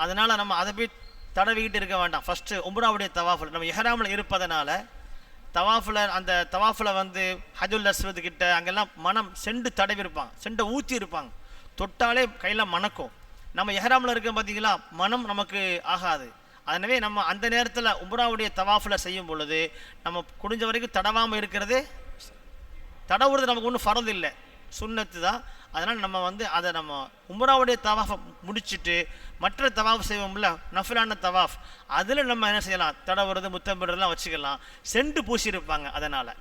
அதனால் நம்ம அதை போய் தடவிக்கிட்டு இருக்க வேண்டாம். ஃபஸ்ட்டு உம்ராவுடைய தவாஃபில் நம்ம இஹ்ராமில் இருப்பதனால அந்த தவாஃபில் வந்து ஹஜருல் அஸ்வத் கிட்ட அங்கெல்லாம் மனம் செண்டு தடவி இருப்பாங்க, செண்டை ஊற்றி இருப்பாங்க. தொட்டாலே கையில் மணக்கும். நம்ம இஹ்ராமில் இருக்க பார்த்தீங்களா, மனம் நமக்கு ஆகாது. எனவே நம்ம அந்த நேரத்தில் உம்ராவுடைய தவாஃபில் செய்யும் பொழுது நம்ம குடிஞ்ச வரைக்கும் தடவாமல் இருக்கிறது. தடவுறது நமக்கு ஒன்றும் ஃபரது இல்லை, சுன்னத்து தான். அதனால் நம்ம வந்து அதை நம்ம உம்ராவுடைய தவாஃபை முடிச்சுட்டு மற்ற தவாஃப் செய்வோம்ல, நஃபிலான தவாஃப், அதில் நம்ம என்ன செய்யலாம், தடவுறது முத்தமிடுறதுலாம் வச்சுக்கலாம். செண்டு பூசியிருப்பாங்க. அதனால்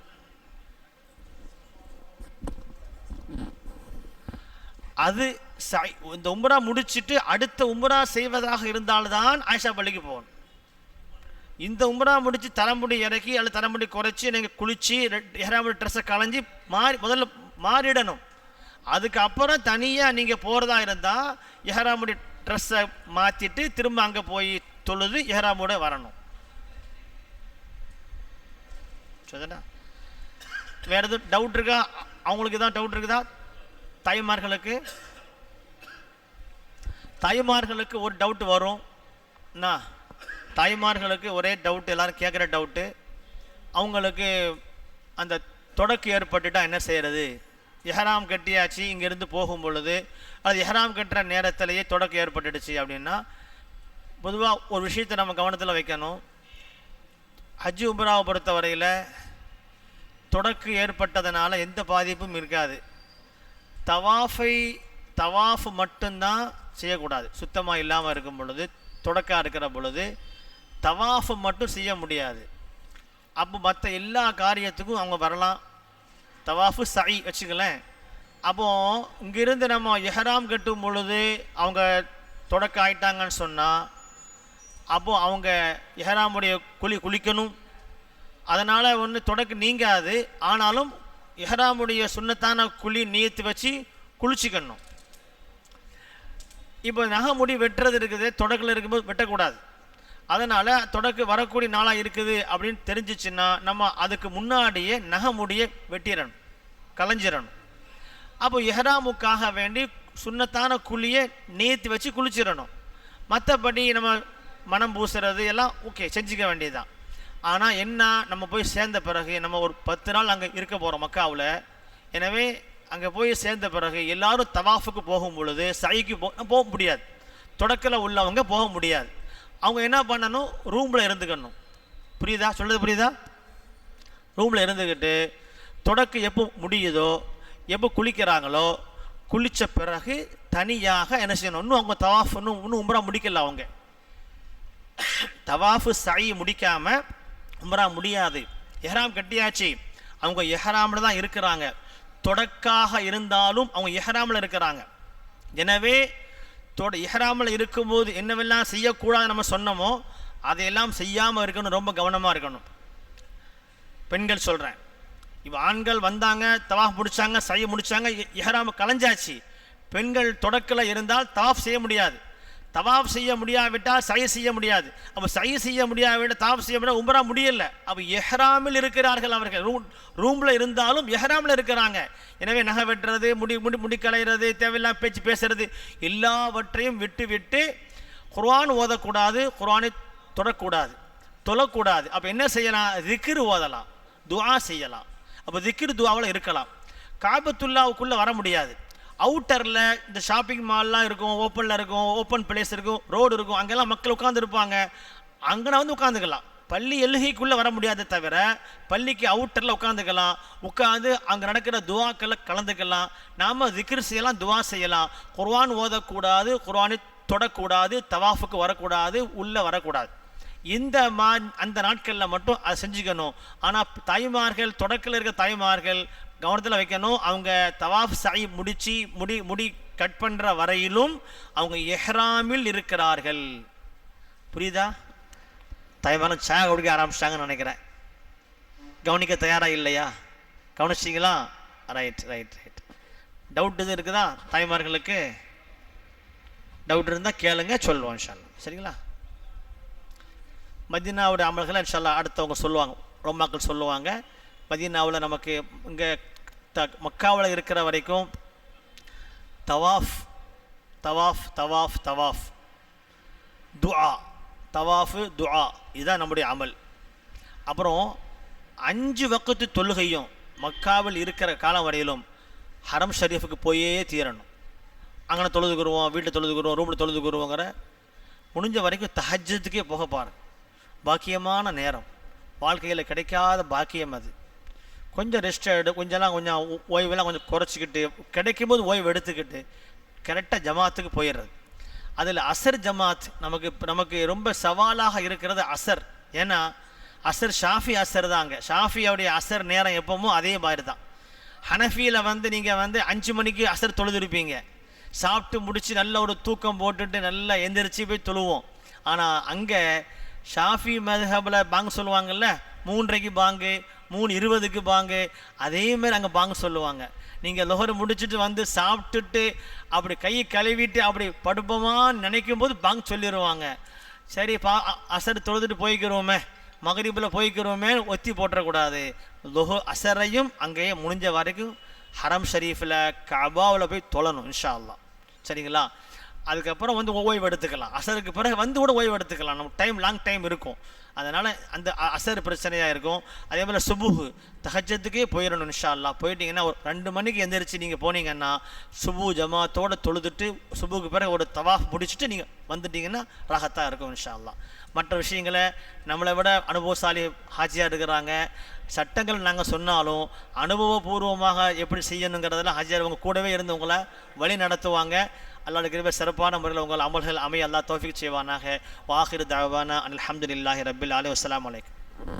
அது இந்த உம்ரா முடிச்சுட்டு அடுத்த உம்ரா செய்வதாக இருந்தால்தான் ஆயிஷா பள்ளிக்கு போகணும். இந்த உம்ரா முடித்து தலைமுடி இறக்கி அல்லது தலைமுடி குறைச்சி நீங்கள் குளித்து இஹ்ராமுடைய ட்ரெஸ்ஸை களைஞ்சி முதல்ல மாறிடணும். அதுக்கப்புறம் தனியாக நீங்கள் போகிறதா இருந்தால் இஹ்ராமுடைய ட்ரெஸ்ஸை மாற்றிட்டு திரும்ப அங்கே போய் தொழுது இஹ்ராமோட வரணும். சரிண்ணா? வேறு எதுவும் டவுட் இருக்கா? அவங்களுக்கு தான் டவுட் இருக்குதா? தாய்மார்களுக்கு ஒரு டவுட் வரும். தாய்மார்களுக்கு ஒரே டவுட், எல்லோரும் கேட்குற டவுட்டு, அவங்களுக்கு அந்த தொடக்கு ஏற்பட்டுட்டால் என்ன செய்கிறது? இஹ்ராம் கட்டியாச்சு, இங்கேருந்து போகும் பொழுது அது இஹ்ராம் கட்டுற நேரத்திலேயே தொடக்கு ஏற்பட்டுடுச்சு அப்படின்னா, பொதுவாக ஒரு விஷயத்தை நம்ம கவனத்தில் வைக்கணும். ஹஜ் உம்ராவை பொறுத்த வரையில் தொடக்கு ஏற்பட்டதுனால எந்த பாதிப்பும் இருக்காது. தவாஃப் மட்டும்தான் செய்யக்கூடாது. சுத்தமாக இல்லாமல் இருக்கும் பொழுது, தொடக்காக இருக்கிற பொழுது தவாஃப் மட்டும் செய்ய முடியாது. அப்போ மற்ற எல்லா காரியத்துக்கும் அவங்க வரலாம். தவாஃபு சை வச்சுக்கலேன். அப்போது இங்கிருந்து நம்ம இஹ்ராம் கட்டும் பொழுது அவங்க தொடக்க ஆயிட்டாங்கன்னு சொன்னால், அப்போது அவங்க இஹ்ராமுடைய குளிக்கணும். அதனால் ஒன்று தொடக்கு நீங்காது. ஆனாலும் இஹ்ராமுடைய சுன்னத்தான குழி நீத்து வச்சு குளிச்சிக்கணும். இப்போ நகமுடி வெட்டுறது இருக்குது, தொடக்கில் இருக்கும்போது வெட்டக்கூடாது. அதனால் தொடக்கு வரக்கூடிய நாளாக இருக்குது அப்படின்னு தெரிஞ்சிச்சுன்னா நம்ம அதுக்கு முன்னாடியே நகமுடியை வெட்டிடணும், களைஞ்சிடணும். அப்போ இஹ்ராமுக்காக வேண்டி சுன்னத்தான குழியை நீத்து வச்சு குளிச்சிடணும். மற்றபடி நம்ம மனம் பூசுறது எல்லாம் ஓகே செஞ்சுக்க வேண்டியதுதான். ஆனால் என்ன, நம்ம போய் சேர்ந்த பிறகு நம்ம ஒரு 10 நாள் அங்கே இருக்க போகிறோம் மக்காவில். எனவே அங்கே போய் சேர்ந்த பிறகு எல்லாரும் தவாஃபுக்கு போகும் பொழுது சைக்கு போக முடியாது. தொடக்கில் உள்ளவங்க போக முடியாது. அவங்க என்ன பண்ணணும், ரூமில் இருந்துக்கணும். புரியுதா? சொல்கிறது புரியுதா? ரூமில் இருந்துக்கிட்டு தொடக்கு எப்போ முடியுதோ, எப்போ குளிக்கிறாங்களோ, குளித்த பிறகு தனியாக என்ன செய்யணும், இன்னும் அவங்க தவாஃப் இன்னும் உம்ரா முடிக்கல. அவங்க தவாஃபு சை முடிக்காமல் உம்ரா முடியாது. எஹ்ராம் கட்டியாச்சு, அவங்க எஹ்ராமில் தான் இருக்கிறாங்க. தொடக்காக இருந்தாலும் அவங்க எஹ்ராமில் இருக்கிறாங்க. எனவே எஹ்ராமில் இருக்கும்போது என்னவெல்லாம் செய்யக்கூடாது நம்ம சொன்னோமோ அதையெல்லாம் செய்யாமல் இருக்கணும். ரொம்ப கவனமாக இருக்கணும். பெண்கள் சொல்கிறேன், இப்போ ஆண்கள் வந்தாங்க, தவாஃப் முடித்தாங்க, செய்ய முடித்தாங்க, எஹ்ராம் கலைஞ்சாச்சு. பெண்கள் தொடக்கில் இருந்தால் தவாஃப் செய்ய முடியாது. தவாஃப் செய்ய முடியாவிட்டால் சை செய்ய முடியாது. அப்போ சை செய்ய முடியாவிட்டால் தவாஃப் செய்ய முடியாது, உம்ரா முடியல. அப்போ எஹ்ராமில் இருக்கிறார்கள். அவர்கள் ரூமில் இருந்தாலும் எஹ்ராமில் இருக்கிறாங்க. எனவே நகை வெட்டுறது, முடி களைகிறது, தேவையில்லாம் பேச்சு பேசுறது எல்லாவற்றையும் விட்டு குர்ஆன் ஓதக்கூடாது, குர்ஆனை தொடக்கூடாது, தொழக்கூடாது. அப்போ என்ன செய்யலாம், திக்ர் ஓதலாம், துஆ செய்யலாம். அப்போ திக்ர் துஆவில் இருக்கலாம். காபத்துல்லாவுக்குள்ளே வர முடியாது. அவுட்டரில் இந்த ஷாப்பிங் மால்லாம் இருக்கும், ஓப்பனில் இருக்கும், ஓப்பன் பிளேஸ் இருக்கும், ரோடு இருக்கும், அங்கெல்லாம் மக்கள் உட்காந்துருப்பாங்க. அங்கே வந்து உட்காந்துக்கலாம். பள்ளி எல்கைக்குள்ளே வர முடியாத தவிர பள்ளிக்கு அவுட்டரில் உட்காந்து அங்கே நடக்கிற துஆக்களை கலந்துக்கலாம். நாம் திக்ர் செய்யலாம், துஆ செய்யலாம். குர்ஆன் ஓதக்கூடாது, குர்ஆனை தொடக்கூடாது, தவாஃபுக்கு வரக்கூடாது, உள்ளே வரக்கூடாது. அந்த நாட்களில் மட்டும் அதை செஞ்சுக்கணும். ஆனால் தாய்மார்கள், தொடக்கில் இருக்க தாய்மார்கள் கவனத்தில் வைக்கணும். அவங்க தவாஃப் சை முடித்து முடி கட் பண்ணுற வரையிலும் அவங்க எஹ்ராமில் இருக்கிறார்கள். புரியுதா? தாய்மார்கள் சாக குடிக்க ஆரம்பிச்சிட்டாங்கன்னு நினைக்கிறேன். கவனிக்க தயாராக இல்லையா? கவனிச்சிங்களா? ரைட். டவுட் எதுவும் இருக்குதா தாய்மார்களுக்கு? டவுட் இருந்தால் கேளுங்க, சொல்லுவோம் இன்ஷா அல்லாஹ். சரிங்களா? மதீனாவுடைய அமல்களை இன்ஷா அல்லாஹ் அடுத்தவங்க சொல்லுவாங்க, ரொமாக்கள் சொல்லுவாங்க. மதீனாவில் நமக்கு இங்கே மக்காவில் இருக்கிற வரைக்கும் தவாஃப் தவாஃப் தவாஃப் தவாஃப் துஆ, தவாஃபு துஆ, இதுதான் நம்முடைய அமல். அப்புறம் 5 வக்து தொழுகையும் மக்காவில் இருக்கிற காலம் வரையிலும் ஹரம் ஷரீஃபுக்கு போயே தீரணும். அங்கே தொழுதுக்குருவோம், வீட்டில் தொழுதுக்குருவோம், ரூமில் தொழுதுக்குருவோங்கிற முடிஞ்ச வரைக்கும் தஹஜ்ஜுதுக்கே போக பாருங்க. பாக்கியமான நேரம், வாழ்க்கையில் கிடைக்காத பாக்கியம் அது. கொஞ்சம் ரெஸ்ட் கொஞ்சம் ஓய்வெல்லாம் கொஞ்சம் குறைச்சிக்கிட்டு, கிடைக்கும்போது ஓய்வு எடுத்துக்கிட்டு கரெக்டாக ஜமாத்துக்கு போயிடுறது. அதில் அசர் ஜமாத் நமக்கு ரொம்ப சவாலாக இருக்கிறது அசர். ஏன்னா அசர் ஷாஃபி அசர் தாங்க. ஷாஃபியோடைய அசர் நேரம் எப்போமோ அதே மாதிரி தான். ஹனஃபியில் நீங்கள் 5 மணிக்கு அசர் தொழுதுருப்பீங்க. சாப்பிட்டு முடித்து நல்ல ஒரு தூக்கம் போட்டுட்டு நல்லா எந்திரிச்சு போய் தொழுவோம். ஆனால் அங்கே ஷாஃபி மதுஹபில் பாங்கு சொல்லுவாங்கள்ல, 3:30க்கு பாங்கு, 3:20க்கு பாங்கு, அதேமாதிரி அங்கே பாங்கு சொல்லுவாங்க. நீங்கள் லொஹர் முடிச்சுட்டு சாப்பிட்டுட்டு அப்படி கையை கழுவிட்டு அப்படி படுப்போமான்னு நினைக்கும் போது பாங்கு சொல்லிடுவாங்க. சரி அசர் தொழுதுட்டு போய்க்கிறோமே, மகரிபில் போய்க்கிறோமே, ஒத்தி போட்டுறக்கூடாது. அசரையும் அங்கேயே முடிஞ்ச வரைக்கும் ஹரம் ஷரீஃபில் கபாவில் போய் தொழணும் இன்ஷா அல்லாஹ். சரிங்களா? அதுக்கப்புறம் ஓய்வு எடுத்துக்கலாம். அசருக்கு பிறகு கூட ஓய்வு எடுத்துக்கலாம். நம்ம லாங் டைம் இருக்கும். அதனால் அந்த அசர் பிரச்சனையாக இருக்கும். அதே போல் சுபுஹு தஹஜ்ஜுதுக்கே போயிடணும் இன்ஷா அல்லாஹ். போயிட்டீங்கன்னா ஒரு 2 மணிக்கு எந்திரிச்சு நீங்கள் போனீங்கன்னா சுபு ஜமாத்தோடு தொழுதுட்டு சுபுக்கு பிறகு ஒரு தவாஃப் முடிச்சுட்டு நீங்கள் வந்துட்டீங்கன்னா ராகத்தாக இருக்கும் இன்ஷா அல்லாஹ். மற்ற விஷயங்களை நம்மளை விட அனுபவசாலி ஹாஜியாக இருக்கிறாங்க. சட்டங்கள் நாங்கள் சொன்னாலும் அனுபவபூர்வமாக எப்படி செய்யணுங்கிறதெல்லாம் ஹாஜியார் அவங்க கூடவே இருந்து உங்களை வழி நடத்துவாங்க. அல்லாஹ்வுடைய கிருபை சிறப்பான முறையில் உங்கள் அமல்கள் அமைய அல்லாஹ் தௌஃபீக் செய்வானாக. வாஹிரு தஅவானா அல்ஹம்துலில்லாஹி ரப்பில் ஆலமீன். அஸ்ஸலாமு அலைக்கும்.